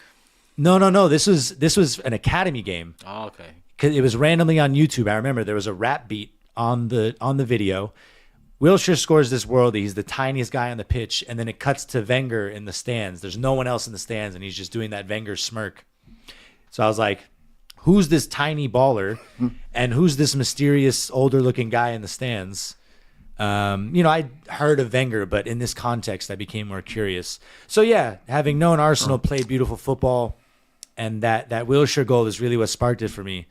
Speaker 3: No. This was an academy game.
Speaker 2: Oh, okay.
Speaker 3: 'Cause it was randomly on YouTube. I remember there was a rap beat on the video. Wilshere scores this worldie. He's the tiniest guy on the pitch, and then it cuts to Wenger in the stands. There's no one else in the stands, and he's just doing that Wenger smirk. So I was like, who's this tiny baller, and who's this mysterious older-looking guy in the stands? I heard of Wenger, but in this context, I became more curious. So yeah, having known Arsenal play beautiful football, and that Wilshere goal is really what sparked it for me.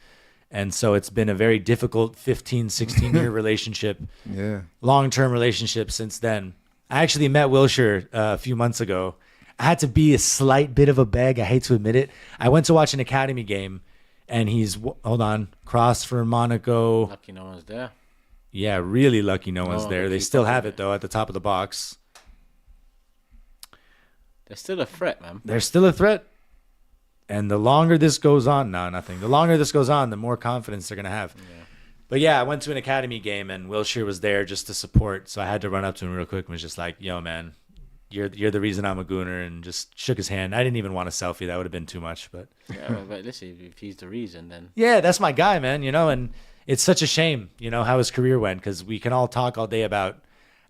Speaker 3: And so it's been a very difficult 15, 16-year relationship, long-term relationship since then. I actually met Wilshere a few months ago. I had to be a slight bit of a beg. I hate to admit it. I went to watch an academy game, and he's, cross for Monaco.
Speaker 2: Lucky no one's there.
Speaker 3: Yeah, really lucky no one's there. They
Speaker 2: keep
Speaker 3: still
Speaker 2: up
Speaker 3: have
Speaker 2: with
Speaker 3: it, though, at the top of the box.
Speaker 2: They're still a threat, man.
Speaker 3: They're still a threat. And the longer this goes on, nothing. The longer this goes on, the more confidence they're going to have. Yeah. But yeah, I went to an academy game, and Wilshere was there just to support. So I had to run up to him real quick and was just like, yo, man, you're the reason I'm a Gooner, and just shook his hand. I didn't even want a selfie. That would have been too much. But
Speaker 2: yeah, but listen, if he's the reason, then...
Speaker 3: Yeah, that's my guy, man, and it's such a shame, how his career went, because we can all talk all day about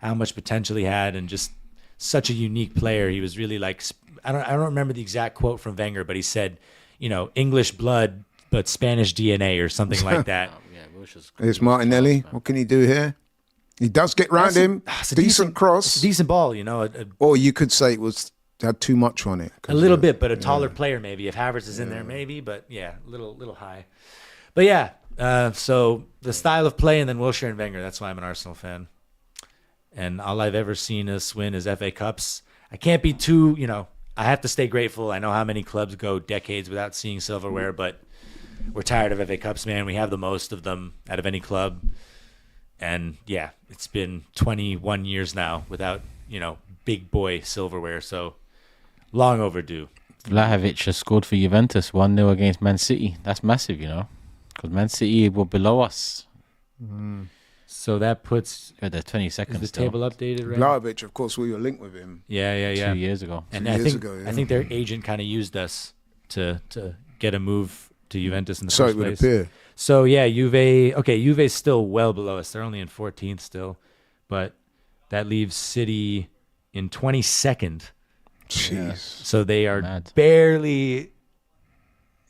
Speaker 3: how much potential he had and just such a unique player. He was really like... I don't remember the exact quote from Wenger, but he said, English blood, but Spanish DNA or something like that.
Speaker 1: There's Martinelli. What can he do here? He does get round him. Decent cross.
Speaker 3: It's a decent ball,
Speaker 1: Or you could say it had too much on it.
Speaker 3: A little bit, but a taller player maybe. If Havertz is in there, maybe. But yeah, a little high. But yeah, so the style of play, and then Wilshere and Wenger. That's why I'm an Arsenal fan. And all I've ever seen us win is FA Cups. I can't be too, I have to stay grateful. I know how many clubs go decades without seeing silverware, but we're tired of FA Cups, man. We have the most of them out of any club. And yeah, it's been 21 years now without, big boy silverware. So long overdue.
Speaker 2: Vlahovic has scored for Juventus 1-0 against Man City. That's massive, because Man City were below us.
Speaker 3: So that puts...
Speaker 2: They're 22nd.
Speaker 3: Is the table updated, right?
Speaker 1: Vlahovic, of course, we were linked with him.
Speaker 3: Yeah.
Speaker 2: 2 years ago.
Speaker 3: And I think their agent kind of used us to get a move to Juventus in the first place.
Speaker 1: So it would appear.
Speaker 3: So yeah, Juve's still well below us. They're only in 14th still, but that leaves City in 22nd.
Speaker 1: Jeez.
Speaker 3: So they are barely...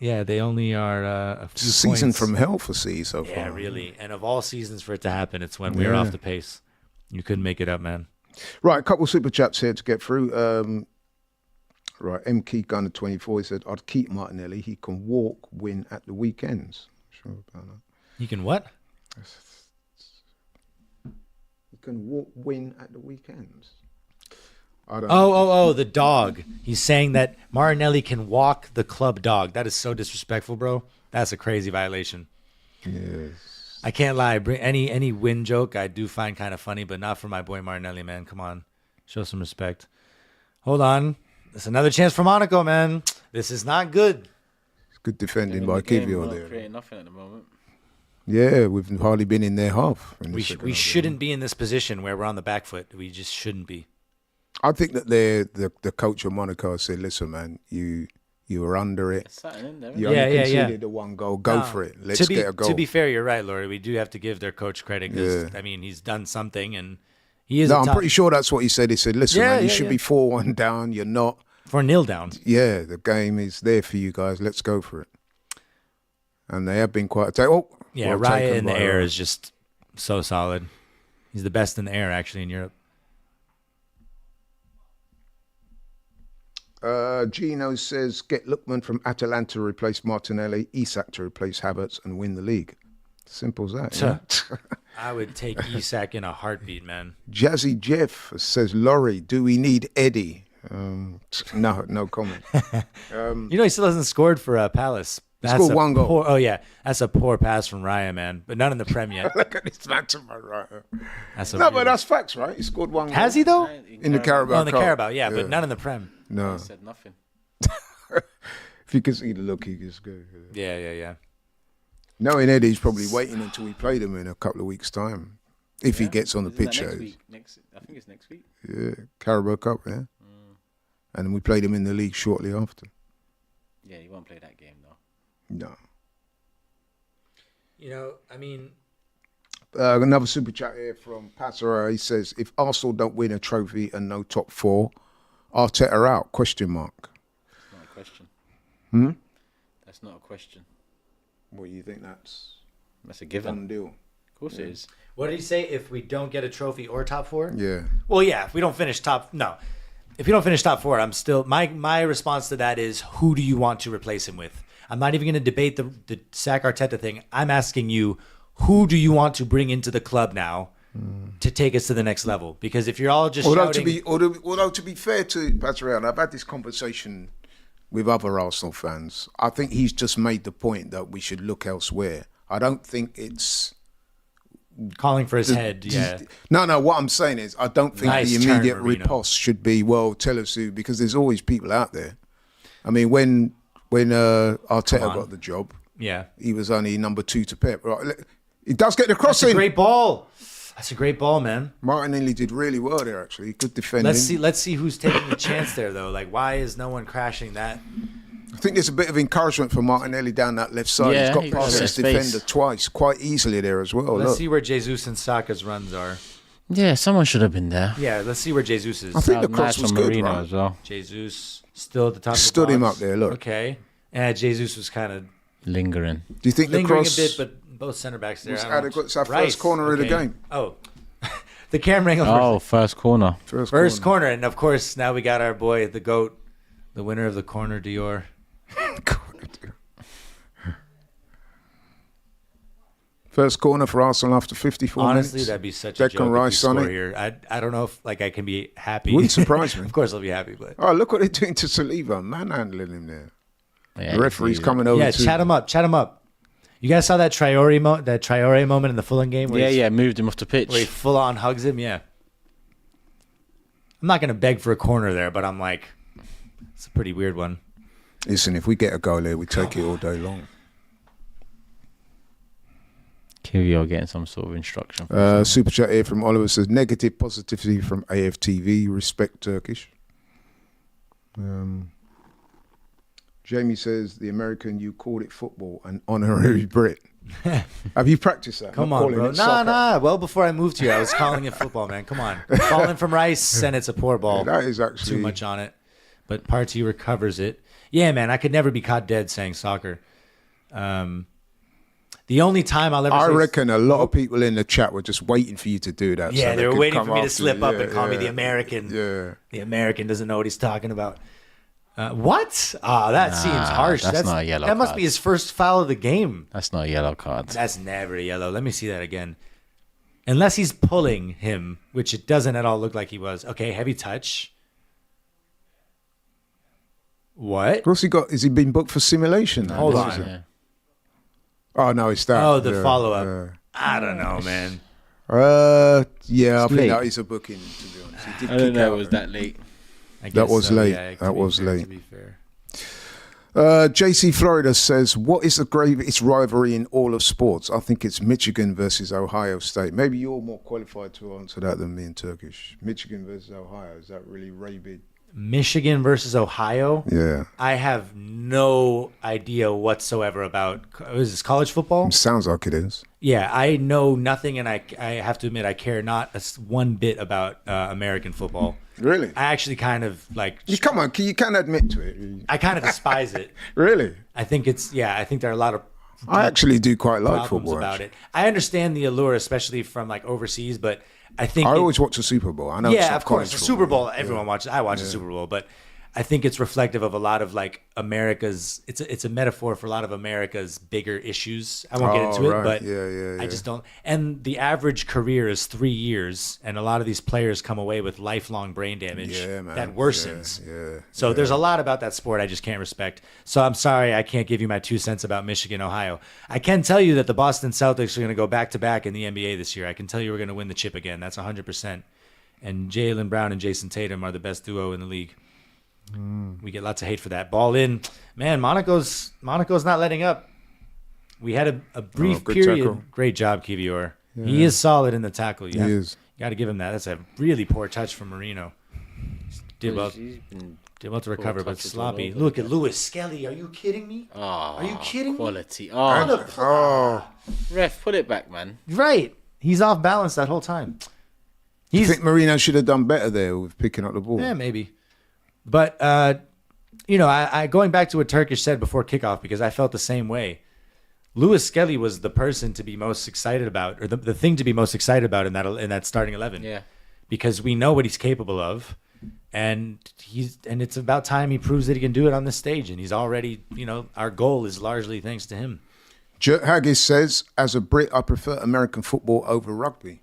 Speaker 3: Yeah, they only are a few
Speaker 1: season
Speaker 3: points
Speaker 1: from hell for City so far.
Speaker 3: Yeah, really. And of all seasons for it to happen, it's when we're off the pace. You couldn't make it up, man.
Speaker 1: Right, a couple of super chats here to get through. Right, M. Key Gunner 24, he said, I'd keep Martinelli. He can walk, win at the weekends. Sure about that.
Speaker 3: He can what?
Speaker 1: He can walk, win at the weekends. I don't
Speaker 3: know. The dog. He's saying that Martinelli can walk the club dog. That is so disrespectful, bro. That's a crazy violation.
Speaker 1: Yes.
Speaker 3: I can't lie. Any win joke I do find kind of funny, but not for my boy Martinelli, man. Come on. Show some respect. Hold on. There's another chance for Monaco, man. This is not good.
Speaker 1: It's good defending by Kivio there.
Speaker 2: Creating nothing at the moment.
Speaker 1: Yeah, we've hardly been in their half.
Speaker 3: We shouldn't be in this position where we're on the back foot. We just shouldn't be.
Speaker 1: I think that the coach of Monaco said, "Listen, man, you were under it. You only conceded the one goal. Go for it. Let's get a goal."
Speaker 3: To be fair, you're right, Laurie. We do have to give their coach credit because he's done something, and he is.
Speaker 1: No, I'm pretty sure that's what he said. He said, "Listen, man, you should be 4-1 down. You're not
Speaker 3: 4-0 down.
Speaker 1: Yeah, the game is there for you guys. Let's go for it." And they have been quite.
Speaker 3: Raya in the air is just so solid. He's the best in the air, actually, in Europe.
Speaker 1: Gino says, get Lookman from Atalanta to replace Martinelli, Isak to replace Havertz and win the league. Simple as that. Yeah?
Speaker 3: I would take Isak in a heartbeat, man.
Speaker 1: Jazzy Jeff says, Laurie, do we need Eddie? No comment.
Speaker 3: He still hasn't scored for Palace.
Speaker 1: Scored one goal.
Speaker 3: Oh, yeah. That's a poor pass from Raya, man. But not in the Prem yet.
Speaker 1: Look at this man to my right.
Speaker 3: That's
Speaker 1: But that's facts, right? He scored one goal.
Speaker 3: Has he, though?
Speaker 1: In the Carabao
Speaker 3: Oh, in the
Speaker 1: Cup.
Speaker 3: Carabao, yeah, but not in the Prem.
Speaker 1: No.
Speaker 2: I said nothing.
Speaker 1: If you could see the look, he just go.
Speaker 3: Yeah.
Speaker 1: Knowing Eddie's probably waiting until we play them in a couple of weeks' time. If he gets on the
Speaker 2: Isn't that
Speaker 1: pitch.
Speaker 2: next week? I think it's next week.
Speaker 1: Yeah, Carabao Cup, yeah. And then we played him in the league shortly after.
Speaker 2: Yeah, he won't play that game, though.
Speaker 1: No.
Speaker 3: I mean...
Speaker 1: Another super chat here from Passera. He says, if Arsenal don't win a trophy and no top four, Arteta out, question mark.
Speaker 2: That's not a question. That's not a question.
Speaker 1: What do you think that's
Speaker 2: That's a given.
Speaker 1: done deal?
Speaker 2: Of course it is.
Speaker 3: What did he say? If we don't get a trophy or top four?
Speaker 1: Yeah.
Speaker 3: Well, yeah, if we don't finish top... No. If you don't finish top four, I'm still... My response to that is, who do you want to replace him with? I'm not even going to debate the sack Arteta thing. I'm asking you, who do you want to bring into the club now to take us to the next level? Because if you're all just shouting...
Speaker 1: Although to be fair to Passera, I've had this conversation with other Arsenal fans. I think he's just made the point that we should look elsewhere. I don't think it's...
Speaker 3: calling for his head, yeah.
Speaker 1: No, what I'm saying is I don't think
Speaker 3: Nice
Speaker 1: the immediate
Speaker 3: turn, Marino.
Speaker 1: riposte should be, well, tell us who, because there's always people out there. I mean, when Arteta got the job,
Speaker 3: Yeah.
Speaker 1: he was only number 2 to Pep. Right? He does get the
Speaker 3: That's
Speaker 1: crossing.
Speaker 3: a great ball. That's a great ball, man.
Speaker 1: Martinelli did really well there, actually. Good defending.
Speaker 3: Let's see who's taking the chance there, though. Like, why is no one crashing that?
Speaker 1: I think there's a bit of encouragement for Martinelli down that left side.
Speaker 2: Yeah,
Speaker 1: He's got
Speaker 2: he
Speaker 1: past
Speaker 2: got
Speaker 1: his
Speaker 2: space.
Speaker 1: defender twice, quite easily there as well.
Speaker 3: Let's
Speaker 1: Look.
Speaker 3: see where Jesus and Saka's runs are.
Speaker 2: Yeah, someone should have been there.
Speaker 3: Yeah, let's see where Jesus is.
Speaker 1: I think the
Speaker 2: Nice
Speaker 1: cross was
Speaker 2: from
Speaker 1: good,
Speaker 2: Marino
Speaker 1: right?
Speaker 2: as well.
Speaker 3: Jesus still at the top.
Speaker 1: Stood
Speaker 3: of the
Speaker 1: him
Speaker 3: box.
Speaker 1: up there, look.
Speaker 3: Okay, and Jesus was kind of
Speaker 2: Lingering.
Speaker 1: Do you think the
Speaker 3: lingering
Speaker 1: cross
Speaker 3: a bit, but both center backs there.
Speaker 1: was
Speaker 3: I don't know.
Speaker 1: adequate? It's our
Speaker 3: Rice,
Speaker 1: first corner of the
Speaker 3: okay.
Speaker 1: game.
Speaker 3: Oh, the camera angle.
Speaker 2: Oh, first corner.
Speaker 3: First corner, and of course now we got our boy, the GOAT, the winner of the Corner Dior.
Speaker 1: First corner for Arsenal after 54
Speaker 3: Honestly,
Speaker 1: minutes.
Speaker 3: that'd be such a
Speaker 1: Declan
Speaker 3: joke if we
Speaker 1: Rice on
Speaker 3: score
Speaker 1: it.
Speaker 3: here. I don't know if I can be happy.
Speaker 1: Wouldn't surprise me.
Speaker 3: Of course, I'll be happy, but
Speaker 1: Oh, look what they're doing to Saliba. Manhandling him there.
Speaker 2: Yeah,
Speaker 1: The referee's coming over
Speaker 3: yeah,
Speaker 1: to
Speaker 3: chat him up. You guys saw that Traore moment in the Fulham game where
Speaker 2: Yeah, moved him off the pitch.
Speaker 3: where he full on hugs him. Yeah, I'm not gonna beg for a corner there, but I'm like, it's a pretty weird one.
Speaker 1: Listen, if we get a goal there, we take it all day long.
Speaker 2: Kivio getting some sort of instruction. From
Speaker 1: Super chat here from Oliver says, negative positivity from AFTV. Respect Turkish. Jamie says, the American, you called it football, an honorary Brit. Have you practiced that?
Speaker 3: Come
Speaker 1: Not
Speaker 3: on,
Speaker 1: calling
Speaker 3: bro.
Speaker 1: it soccer?
Speaker 3: Nah. Well, before I moved here, I was calling it football, man. Come on. Falling from Rice, and it's a poor ball.
Speaker 1: That is actually
Speaker 3: Too much on it. But Partey recovers it. Yeah, man, I could never be caught dead saying soccer. The only time I'll ever
Speaker 1: I
Speaker 3: say...
Speaker 1: reckon a lot of people in the chat were just waiting for you to do that.
Speaker 3: Yeah,
Speaker 1: so
Speaker 3: they were
Speaker 1: could
Speaker 3: waiting
Speaker 1: come
Speaker 3: for me to
Speaker 1: after
Speaker 3: slip
Speaker 1: you.
Speaker 3: up
Speaker 1: Yeah,
Speaker 3: and call me
Speaker 1: yeah.
Speaker 3: the American.
Speaker 1: Yeah.
Speaker 3: The American doesn't know what he's talking about. What? That seems harsh.
Speaker 2: that's not a yellow
Speaker 3: That must
Speaker 2: card.
Speaker 3: be his first foul of the game.
Speaker 2: That's not a yellow card.
Speaker 3: That's never a yellow. Let me see that again. Unless he's pulling him, which it doesn't at all look like he was. Okay, heavy touch. What?
Speaker 1: What's he got? Has he been booked for simulation?
Speaker 3: Hold
Speaker 1: What
Speaker 3: on.
Speaker 1: is it?
Speaker 2: Yeah.
Speaker 1: Oh, no, it's that.
Speaker 3: Oh, the
Speaker 1: Yeah,
Speaker 3: follow-up. I don't know, man.
Speaker 1: yeah, I
Speaker 2: It's
Speaker 1: think
Speaker 2: late.
Speaker 1: that is a booking, to be honest. He did
Speaker 2: I don't
Speaker 1: kick
Speaker 2: know.
Speaker 1: out.
Speaker 2: It was that late.
Speaker 3: I
Speaker 1: That
Speaker 3: guess
Speaker 1: was
Speaker 3: so,
Speaker 1: late.
Speaker 3: yeah, to
Speaker 1: That
Speaker 3: be
Speaker 1: was
Speaker 3: fair,
Speaker 1: late.
Speaker 3: To be fair.
Speaker 1: JC Florida says, what is the greatest rivalry in all of sports? I think it's Michigan versus Ohio State. Maybe you're more qualified to answer that than me in Turkish. Michigan versus Ohio. Is that really rabid?
Speaker 3: Michigan versus Ohio.
Speaker 1: Yeah.
Speaker 3: I have no idea whatsoever about. Is this college football?
Speaker 1: Sounds like it is.
Speaker 3: Yeah, I know nothing, and I have to admit I care not one bit about American football.
Speaker 1: Really?
Speaker 3: I actually kind of like.
Speaker 1: Come on, you can admit to it.
Speaker 3: I kind of despise it.
Speaker 1: Really?
Speaker 3: I think it's I think there are a lot of
Speaker 1: I actually do quite like
Speaker 3: problems
Speaker 1: football.
Speaker 3: about
Speaker 1: actually.
Speaker 3: it. I understand the allure, especially from like overseas, but I think
Speaker 1: I always watch the Super Bowl. I know.
Speaker 3: yeah,
Speaker 1: it's not
Speaker 3: of course,
Speaker 1: college
Speaker 3: the
Speaker 1: football.
Speaker 3: Super Bowl. Everyone watches. I watch the Super Bowl, but I think it's reflective of a lot of like America's. It's a metaphor for a lot of America's bigger issues. I won't get into it, but I just don't. And the average career is 3 years, and a lot of these players come away with lifelong brain damage that worsens. So there's a lot about that sport I just can't respect. So I'm sorry I can't give you my 2 cents about Michigan, Ohio. I can tell you that the Boston Celtics are going to go back to back in the NBA this year. I can tell you we're going to win the chip again. That's 100%. And Jaylen Brown and Jason Tatum are the best duo in the league. We get lots of hate for that. Ball in. Man, Monaco's not letting up. We had a brief period.
Speaker 1: Tackle.
Speaker 3: Great job, Kivior. Yeah. He is solid in the tackle.
Speaker 1: He is.
Speaker 3: You got to give him that. That's a really poor touch from Marino. Did well to recover, but sloppy. Look at Lewis Skelly. Are you kidding me?
Speaker 2: Oh,
Speaker 3: are you kidding
Speaker 2: quality.
Speaker 3: me?
Speaker 2: Ref, put it back, man.
Speaker 3: Right. He's off balance that whole time.
Speaker 1: You think Marino should have done better there with picking up the ball?
Speaker 3: Yeah, maybe. But, I going back to what Turkish said before kickoff, because I felt the same way. Lewis Skelly was the person to be most excited about, or the thing to be most excited about in that starting 11.
Speaker 2: Yeah.
Speaker 3: Because we know what he's capable of, and it's about time he proves that he can do it on this stage. And he's already, our goal is largely thanks to him.
Speaker 1: Jurt Haggis says, as a Brit, I prefer American football over rugby.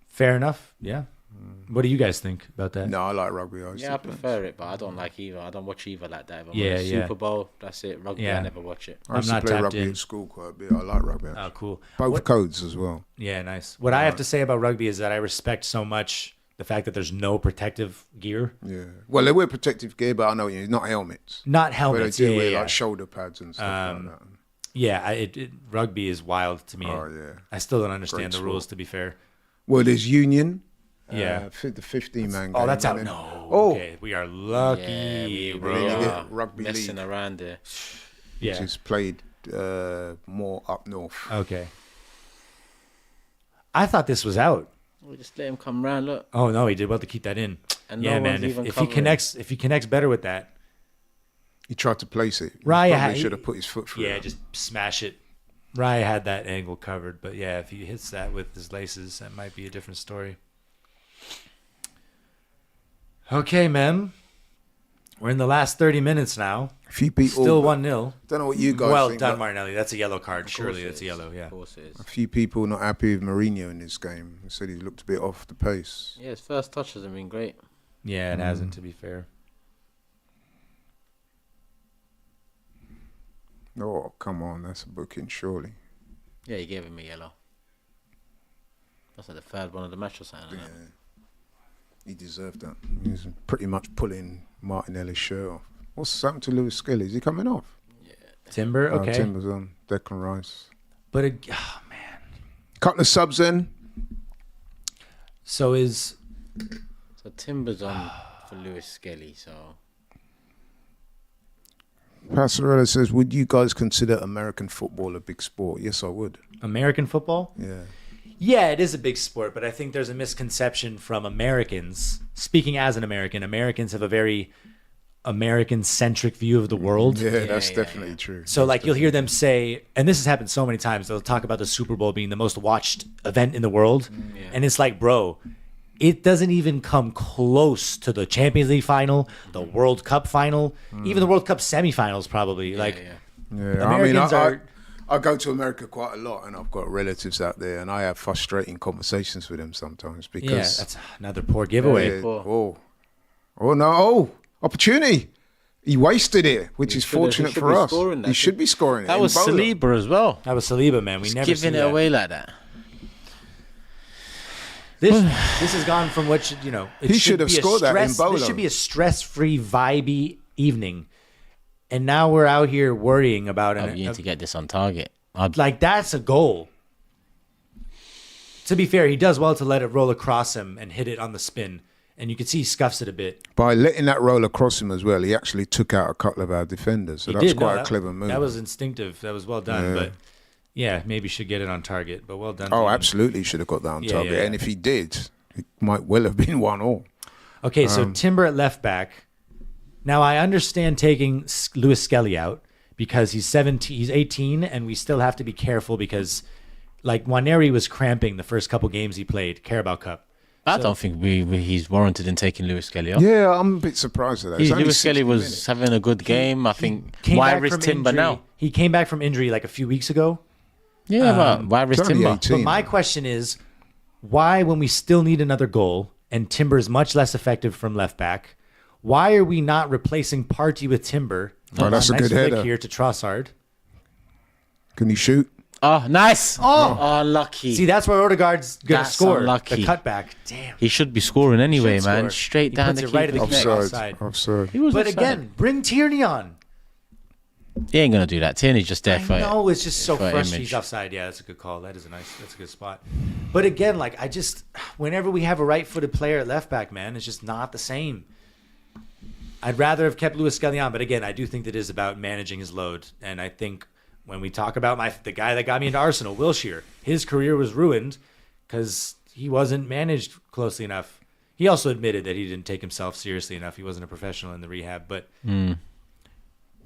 Speaker 3: Fair enough. Yeah. What do you guys think about that?
Speaker 1: No, I like rugby.
Speaker 2: I prefer it, but I don't like either. I don't watch either like that. Super Bowl, that's it. Rugby, I never watch it.
Speaker 1: I used to play rugby at school quite a bit. I like rugby. Actually.
Speaker 3: Oh, cool.
Speaker 1: Both codes as well.
Speaker 3: Yeah, nice. What I have to say about rugby is that I respect so much the fact that there's no protective gear.
Speaker 1: Yeah. Well, they wear protective gear, but I know not helmets.
Speaker 3: Not helmets.
Speaker 1: But they do wear like shoulder pads and stuff like that.
Speaker 3: Yeah, rugby is wild to me.
Speaker 1: Oh, yeah.
Speaker 3: I still don't understand the rules, to be fair.
Speaker 1: Well, there's union.
Speaker 3: Yeah.
Speaker 1: The 15-man game.
Speaker 3: Oh, that's out. No. Oh. Okay. We are lucky,
Speaker 2: yeah,
Speaker 3: bro.
Speaker 1: Then you get rugby
Speaker 2: messing
Speaker 1: league,
Speaker 2: around there.
Speaker 1: which is played more up north.
Speaker 3: Okay. I thought this was out.
Speaker 2: We just let him come round. Look.
Speaker 3: Oh no, he did well to keep that in.
Speaker 2: And
Speaker 3: yeah, man. If he connects better with that.
Speaker 1: He tried to place it.
Speaker 3: Raya
Speaker 1: probably should have put his foot through.
Speaker 3: Yeah, just smash it. Raya had that angle covered, but yeah, if he hits that with his laces, that might be a different story. Okay, man. We're in the last 30 minutes now.
Speaker 1: A few people
Speaker 3: still 1-0.
Speaker 1: Don't know what you guys
Speaker 3: well
Speaker 1: think.
Speaker 3: Well done, Martinelli. That's a yellow card. Surely that's a yellow. Yeah.
Speaker 2: Of course it is.
Speaker 1: A few people not happy with Mourinho in this game. They said he looked a bit off the pace.
Speaker 2: Yeah, his first touch hasn't been great.
Speaker 3: Yeah, it hasn't, to be fair.
Speaker 1: Oh, come on. That's a booking, surely.
Speaker 2: Yeah, he gave him a yellow. That's like the third one of the match or something.
Speaker 1: Yeah. He deserved that. He's pretty much pulling Martinelli's shirt off. What's happened to Lewis Skelly? Is he coming off?
Speaker 2: Yeah.
Speaker 3: Timber, okay.
Speaker 1: Timber's on. Declan Rice.
Speaker 3: But, man.
Speaker 1: Couple of subs in.
Speaker 3: So
Speaker 2: Timber's on for Lewis Skelly, so...
Speaker 1: Passarella says, would you guys consider American football a big sport? Yes, I would.
Speaker 3: American football?
Speaker 1: Yeah.
Speaker 3: Yeah, it is a big sport, but I think there's a misconception from Americans. Speaking as an American, Americans have a very American-centric view of the world.
Speaker 1: Yeah, that's definitely true.
Speaker 3: So, you'll hear them say, and this has happened so many times, they'll talk about the Super Bowl being the most watched event in the world. And it's like, bro, it doesn't even come close to the Champions League final, the World Cup final, even the World Cup semifinals probably.
Speaker 1: Yeah, I go to America quite a lot, and I've got relatives out there, and I have frustrating conversations with them sometimes because...
Speaker 3: Yeah, that's another poor giveaway.
Speaker 1: Opportunity. He wasted it, which is fortunate for us. He should be scoring it.
Speaker 2: That was Saliba as well.
Speaker 3: That was Saliba, man. We never
Speaker 2: giving it away like that.
Speaker 3: This has gone from what
Speaker 1: he should have scored that in Bolo.
Speaker 3: This should be a stress-free, vibey evening, and now we're out here worrying about it.
Speaker 2: You need to get this on target.
Speaker 3: That's a goal. To be fair, he does well to let it roll across him and hit it on the spin, and you can see he scuffs it a bit. By
Speaker 1: letting that roll across him as well, he actually took out a couple of our defenders. So that's quite a clever move.
Speaker 3: That was instinctive. That was well done, but. Yeah, maybe should get it on target, but well done.
Speaker 1: Oh, absolutely should have got that on target. Yeah. And if he did, it might well have been 1-1.
Speaker 3: Okay, so Timber at left back. Now, I understand taking Lewis Skelly out because he's 18, and we still have to be careful because, Nwaneri was cramping the first couple games he played, Carabao Cup.
Speaker 2: I don't think he's warranted in taking Lewis Skelly off.
Speaker 1: Yeah, I'm a bit surprised at that. It's only
Speaker 2: Lewis
Speaker 1: 60
Speaker 2: Skelly was
Speaker 1: minutes.
Speaker 2: having a good game. I think.
Speaker 3: Came
Speaker 2: Why
Speaker 3: back
Speaker 2: risk
Speaker 3: from
Speaker 2: Timber
Speaker 3: injury.
Speaker 2: now?
Speaker 3: He came back from injury like a few weeks ago.
Speaker 2: Yeah, but why risk
Speaker 1: it's only
Speaker 2: Timber?
Speaker 1: 18.
Speaker 3: But my question is, why, when we still need another goal and Timber is much less effective from left back, why are we not replacing Partey with Timber?
Speaker 1: Oh, that's a
Speaker 3: nice
Speaker 1: good
Speaker 3: flick
Speaker 1: header.
Speaker 3: here to Trossard.
Speaker 1: Can he shoot?
Speaker 2: Oh, nice. Oh, lucky.
Speaker 3: See, that's where Odegaard's gonna
Speaker 2: That's
Speaker 3: score.
Speaker 2: unlucky.
Speaker 3: The cutback. Damn.
Speaker 2: He should be scoring anyway,
Speaker 3: Should
Speaker 2: man.
Speaker 3: score.
Speaker 2: Straight
Speaker 3: He
Speaker 2: down
Speaker 3: puts
Speaker 2: the
Speaker 3: it right
Speaker 2: keeper's
Speaker 3: at the
Speaker 2: neck.
Speaker 3: neck.
Speaker 1: Offside. Offside.
Speaker 2: He was
Speaker 3: But
Speaker 2: offside.
Speaker 3: again, bring Tierney on.
Speaker 2: He ain't gonna do that. Tierney's just there for
Speaker 3: I know, it's just so
Speaker 2: for
Speaker 3: frustrating.
Speaker 2: image.
Speaker 3: He's offside. Yeah, that's a good call. That's a good spot. But again, like whenever we have a right-footed player at left back, man, it's just not the same. I'd rather have kept Lewis Skelly on, but again, I do think that it is about managing his load. And I think when we talk about the guy that got me into Arsenal, Wilshere, his career was ruined because he wasn't managed closely enough. He also admitted that he didn't take himself seriously enough. He wasn't a professional in the rehab, but end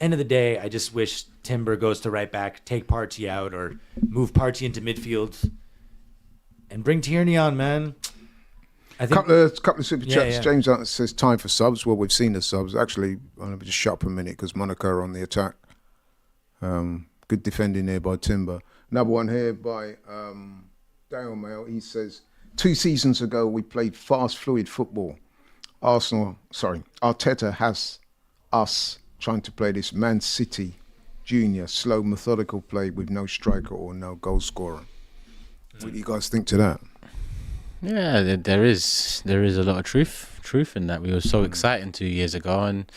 Speaker 3: of the day, I just wish Timber goes to right back, take Partey out, or move Partey into midfield, and bring Tierney on, man. I think
Speaker 1: Couple of super
Speaker 3: Yeah,
Speaker 1: chats.
Speaker 3: yeah.
Speaker 1: James Hunter says time for subs. Well, we've seen the subs. Actually, I'll just shut up a minute because Monaco are on the attack. Good defending there by Timber. Another one here by Dale Mail. He says 2 seasons ago we played fast, fluid football. Arteta has us trying to play this Man City junior, slow, methodical play with no striker or no goal scorer. What do you guys think to that?
Speaker 2: Yeah, there is a lot of truth in that. We were so exciting 2 years ago, and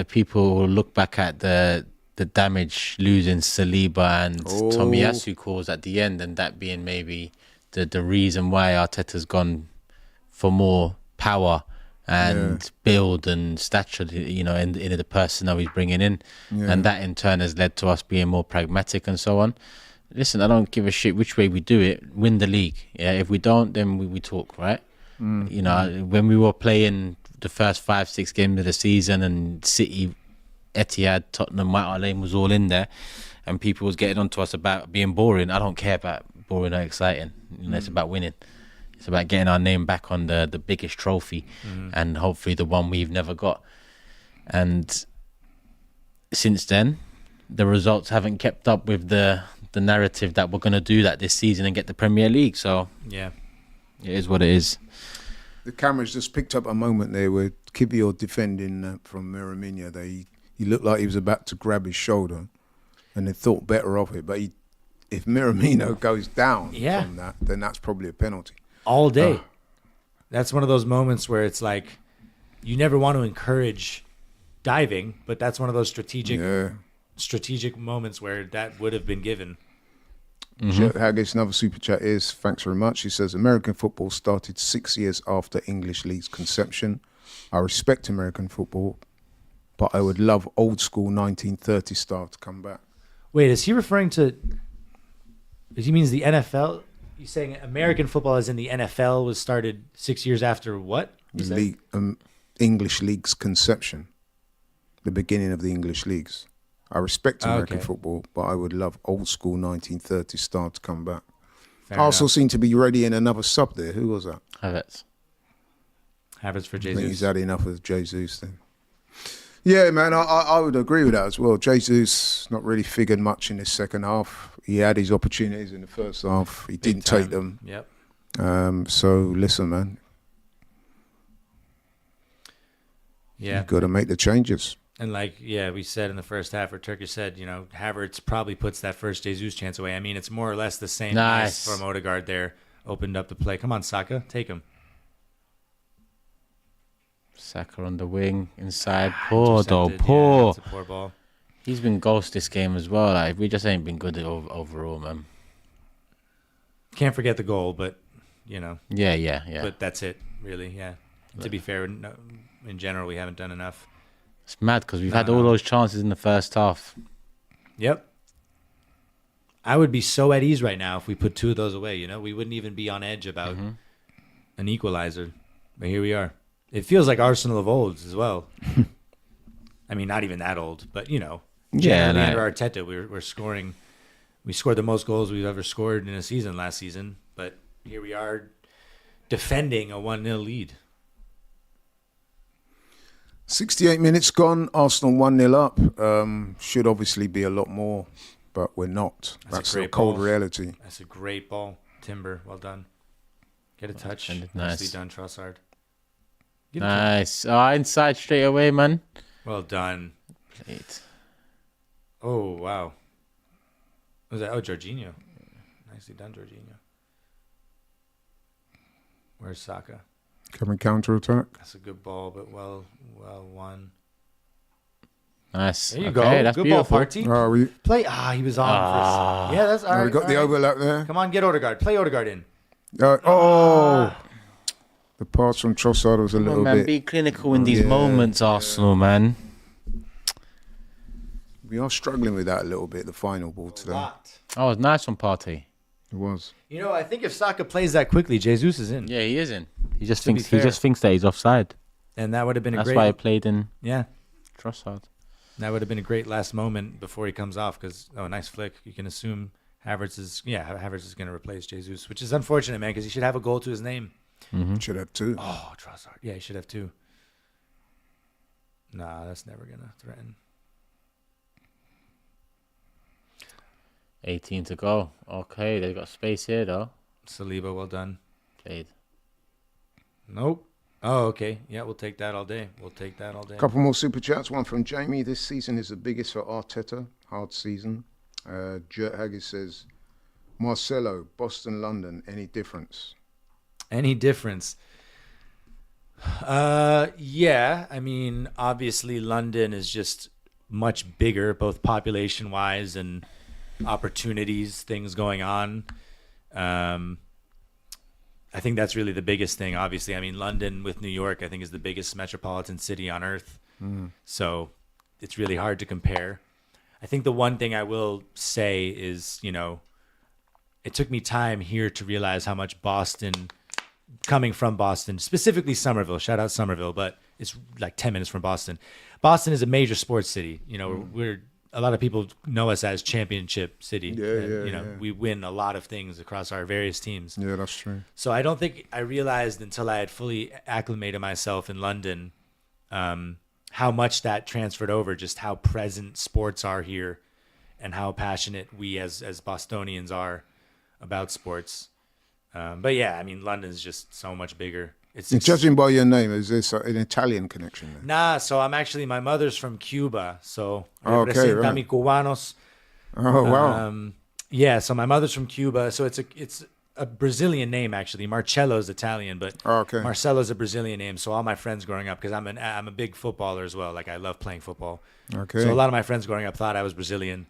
Speaker 2: people will look back at the damage losing Saliba and Tomiyasu caused at the end, and that being maybe the reason why Arteta's gone for more power and build and stature, in the personnel he's bringing in, and that in turn has led to us being more pragmatic and so on. Listen, I don't give a shit which way we do it. Win the league. Yeah, if we don't, then we talk, right? When we were playing the first 5-6 games of the season, and City, Etihad, Tottenham, White Hart Lane was all in there, and people was getting onto us about being boring. I don't care about boring or exciting. It's about winning. It's about getting our name back on the biggest trophy, and hopefully the one we've never got. And since then, the results haven't kept up with the narrative that we're going to do that this season and get the Premier League. So
Speaker 3: yeah,
Speaker 2: it is what it is.
Speaker 1: The cameras just picked up a moment there where Kivior defending from Miramino. He looked like he was about to grab his shoulder, and they thought better of it. But if Miramino goes down from that, then that's probably a penalty.
Speaker 3: all day. That's one of those moments where it's like you never want to encourage diving, but that's one of those strategic moments where that would have been given.
Speaker 1: Jet Haggis, another super chat is, thanks very much. He says, American football started 6 years after English League's conception. I respect American football, but I would love old school 1930 style to come back.
Speaker 3: Wait, is he referring to? He means the NFL? He's saying American football, as in the NFL, was started 6 years after what?
Speaker 1: The English League's conception, the beginning of the English Leagues. I respect American football, but I would love old school 1930 style to come back. Arsenal seem to be ready in another sub there. Who was that?
Speaker 2: Havertz
Speaker 3: for
Speaker 1: I think
Speaker 3: Jesus.
Speaker 1: he's had enough of Jesus then. Yeah, man, I would agree with that as well. Jesus not really figured much in the second half. He had his opportunities in the first half. He didn't take them.
Speaker 3: Yep.
Speaker 1: So listen, man.
Speaker 3: Yeah.
Speaker 1: You've got to make the changes.
Speaker 3: And we said in the first half, or Turkish said, Havertz probably puts that first Jesus chance away. I mean, it's more or less the same
Speaker 2: Nice.
Speaker 3: as from Odegaard there. Opened up the play. Come on, Saka, take him.
Speaker 2: Saka on the wing, inside. Poor though,
Speaker 3: Intercepted.
Speaker 2: poor.
Speaker 3: Yeah, that's a poor ball.
Speaker 2: He's been ghost this game as well. Like, we just ain't been good overall, man.
Speaker 3: Can't forget the goal, but,
Speaker 2: Yeah.
Speaker 3: But that's it, really, yeah. To be fair, no, in general, we haven't done enough.
Speaker 2: It's mad because we've had all those chances in the first half.
Speaker 3: Yep. I would be so at ease right now if we put 2 of those away, We wouldn't even be on edge about an equalizer. But here we are. It feels like Arsenal of old as well. I mean, not even that old, but, generally under Arteta, we're scoring. We scored the most goals we've ever scored in a season last season. But here we are, defending a 1-0 lead.
Speaker 1: 68 minutes gone. Arsenal 1-0 up. Should obviously be a lot more, but we're not. That's the cold reality.
Speaker 3: That's a great ball. Timber, well done. Get a touch.
Speaker 2: Nice.
Speaker 3: Nicely done, Trossard.
Speaker 2: Nice. Oh, inside straight away, man.
Speaker 3: Well done.
Speaker 2: Played.
Speaker 3: Oh, wow. What was that? Oh, Jorginho. Nicely done, Jorginho. Where's Saka?
Speaker 1: Coming counter-attack.
Speaker 3: That's a good ball, but well won.
Speaker 2: Nice.
Speaker 3: There you
Speaker 2: Okay,
Speaker 3: go.
Speaker 2: that's
Speaker 3: Good
Speaker 2: beautiful.
Speaker 3: ball, Partey.
Speaker 1: Oh, we
Speaker 3: Play. He was on first. Yeah, that's all right.
Speaker 1: we got the
Speaker 3: all right.
Speaker 1: overlap there.
Speaker 3: Come on, get Odegaard. Play Odegaard in.
Speaker 1: The pass from Trossard was a
Speaker 2: Come on,
Speaker 1: little
Speaker 2: man,
Speaker 1: bit.
Speaker 2: be clinical in these moments, Arsenal, man.
Speaker 1: We are struggling with that a little bit, the final ball today.
Speaker 2: Oh, it's nice from Partey.
Speaker 1: It was.
Speaker 3: You know, I think if Saka plays that quickly, Jesus is in.
Speaker 2: Yeah, he is in. He just
Speaker 3: To be
Speaker 2: thinks he
Speaker 3: fair.
Speaker 2: just thinks that he's offside.
Speaker 3: And that would have been a
Speaker 2: That's
Speaker 3: great...
Speaker 2: why he played in
Speaker 3: Yeah.
Speaker 2: Trossard.
Speaker 3: That would have been a great last moment before he comes off because, nice flick. You can assume Havertz is going to replace Jesus, which is unfortunate, man, because he should have a goal to his name.
Speaker 1: Should have two.
Speaker 3: Oh, Trossard. Yeah, he should have two. Nah, that's never going to threaten.
Speaker 2: 18 to go. Okay, they got space here, though.
Speaker 3: Saliba, well done.
Speaker 2: Played.
Speaker 3: Nope. Oh, okay. Yeah, we'll take that all day.
Speaker 1: Couple more super chats. One from Jamie. This season is the biggest for Arteta. Hard season. Jurt Haggis says, Marcelo, Boston, London, any difference?
Speaker 3: Any difference? Yeah. I mean, obviously London is just much bigger, both population-wise and opportunities, things going on. I think that's really the biggest thing. Obviously, I mean, London with New York, I think, is the biggest metropolitan city on earth. So it's really hard to compare. I think the one thing I will say is, it took me time here to realize how much Boston, coming from Boston, specifically Somerville, shout out Somerville, but it's like 10 minutes from Boston. Boston is a major sports city. We're a lot of people know us as championship city.
Speaker 1: Yeah.
Speaker 3: We win a lot of things across our various teams.
Speaker 1: Yeah, that's true.
Speaker 3: So I don't think I realized until I had fully acclimated myself in London how much that transferred over, just how present sports are here and how passionate we as Bostonians are about sports. But yeah, I mean, London's just so much bigger.
Speaker 1: Judging by your name, is this an Italian connection there?
Speaker 3: Nah, so my mother's from Cuba, so
Speaker 1: Okay,
Speaker 3: representa
Speaker 1: right.
Speaker 3: mi cubanos.
Speaker 1: Oh, wow.
Speaker 3: Yeah, so my mother's from Cuba, so it's a Brazilian name actually. Marcello's Italian, but
Speaker 1: Okay.
Speaker 3: Marcelo's a Brazilian name. So all my friends growing up, because I'm a big footballer as well. Like I love playing football.
Speaker 1: Okay.
Speaker 3: So a lot of my friends growing up thought I was Brazilian,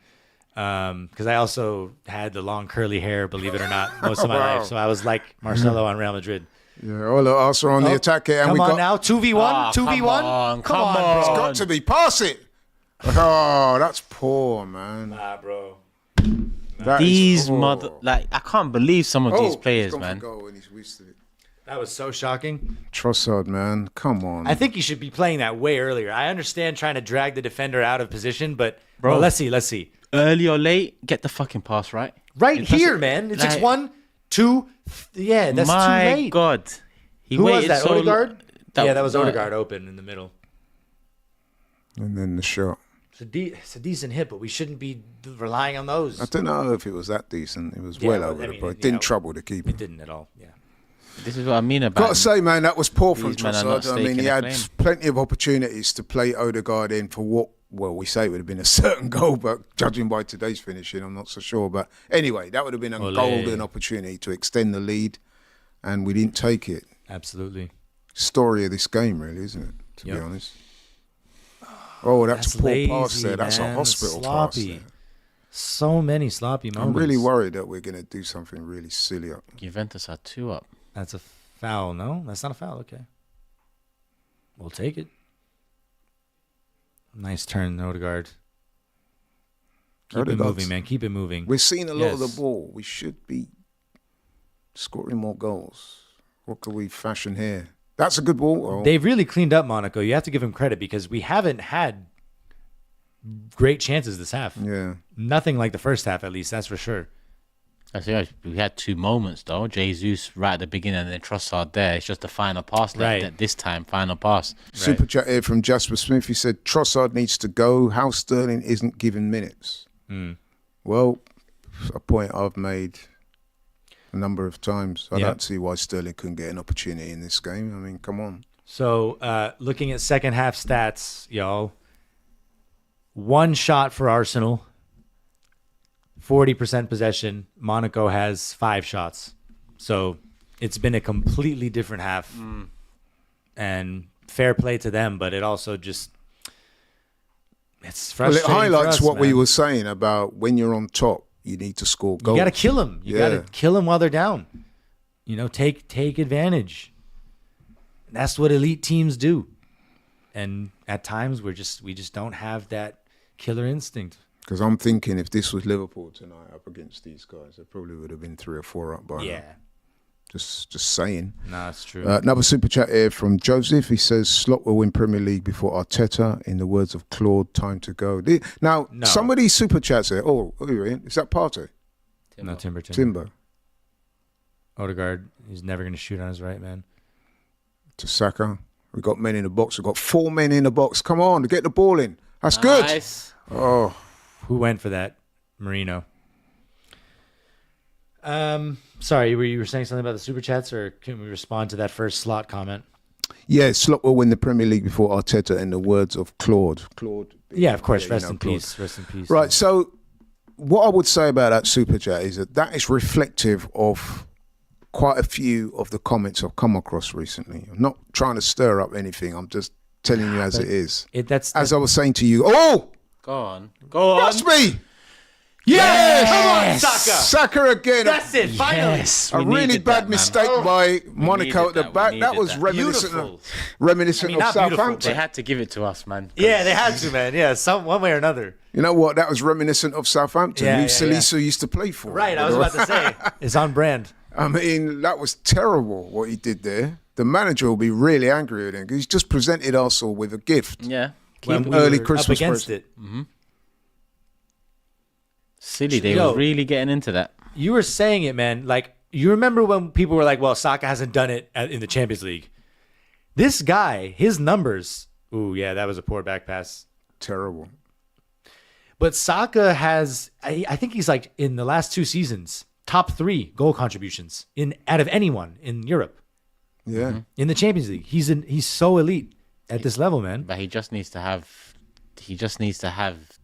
Speaker 3: because I also had the long curly hair, believe it or not, most of my
Speaker 1: Wow.
Speaker 3: life. So I was like Marcelo on Real Madrid.
Speaker 1: Yeah, all the Arsenal on the attack here. And
Speaker 3: Come
Speaker 1: we
Speaker 3: on
Speaker 1: got,
Speaker 3: now, 2v1, 2v1.
Speaker 2: Come on,
Speaker 3: bro.
Speaker 1: It's got to be. Pass it. Oh, that's poor, man.
Speaker 3: Nah, bro.
Speaker 1: That is
Speaker 2: These
Speaker 1: poor.
Speaker 2: I can't believe some of these players,
Speaker 1: he's gone for
Speaker 2: man.
Speaker 1: goal and he's wasted it.
Speaker 3: That was so shocking.
Speaker 1: Trossard, man. Come on.
Speaker 3: I think you should be playing that way earlier. I understand trying to drag the defender out of position, but
Speaker 2: Bro.
Speaker 3: well, let's see.
Speaker 2: Early or late, get the fucking pass right.
Speaker 3: Right
Speaker 2: It
Speaker 3: here,
Speaker 2: doesn't-
Speaker 3: man. It's
Speaker 2: like-
Speaker 3: just 1, 2. Yeah, that's
Speaker 2: My
Speaker 3: too late.
Speaker 2: God. He
Speaker 3: Who was
Speaker 2: waited
Speaker 3: that?
Speaker 2: so
Speaker 3: Odegaard? Yeah, that was
Speaker 2: no.
Speaker 3: Odegaard open in the middle.
Speaker 1: And then the shot.
Speaker 3: It's a decent hit, but we shouldn't be relying on those.
Speaker 1: I don't know if it was that decent. It was
Speaker 3: Yeah,
Speaker 1: well
Speaker 3: well,
Speaker 1: over
Speaker 3: I
Speaker 1: the
Speaker 3: mean,
Speaker 1: bar. It
Speaker 3: yeah.
Speaker 1: didn't trouble the keeper.
Speaker 3: It didn't at all. Yeah.
Speaker 2: This is what I mean about
Speaker 1: Got to say, man, that was poor from
Speaker 2: These men are not
Speaker 1: Trossard. I mean, he
Speaker 2: staking a
Speaker 1: had
Speaker 2: claim.
Speaker 1: plenty of opportunities to play Odegaard in for what, well, we say it would have been a certain goal, but judging by today's finishing, I'm not so sure. But anyway, that would have been a
Speaker 3: Ole.
Speaker 1: golden opportunity to extend the lead, and we didn't take it.
Speaker 3: Absolutely.
Speaker 1: Story of this game, really, isn't it? To be
Speaker 3: Yep.
Speaker 1: honest. Oh, that's a poor
Speaker 3: lazy,
Speaker 1: pass there. That's
Speaker 3: man.
Speaker 1: a hospital pass
Speaker 3: Sloppy.
Speaker 1: there.
Speaker 3: So many sloppy moments.
Speaker 1: I'm really worried that we're going to do something really silly up.
Speaker 2: Juventus are 2 up.
Speaker 3: That's a foul. No, that's not a foul. Okay. We'll take it. Nice turn, Odegaard. Keep it
Speaker 1: Odegaard's-
Speaker 3: moving, man. Keep it moving.
Speaker 1: We're seeing a lot of
Speaker 3: Yes.
Speaker 1: the ball. We should be scoring more goals. What could we fashion here? That's a good ball. Oh,
Speaker 3: They've really cleaned up Monaco. You have to give them credit because we haven't had great chances this half.
Speaker 1: yeah.
Speaker 3: Nothing like the first half, at least. That's for sure.
Speaker 2: I think we had two moments though. Jesus right at the beginning, and then Trossard there. It's just the final pass.
Speaker 3: Right.
Speaker 2: That this time, final pass.
Speaker 1: Super chat here from Jasper Smith. He said Trossard needs to go. How Sterling isn't given minutes. Well, a point I've made a number of times. I don't see why Sterling couldn't get an opportunity in this game. I mean, come on.
Speaker 3: So looking at second half stats, y'all. 1 shot for Arsenal. 40% possession. Monaco has 5 shots. So it's been a completely different half. And fair play to them, but it also just it's frustrating.
Speaker 1: Well, it highlights
Speaker 3: for us,
Speaker 1: what we
Speaker 3: man.
Speaker 1: were saying about when you're on top, you need to score goals.
Speaker 3: You got to kill them. You got to kill them while they're down. You know, take advantage. That's what elite teams do. And at times we just don't have that killer instinct.
Speaker 1: Because I'm thinking if this was Liverpool tonight up against these guys, they probably would have been 3 or 4 up by now.
Speaker 3: Yeah.
Speaker 1: Just saying.
Speaker 3: No, it's true.
Speaker 1: Another super chat here from Joseph. He says Slot will win Premier League before Arteta. In the words of Claude, time to go. Now,
Speaker 3: No.
Speaker 1: some of these super chats here. Is that Partey?
Speaker 3: No, Timber.
Speaker 1: Timber
Speaker 3: Odegaard, he's never going to shoot on his right, man.
Speaker 1: to Saka. We've got men in the box. We've got 4 men in the box. Come on, get the ball in. That's good.
Speaker 2: Nice.
Speaker 1: Oh,
Speaker 3: Who went for that? Marino. Sorry, you were saying something about the super chats, or can we respond to that first Slot comment?
Speaker 1: yeah, Slot will win the Premier League before Arteta. In the words of Claude.
Speaker 3: Yeah, of course. Rest in
Speaker 1: Claude.
Speaker 3: peace. Rest in peace.
Speaker 1: Right, so what I would say about that super chat is that is reflective of quite a few of the comments I've come across recently. I'm not trying to stir up anything. I'm just telling you as it is. As I was saying to you,
Speaker 2: Go on.
Speaker 1: that's me.
Speaker 3: Yes!
Speaker 1: Come
Speaker 3: on, Saka!
Speaker 1: Saka again.
Speaker 3: That's it. Finally.
Speaker 2: Yes,
Speaker 1: A
Speaker 2: we
Speaker 1: really
Speaker 2: needed
Speaker 1: bad
Speaker 2: that, man.
Speaker 1: mistake by Monaco at the
Speaker 2: that, we
Speaker 1: back. That
Speaker 2: needed
Speaker 1: was
Speaker 2: that.
Speaker 1: reminiscent
Speaker 3: Beautiful.
Speaker 1: reminiscent of
Speaker 3: not beautiful,
Speaker 1: Southampton.
Speaker 2: They had to give it to us, man.
Speaker 3: Yeah, they had to, man. Yeah, one way or another.
Speaker 1: You know what? That was reminiscent of Southampton,
Speaker 3: Yeah,
Speaker 1: who
Speaker 3: yeah,
Speaker 1: Salisu used to play for.
Speaker 3: Right, I was about to say. It's on brand.
Speaker 1: I mean, that was terrible what he did there. The manager will be really angry with him because he's just presented Arsenal with a gift.
Speaker 2: Yeah.
Speaker 3: When we
Speaker 1: early
Speaker 3: were
Speaker 1: Christmas
Speaker 3: up against
Speaker 1: present.
Speaker 3: it.
Speaker 2: Silly. They
Speaker 3: Yo.
Speaker 2: were really getting into that.
Speaker 3: You were saying it, man. Like, you remember when people were like, well, Saka hasn't done it in the Champions League. This guy, his numbers. Ooh, yeah, that was a poor back pass.
Speaker 1: Terrible.
Speaker 3: But Saka has, I think he's like in the last 2 seasons, top 3 goal contributions out of anyone in Europe.
Speaker 1: Yeah.
Speaker 3: In the Champions League. He's so elite at this level, man.
Speaker 2: But he just needs to have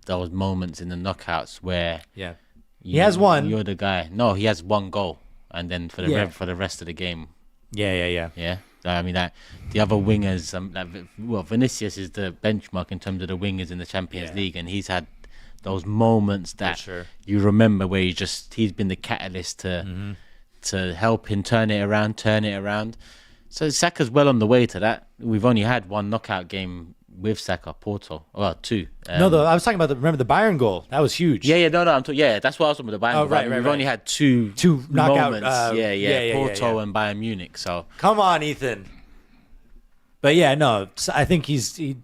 Speaker 2: those moments in the knockouts where
Speaker 3: Yeah. He has one.
Speaker 2: You're the guy. No, he has 1 goal, and then for the
Speaker 3: Yeah.
Speaker 2: for the rest of the game,
Speaker 3: Yeah.
Speaker 2: yeah. I mean, the other wingers, Vinicius is the benchmark in terms of the wingers in the Champions League, and he's had those moments that
Speaker 3: sure.
Speaker 2: you remember where he's been the catalyst to help him turn it around. So Saka's well on the way to that. We've only had 1 knockout game with Saka, Porto. Well, 2.
Speaker 3: I was talking about remember the Bayern goal? That was huge.
Speaker 2: Yeah, no, that's what I was talking about. The Bayern.
Speaker 3: Oh, right,
Speaker 2: We've
Speaker 3: right.
Speaker 2: only had two
Speaker 3: knockout,
Speaker 2: moments.
Speaker 3: yeah,
Speaker 2: Porto
Speaker 3: yeah.
Speaker 2: and Bayern Munich. So
Speaker 3: Come on, Ethan. But yeah, no, I think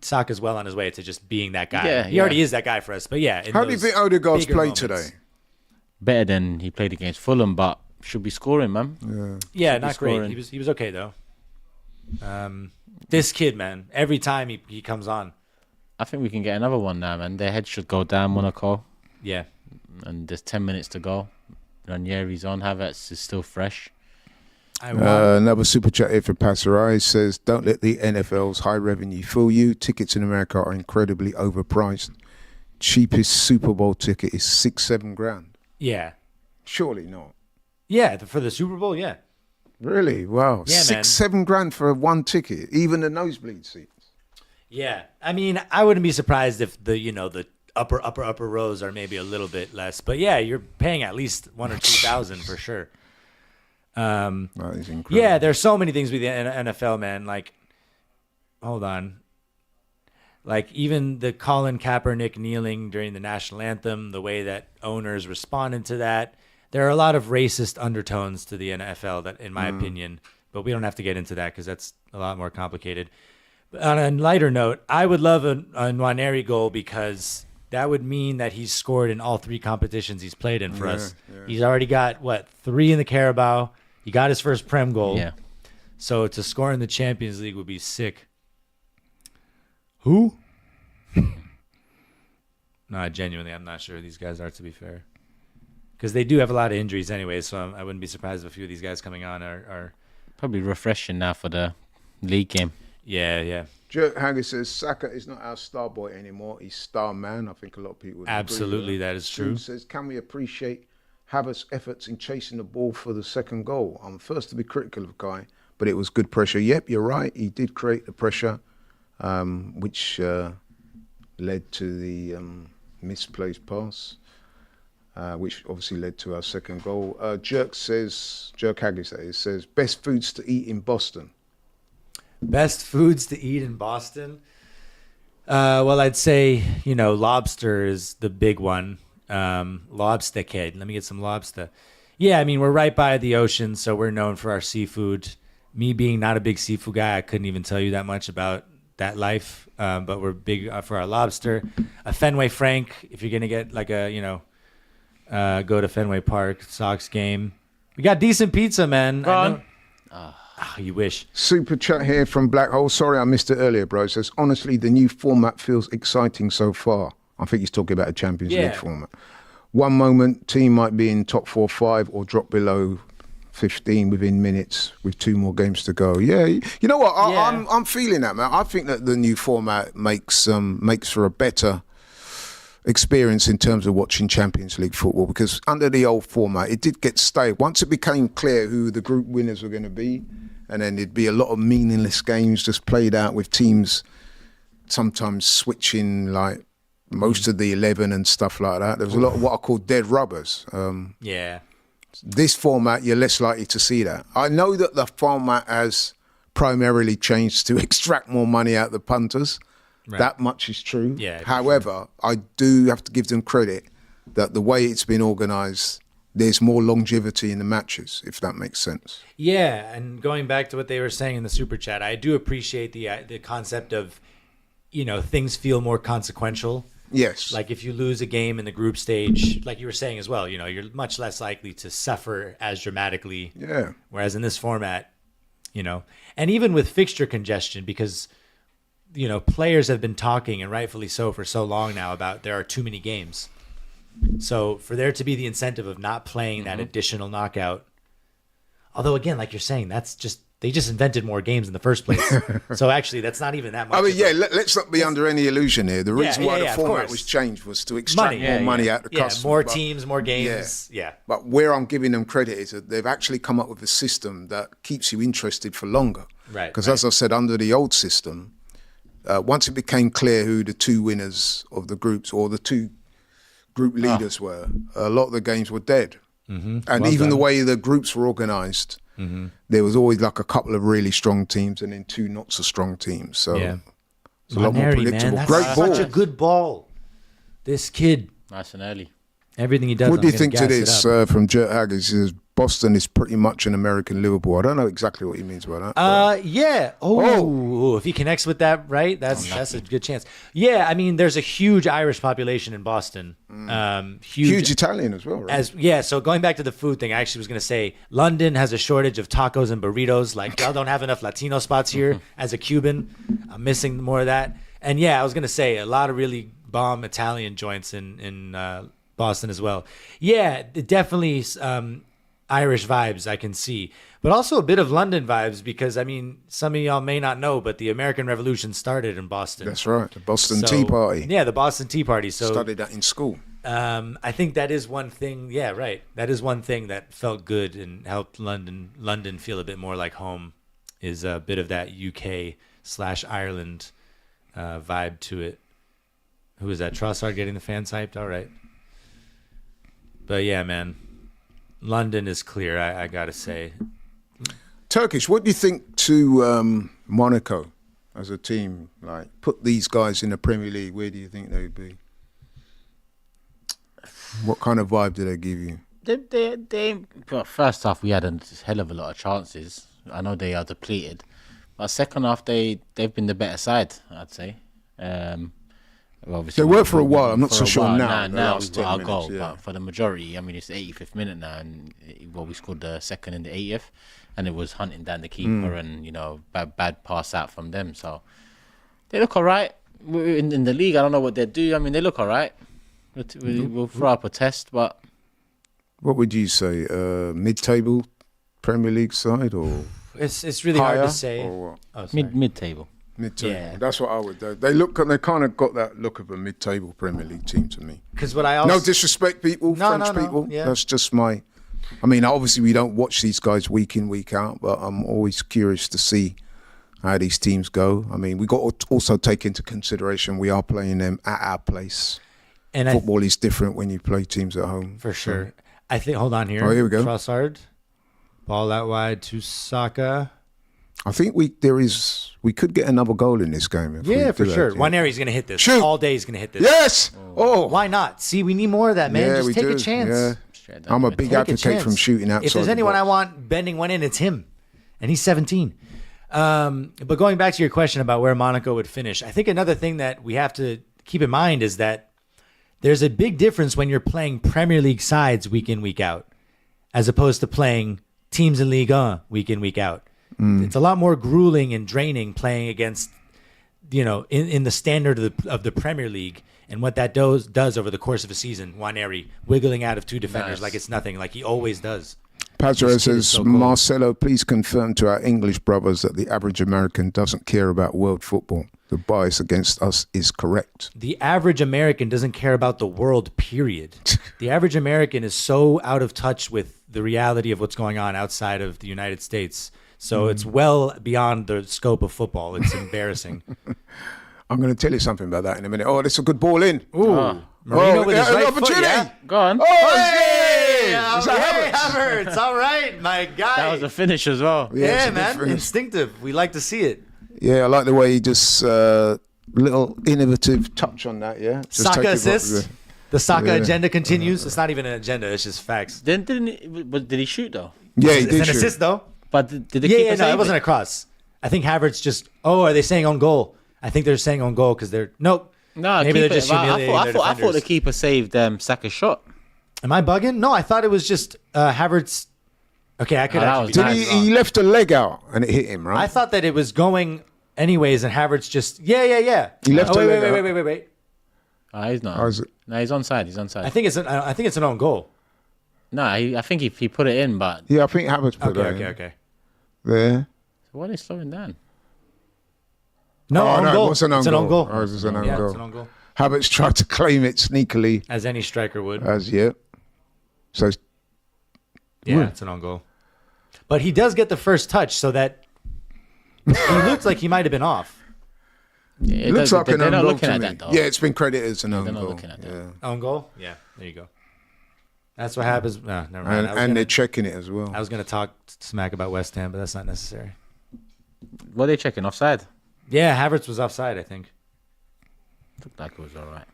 Speaker 3: Saka's well on his way to just being that guy.
Speaker 2: Yeah,
Speaker 3: he already is that guy for us. But yeah,
Speaker 1: How do you think Odegaard's
Speaker 3: bigger
Speaker 1: played
Speaker 3: moments.
Speaker 1: today?
Speaker 2: better than he played against Fulham, but should be scoring, man.
Speaker 3: Yeah,
Speaker 2: Should be
Speaker 3: not great.
Speaker 2: scoring.
Speaker 3: He was okay though. This kid, man, every time he comes on,
Speaker 2: I think we can get another one now, man. Their head should go down, Monaco,
Speaker 3: yeah.
Speaker 2: and there's 10 minutes to go. Ranieri's on. Havertz is still fresh.
Speaker 1: Another super chat here for Passerai says, don't let the NFL's high revenue fool you. Tickets in America are incredibly overpriced. Cheapest Super Bowl ticket is $6-7 grand.
Speaker 3: Yeah.
Speaker 1: Surely not.
Speaker 3: Yeah, for the Super Bowl, yeah.
Speaker 1: Really? Wow.
Speaker 3: Yeah, man.
Speaker 1: $6-7 grand for one ticket, even the nosebleed seats.
Speaker 3: Yeah. I mean, I wouldn't be surprised if the upper rows are maybe a little bit less. But yeah, you're paying at least 1,000 or 2,000 for sure.
Speaker 1: That is incredible.
Speaker 3: Yeah, there's so many things with the NFL, man. Like, hold on. Like, even the Colin Kaepernick kneeling during the national anthem, the way that owners responded to that. There are a lot of racist undertones to the NFL, that, in my opinion, but we don't have to get into that because that's a lot more complicated. But on a lighter note, I would love a Nwaneri goal because that would mean that he's scored in all 3 competitions he's played in for us.
Speaker 1: Yeah.
Speaker 3: He's already got, 3 in the Carabao. He got his first Prem goal.
Speaker 2: Yeah.
Speaker 3: So to score in the Champions League would be sick. Who? No, genuinely, I'm not sure who these guys are, to be fair. Because they do have a lot of injuries anyway, so I wouldn't be surprised if a few of these guys coming on are
Speaker 2: Probably refreshing now for the league game.
Speaker 3: yeah.
Speaker 1: Jerk Haggis says Saka is not our star boy anymore. He's star man. I think a lot of people would
Speaker 3: Absolutely,
Speaker 1: agree with
Speaker 3: that is true.
Speaker 1: Sue says, can we appreciate Havertz's efforts in chasing the ball for the second goal? I'm first to be critical of Kai, but it was good pressure. Yep, you're right. He did create the pressure, which led to the misplaced pass, which obviously led to our second goal. Jerk Haggis that is, says, best foods to eat in Boston.
Speaker 3: Best foods to eat in Boston? Well, I'd say, lobster is the big one. Lobster kid. Let me get some lobster. Yeah, I mean, we're right by the ocean, so we're known for our seafood. Me being not a big seafood guy, I couldn't even tell you that much about that life, but we're big for our lobster. A Fenway Frank, if you're going to get like a, go to Fenway Park, Sox game. We got decent pizza, man.
Speaker 2: Go on.
Speaker 3: You wish.
Speaker 1: Super chat here from Black Hole. Sorry I missed it earlier, bro. It says, honestly, the new format feels exciting so far. I think he's talking about a Champions League format. One moment, team might be in top 4 or 5 or drop below 15 within minutes with 2 more games to go. Yeah, you know what? I'm feeling that, man. I think that the new format makes for a better experience in terms of watching Champions League football, because under the old format, it did get stale. Once it became clear who the group winners were going to be, and then there'd be a lot of meaningless games just played out with teams sometimes switching like most of the 11 and stuff like that. There was a lot of what I call dead rubbers. This format, you're less likely to see that. I know that the format has primarily changed to extract more money out of the punters. Right. That much is true.
Speaker 3: Yeah.
Speaker 1: However, I do have to give them credit that the way it's been organised, there's more longevity in the matches, if that makes sense.
Speaker 3: Yeah, and going back to what they were saying in the super chat, I do appreciate the concept of, things feel more consequential.
Speaker 1: Yes.
Speaker 3: Like if you lose a game in the group stage, like you were saying as well, you're much less likely to suffer as dramatically.
Speaker 1: Yeah.
Speaker 3: Whereas in this format, and even with fixture congestion, because players have been talking, and rightfully so, for so long now about there are too many games. So for there to be the incentive of not playing that additional knockout, although again, like you're saying, they just invented more games in the first place. So actually, that's not even that much.
Speaker 1: I mean, let's not be under any illusion here. The reason why the format was changed was to extract more money out of the customer.
Speaker 3: More teams, more games. Yeah.
Speaker 1: But where I'm giving them credit is that they've actually come up with a system that keeps you interested for longer.
Speaker 3: Right.
Speaker 1: Because as I said, under the old system, once it became clear who the 2 winners of the groups or the 2 group leaders were, a lot of the games were dead. Mm-hmm. And even the way the groups were organised, there was always like a couple of really strong teams and then 2 not so strong teams. So it's a lot more predictable.
Speaker 3: Man,
Speaker 1: great ball.
Speaker 3: Such a good ball. This kid.
Speaker 2: Nice and early.
Speaker 3: Everything he does.
Speaker 1: What do you think to this from Jerk Haggis? He says Boston is pretty much an American Liverpool. I don't know exactly what he means by that.
Speaker 3: Yeah. Oh, if he connects with that, right? That's a good chance. Yeah, I mean, there's a huge Irish population in Boston. Huge
Speaker 1: Italian as well, right?
Speaker 3: So going back to the food thing, I actually was going to say London has a shortage of tacos and burritos. Like, y'all don't have enough Latino spots here. As a Cuban, I'm missing more of that. And yeah, I was going to say a lot of really bomb Italian joints in Boston as well. Yeah, definitely Irish vibes I can see, but also a bit of London vibes, because I mean, some of y'all may not know, but the American Revolution started in Boston.
Speaker 1: That's right, the Boston Tea Party.
Speaker 3: Yeah, the Boston Tea Party. So
Speaker 1: studied that in school.
Speaker 3: I think that is one thing. Yeah, right. That is one thing that felt good and helped London feel a bit more like home. Is a bit of that UK/Ireland vibe to it. Who is that? Trossard getting the fans hyped. All right. But yeah, man, London is clear, I gotta say.
Speaker 1: Turkish, what do you think to Monaco as a team? Like, put these guys in the Premier League, where do you think they would be? What kind of vibe do they give you?
Speaker 2: Well, first half, we had a hell of a lot of chances. I know they are depleted. But second half, they've been the better side, I'd say. Obviously,
Speaker 1: They were for a while. I'm not
Speaker 2: for
Speaker 1: so
Speaker 2: a
Speaker 1: sure
Speaker 2: while.
Speaker 1: now. the
Speaker 2: Now
Speaker 1: last
Speaker 2: we've got
Speaker 1: 10
Speaker 2: our
Speaker 1: minutes,
Speaker 2: goal,
Speaker 1: yeah.
Speaker 2: but for the majority, I mean, it's the 85th minute now, and we scored the second in the 80th, and it was hunting down the keeper, and bad pass out from them. So they look all right in the league. I don't know what they do. I mean, they look all right. We'll throw up a test, but
Speaker 1: What would you say? Mid-table Premier League side or
Speaker 3: It's really
Speaker 1: higher?
Speaker 3: hard to say.
Speaker 1: Or what?
Speaker 3: Oh, sorry.
Speaker 2: mid table.
Speaker 1: Mid-table.
Speaker 3: Yeah.
Speaker 1: That's what I would do. They kind of got that look of a mid-table Premier League team to me.
Speaker 3: Because what I also
Speaker 1: No disrespect, people,
Speaker 3: No,
Speaker 1: French
Speaker 3: no, no,
Speaker 1: people.
Speaker 3: yeah.
Speaker 1: That's just my. I mean, obviously we don't watch these guys week in, week out, but I'm always curious to see how these teams go. I mean, we got to also take into consideration we are playing them at our place.
Speaker 3: and
Speaker 1: Football is different when you play teams at home.
Speaker 3: for sure. I think. Hold on here.
Speaker 1: Oh, here we go.
Speaker 3: Trossard, ball out wide to Saka.
Speaker 1: I think we could get another goal in this game. If we
Speaker 3: Yeah,
Speaker 1: do
Speaker 3: for
Speaker 1: that,
Speaker 3: sure.
Speaker 1: yeah.
Speaker 3: Waneri's going to hit this.
Speaker 1: Shoot.
Speaker 3: All day he's going to hit this.
Speaker 1: Yes. Oh.
Speaker 3: Why not? See, we need more of that, man.
Speaker 1: Yeah,
Speaker 3: Just
Speaker 1: we
Speaker 3: take
Speaker 1: do.
Speaker 3: a chance.
Speaker 1: Yeah.
Speaker 2: Straight down
Speaker 1: I'm a
Speaker 2: the
Speaker 1: big
Speaker 2: middle.
Speaker 3: Take a
Speaker 1: advocate
Speaker 3: chance.
Speaker 1: from shooting outside.
Speaker 3: If there's
Speaker 1: the
Speaker 3: anyone
Speaker 1: box.
Speaker 3: I want bending one in, it's him. And he's 17. But going back to your question about where Monaco would finish, I think another thing that we have to keep in mind is that there's a big difference when you're playing Premier League sides week in, week out, as opposed to playing teams in Ligue 1 week in, week out. It's a lot more grueling and draining playing against, in the standard of the Premier League and what that does over the course of a season. Waneri wiggling out of two defenders
Speaker 2: Nice.
Speaker 3: like it's nothing, like he always does.
Speaker 1: Pazzo
Speaker 3: This kid is
Speaker 1: says,
Speaker 3: so cool.
Speaker 1: Marcelo, please confirm to our English brothers that the average American doesn't care about world football. The bias against us is correct.
Speaker 3: The average American doesn't care about the world, period. The average American is so out of touch with the reality of what's going on outside of the United States. So it's well beyond the scope of football. It's embarrassing.
Speaker 1: I'm going to tell you something about that in a minute. Oh, that's a good ball in.
Speaker 3: Ooh. Marino with his
Speaker 1: an
Speaker 3: right
Speaker 1: opportunity.
Speaker 3: foot, yeah?
Speaker 2: Go on.
Speaker 1: Oh,
Speaker 3: Hey,
Speaker 1: yeah. Is that Havertz?
Speaker 3: Havertz. All right, my guy.
Speaker 2: That was a finish as well.
Speaker 1: Yeah, it's
Speaker 3: yeah,
Speaker 1: a good
Speaker 3: man.
Speaker 1: finish.
Speaker 3: Instinctive. We like to see it.
Speaker 1: Yeah, I like the way he just little innovative touch on that. Yeah, just take
Speaker 3: Saka
Speaker 1: it
Speaker 3: assist. The Saka
Speaker 1: Yeah.
Speaker 3: agenda continues. It's not even an agenda. It's just facts.
Speaker 2: Did he shoot though?
Speaker 1: Yeah, he
Speaker 3: It's
Speaker 1: did
Speaker 3: an
Speaker 1: shoot.
Speaker 3: assist, though.
Speaker 2: But did the
Speaker 3: Yeah,
Speaker 2: keeper
Speaker 3: yeah, no,
Speaker 2: save
Speaker 3: it wasn't a cross. I think Havertz just. Oh, are they saying on goal? I think they're saying on goal because they're nope.
Speaker 2: No,
Speaker 3: Maybe they're
Speaker 2: keeper-
Speaker 3: just
Speaker 2: I
Speaker 3: humiliating
Speaker 2: thought
Speaker 3: their
Speaker 2: the
Speaker 3: defenders.
Speaker 2: keeper saved Saka's shot.
Speaker 3: Am I bugging? No, I thought it was just Havertz. Okay, I could
Speaker 2: Oh, that
Speaker 3: actually.
Speaker 2: was
Speaker 3: be
Speaker 1: Did
Speaker 2: nice.
Speaker 1: he left a leg out and it hit him, right?
Speaker 3: I thought that it was going anyways, and Havertz just. Yeah.
Speaker 1: He left
Speaker 3: Oh,
Speaker 1: a
Speaker 3: wait,
Speaker 1: leg
Speaker 3: wait.
Speaker 2: Oh, he's not.
Speaker 1: Oh, is it?
Speaker 2: No, he's onside. He's onside.
Speaker 3: I think it's an own goal.
Speaker 2: No, I think he put it in, but
Speaker 1: Yeah, I think Havertz put that in.
Speaker 3: Okay.
Speaker 1: There.
Speaker 2: why are they slowing down?
Speaker 3: No,
Speaker 1: Oh,
Speaker 3: own
Speaker 1: no,
Speaker 3: goal.
Speaker 1: it was an own
Speaker 3: It's an own
Speaker 1: goal.
Speaker 3: goal.
Speaker 1: Oh, it was an own
Speaker 3: Yeah,
Speaker 1: goal.
Speaker 3: it's an own goal.
Speaker 1: Havertz tried to claim it sneakily
Speaker 3: As any striker would.
Speaker 1: as yet. So
Speaker 3: Yeah, it's an own goal. But he does get the first touch, so that he looked like he might have been off.
Speaker 2: Yeah,
Speaker 1: it looks like an
Speaker 2: they're
Speaker 1: own
Speaker 2: not
Speaker 1: goal
Speaker 2: looking
Speaker 1: to
Speaker 2: at
Speaker 1: me.
Speaker 2: that though.
Speaker 1: Yeah, it's been credited as an own
Speaker 2: They're not
Speaker 1: goal.
Speaker 2: looking at that.
Speaker 1: Yeah.
Speaker 3: Own goal? Yeah, there you go. That's what happens. No, never mind.
Speaker 1: And they're checking it as well.
Speaker 3: I was going to talk smack about West Ham, but that's not necessary.
Speaker 2: What are they checking? Offside?
Speaker 3: Yeah, Havertz was offside, I think.
Speaker 2: Looked like it was all right.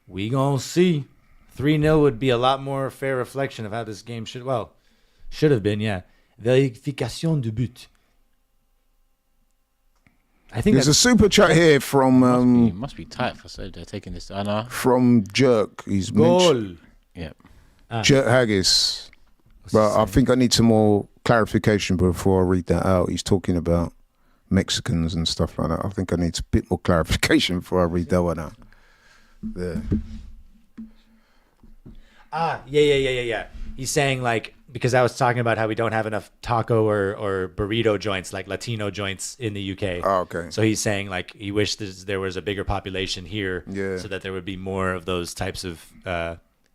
Speaker 3: We gonna see. 3-0 would be a lot more fair reflection of how this game should have been, yeah. Vérification du but. I think
Speaker 1: There's a
Speaker 3: that's
Speaker 1: super chat here
Speaker 2: It
Speaker 1: from
Speaker 2: must be tight for so they're taking this. I know.
Speaker 1: from Jerk. He's mentioned
Speaker 3: goal.
Speaker 2: Yeah.
Speaker 1: Jerk Haggis. But I think I need some more clarification before I read that out. He's talking about Mexicans and stuff like that. I think I need a bit more clarification before I read that one out. There.
Speaker 3: Yeah. He's saying, like, because I was talking about how we don't have enough taco or burrito joints, like Latino joints in the UK.
Speaker 1: Oh, okay.
Speaker 3: So he's saying, like, he wished there was a bigger population here,
Speaker 1: Yeah.
Speaker 3: so that there would be more of those types of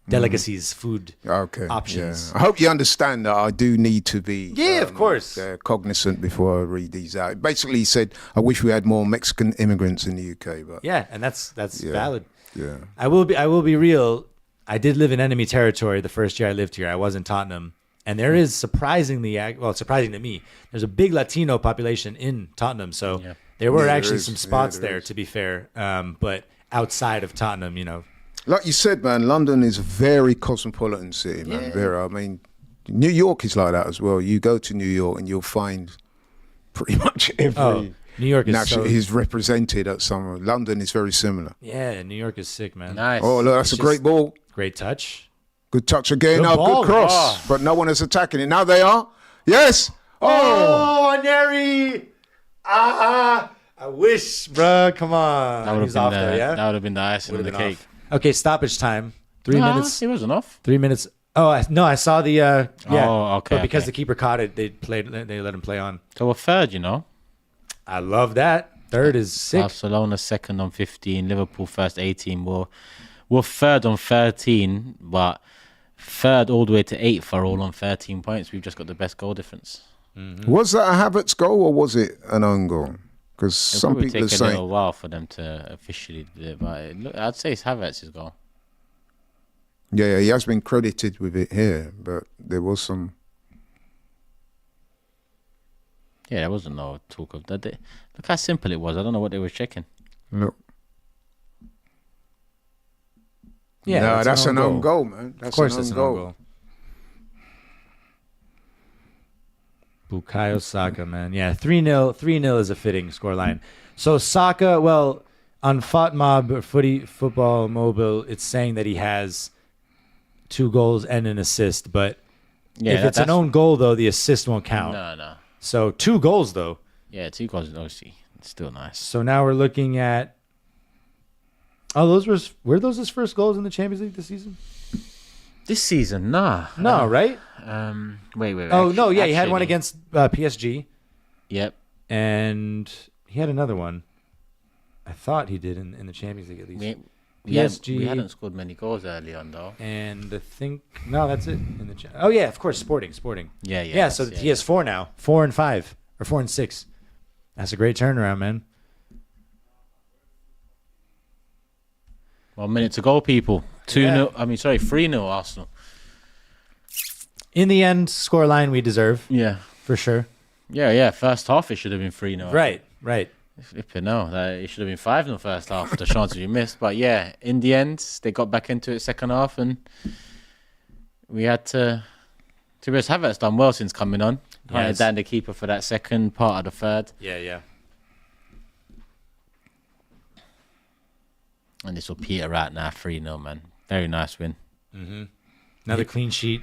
Speaker 3: delicacies, food
Speaker 1: Okay.
Speaker 3: options.
Speaker 1: Yeah. I hope you understand that I do need to be
Speaker 3: Of course.
Speaker 1: cognizant before I read these out. Basically, he said, I wish we had more Mexican immigrants in the UK. But
Speaker 3: Yeah, and that's valid.
Speaker 1: yeah.
Speaker 3: I will be real. I did live in enemy territory the first year I lived here. I was in Tottenham, and there is surprising to me, there's a big Latino population in Tottenham. So there were
Speaker 1: Yeah, there
Speaker 3: actually
Speaker 1: is.
Speaker 3: some
Speaker 1: Yeah,
Speaker 3: spots
Speaker 1: there
Speaker 3: there,
Speaker 1: is.
Speaker 3: to be fair. But outside of Tottenham,
Speaker 1: Like you said, man, London is a very cosmopolitan city, man.
Speaker 3: Yeah.
Speaker 1: Very. I mean, New York is like that as well. You go to New York and you'll find pretty much every
Speaker 3: New York is
Speaker 1: Naturally, he's represented at some. London is very similar.
Speaker 3: Yeah, New York is sick, man.
Speaker 2: Nice.
Speaker 1: Oh, look, that's a great ball.
Speaker 3: Great touch.
Speaker 1: Good touch again.
Speaker 3: Good ball.
Speaker 1: Good cross. But no one is attacking it. Now they are. Yes.
Speaker 3: Oh, Neri. I wish, bro. Come on.
Speaker 2: That would have
Speaker 3: He's
Speaker 2: been
Speaker 3: off there, yeah?
Speaker 2: that would have been the icing on the cake.
Speaker 3: Okay, stoppage time. 3 minutes.
Speaker 2: It wasn't off.
Speaker 3: 3 minutes. Oh, I saw the yeah.
Speaker 2: Oh, okay.
Speaker 3: But because
Speaker 2: okay.
Speaker 3: the keeper caught it, they let him play on.
Speaker 2: So we're third, you know.
Speaker 3: I love that. Third is sick.
Speaker 2: Barcelona second on 15, Liverpool first 18. We're third on 13, but third all the way to 8th are all on 13 points. We've just got the best goal difference.
Speaker 1: Mm-hmm. Was that a Havertz goal or was it an own goal? Because some people are
Speaker 2: It'll take a
Speaker 1: saying
Speaker 2: little while for them to officially do it, but I'd say it's Havertz's goal.
Speaker 1: Yeah, he has been credited with it here, but there was some.
Speaker 2: Yeah, there wasn't no talk of that. Look how simple it was. I don't know what they were checking.
Speaker 1: Look.
Speaker 3: Yeah,
Speaker 1: no, that's an own goal, man. That's
Speaker 3: of course,
Speaker 1: an
Speaker 3: it's
Speaker 1: own
Speaker 3: an own
Speaker 1: goal.
Speaker 3: goal. Bukayo Saka, man. Yeah, 3-0 is a fitting scoreline. So Saka, well, on FOTMob, Football Mobile, it's saying that he has 2 goals and an assist, but if it's an own goal, though, the assist won't count.
Speaker 2: No.
Speaker 3: So 2 goals, though.
Speaker 2: Yeah, 2 goals, obviously. It's still nice.
Speaker 3: So now we're looking at... Oh, were those his first goals in the Champions League this season?
Speaker 2: This season, nah.
Speaker 3: No, right?
Speaker 2: Wait.
Speaker 3: Oh, no, yeah, he had one
Speaker 2: actually-
Speaker 3: against PSG,
Speaker 2: Yep.
Speaker 3: and he had another one. I thought he did in the Champions League at least. PSG.
Speaker 2: We hadn't scored many goals early on, though.
Speaker 3: And I think no, that's it. In the oh yeah, of course, Sporting.
Speaker 2: Yeah.
Speaker 3: So he has 4 now, 4 and 5 or 4 and 6. That's a great turnaround, man.
Speaker 2: 1 minute to go, people. 2-0. I mean, sorry, 3-0 Arsenal.
Speaker 3: In the end, scoreline we deserve
Speaker 2: Yeah.
Speaker 3: for sure.
Speaker 2: Yeah. First half, it should have been 3-0.
Speaker 3: Right.
Speaker 2: Flipping no, it should have been 5-0 first half. The chances you missed, but yeah, in the end, they got back into it second half, and we had to. To be honest, Havertz done well since coming on.
Speaker 3: Yes.
Speaker 2: Down the keeper for that second part of the third,
Speaker 3: Yeah.
Speaker 2: and this will peter out now 3-0, man. Very nice win.
Speaker 3: Another clean sheet.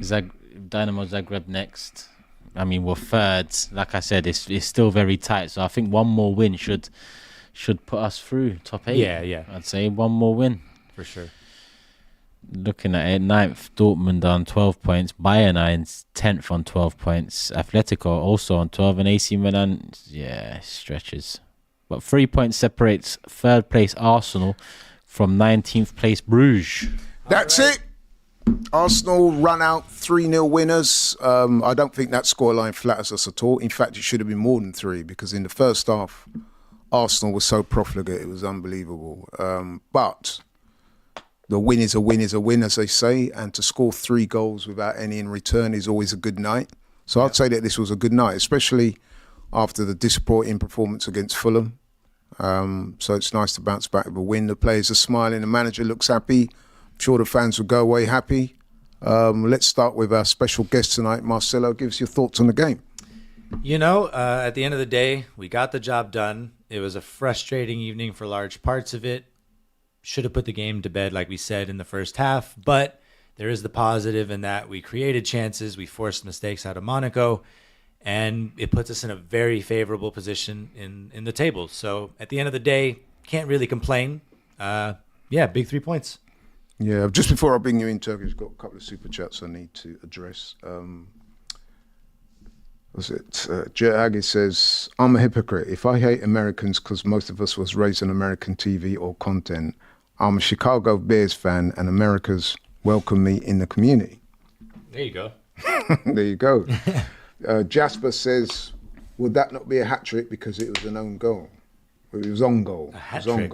Speaker 2: Dynamo Zagreb next. I mean, we're third. Like I said, it's still very tight. So I think one more win should put us through top 8.
Speaker 3: Yeah.
Speaker 2: I'd say one more win.
Speaker 3: For sure.
Speaker 2: Looking at it, 9th, Dortmund on 12 points. Bayern are in 10th on 12 points. Atletico also on 12. And AC Milan, stretches. But 3 points separates third place Arsenal from 19th place Bruges.
Speaker 1: That's it. Arsenal run out 3-0 winners. I don't think that scoreline flatters us at all. In fact, it should have been more than 3 because in the first half, Arsenal was so profligate. It was unbelievable. But the win is a win, as they say. And to score 3 goals without any in return is always a good night. So I'd say that this was a good night, especially after the disappointing performance against Fulham. So it's nice to bounce back with a win. The players are smiling. The manager looks happy. I'm sure the fans will go away happy. Let's start with our special guest tonight. Marcelo, give us your thoughts on the game.
Speaker 3: You know, at the end of the day, we got the job done. It was a frustrating evening for large parts of it. Should have put the game to bed, like we said, in the first half. But there is the positive in that we created chances. We forced mistakes out of Monaco. And it puts us in a very favorable position in the table. So at the end of the day, can't really complain. Big 3 points.
Speaker 1: Yeah, just before I bring you in, Turkish, got a couple of super chats I need to address. Jehagi says, I'm a hypocrite. If I hate Americans because most of us was raised on American TV or content, I'm a Chicago Bears fan and America's welcome me in the community.
Speaker 3: There you go.
Speaker 1: There you go. Jasper says, would that not be a hat-trick because it was an own goal? It was on goal.
Speaker 3: A hat-trick?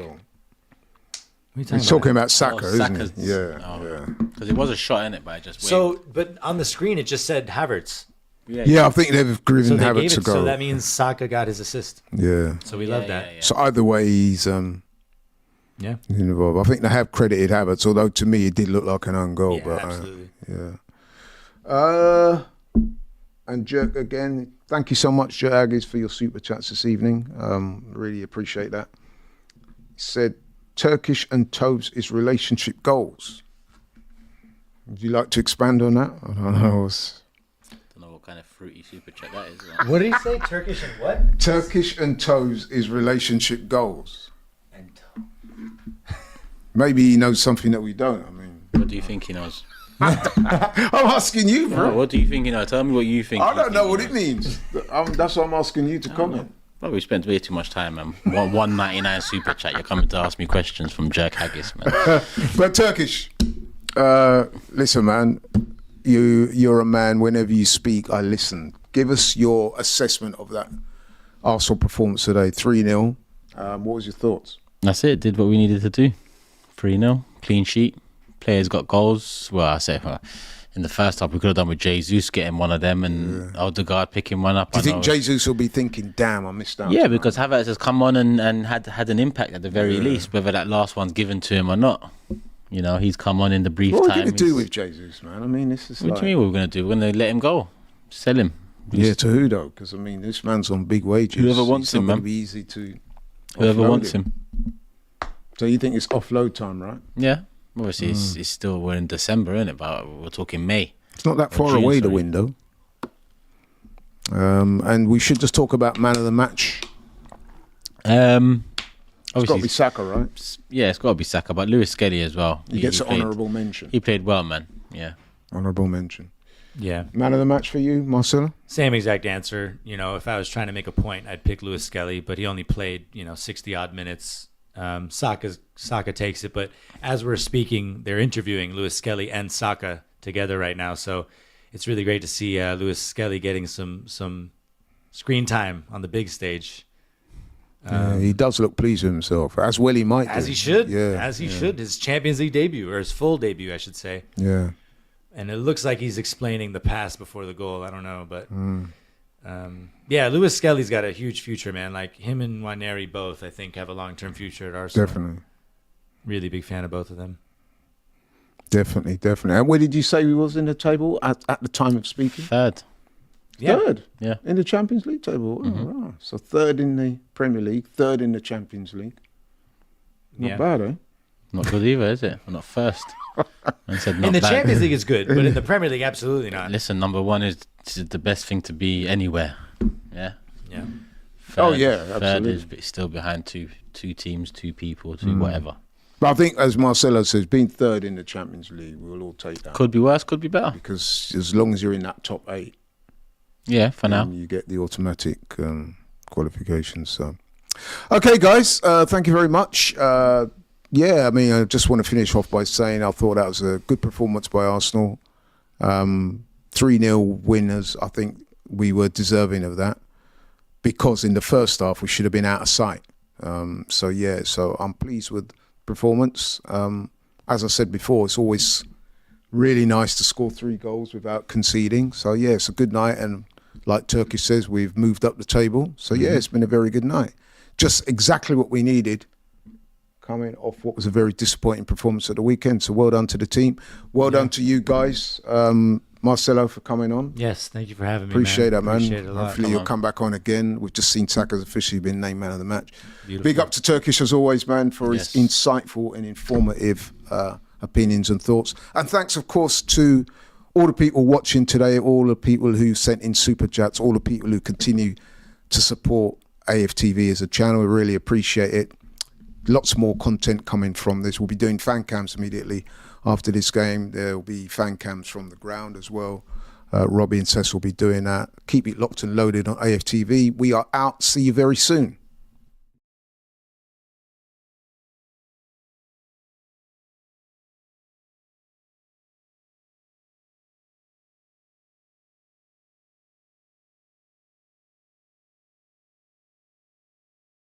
Speaker 1: He's talking about Saka, isn't
Speaker 2: Saka's-
Speaker 1: he? Yeah.
Speaker 2: Because it was a shot in it, but I just waited.
Speaker 3: So, but on the screen, it just said Havertz.
Speaker 1: Yeah, I think they've given
Speaker 3: So they
Speaker 1: Havertz
Speaker 3: gave
Speaker 1: a
Speaker 3: it,
Speaker 1: goal.
Speaker 3: so that means Saka got his assist.
Speaker 1: Yeah.
Speaker 3: So we love that.
Speaker 2: Yeah.
Speaker 1: So either way, he's
Speaker 3: Yeah.
Speaker 1: involved. I think they have credited Havertz, although to me it did look like an own goal.
Speaker 3: Yeah,
Speaker 1: but
Speaker 3: absolutely.
Speaker 1: And Jerk again, thank you so much, Jerk Aggies, for your super chats this evening. Really appreciate that. He said, Turkish and Toves is relationship goals. Would you like to expand on that? I don't know.
Speaker 2: Don't know what kind of fruity super chat that is.
Speaker 3: What did he say? Turkish and what?
Speaker 1: Turkish and Toves is relationship goals. Maybe he knows something that we don't. I mean,
Speaker 2: What do you think he knows?
Speaker 1: I'm asking you, bro.
Speaker 2: What do you think he knows? Tell me what you think.
Speaker 1: I don't know what it means. That's why I'm asking you to comment.
Speaker 2: Well, we spent way too much time, man. 199 super chat. You're coming to ask me questions from Jerk Haggis, man.
Speaker 1: But Turkish, listen, man. You're a man. Whenever you speak, I listen. Give us your assessment of that Arsenal performance today. 3-0. What was your thoughts?
Speaker 2: That's it. Did what we needed to do. 3-0. Clean sheet. Players got goals. Well, I say in the first half we could have done with Jesus getting one of them and Odegaard picking one up.
Speaker 1: Do you think Jesus will be thinking, "Damn, I missed out"?
Speaker 2: Yeah, because Havertz has come on and had an impact at the very least, whether that last one's given to him or not. You know, he's come on in the brief
Speaker 1: time. What are we
Speaker 2: time.
Speaker 1: going to do with Jesus, man? I mean, this is.
Speaker 2: What do you mean? What we're going to do? We're going to let him go, sell him.
Speaker 1: Yeah, to who though? Because I mean, this man's on big wages.
Speaker 2: Whoever wants him, man.
Speaker 1: It's not going to be easy to.
Speaker 2: Whoever wants him.
Speaker 1: So you think it's offload time, right?
Speaker 2: Yeah. Obviously, it's still, we're in December, isn't it? But we're talking May.
Speaker 1: It's not that far away, the window. And we should just talk about man of the match. It's got to be Saka, right?
Speaker 2: Yeah, it's got to be Saka, but Lewis Skelly as well.
Speaker 1: He gets an honourable mention.
Speaker 2: He played well, man. Yeah.
Speaker 1: Honourable mention.
Speaker 3: Yeah.
Speaker 1: Man of the match for you, Marcelo?
Speaker 3: Same exact answer. You know, if I was trying to make a point, I'd pick Lewis Skelly, but he only played, 60-odd minutes. Saka takes it, but as we're speaking, they're interviewing Lewis Skelly and Saka together right now, so it's really great to see Lewis Skelly getting some screen time on the big stage.
Speaker 1: He does look pleased with himself, as well he might.
Speaker 3: As he should. His Champions League debut, or his full debut, I should say.
Speaker 1: Yeah.
Speaker 3: And it looks like he's explaining the pass before the goal. I don't know, but Lewis Skelly's got a huge future, man. Like him and Nwaneri both, I think, have a long-term future at Arsenal.
Speaker 1: Definitely.
Speaker 3: Really big fan of both of them.
Speaker 1: Definitely. And where did you say he was in the table at the time of speaking?
Speaker 2: Third.
Speaker 3: Yeah.
Speaker 1: Third?
Speaker 2: Yeah.
Speaker 1: In the Champions League table? Mm-hmm. Oh, right. So third in the Premier League, third in the Champions League. Not bad, eh?
Speaker 2: Not good either, is it? Well, not first.
Speaker 3: In the Champions League is good, but in the Premier League, absolutely not.
Speaker 2: Listen, number one is the best thing to be anywhere. Yeah.
Speaker 3: Yeah.
Speaker 2: Third,
Speaker 1: absolutely.
Speaker 2: Third is still behind two teams, two people, whatever.
Speaker 1: But I think, as Marcelo says, being third in the Champions League, we'll all take that.
Speaker 2: Could be worse, could be better.
Speaker 1: Because as long as you're in that top 8,
Speaker 2: yeah, for now,
Speaker 1: you get the automatic qualifications. So, okay, guys, thank you very much. I just want to finish off by saying I thought that was a good performance by Arsenal. 3-0 winners. I think we were deserving of that because in the first half we should have been out of sight. So I'm pleased with performance. As I said before, it's always really nice to score 3 goals without conceding. So yeah, it's a good night, and like Turkish says, we've moved up the table. So yeah, it's been a very good night. Just exactly what we needed, coming off what was a very disappointing performance at the weekend. So well done to the team. Well done to you guys. Marcelo, for coming on.
Speaker 3: Yes, thank you for having me.
Speaker 1: Appreciate that, man.
Speaker 3: Appreciate it a lot.
Speaker 1: Hopefully you'll come back on again. We've just seen Saka's officially been named man of the match.
Speaker 3: Beautiful.
Speaker 1: Big up to Turkish as always, man, for his insightful and informative opinions and thoughts. And thanks, of course, to all the people watching today, all the people who sent in super chats, all the people who continue to support AFTV as a channel. We really appreciate it. Lots more content coming from this. We'll be doing fan cams immediately after this game. There will be fan cams from the ground as well. Robbie and Cess will be doing that. Keep it locked and loaded on AFTV. We are out. See you very soon.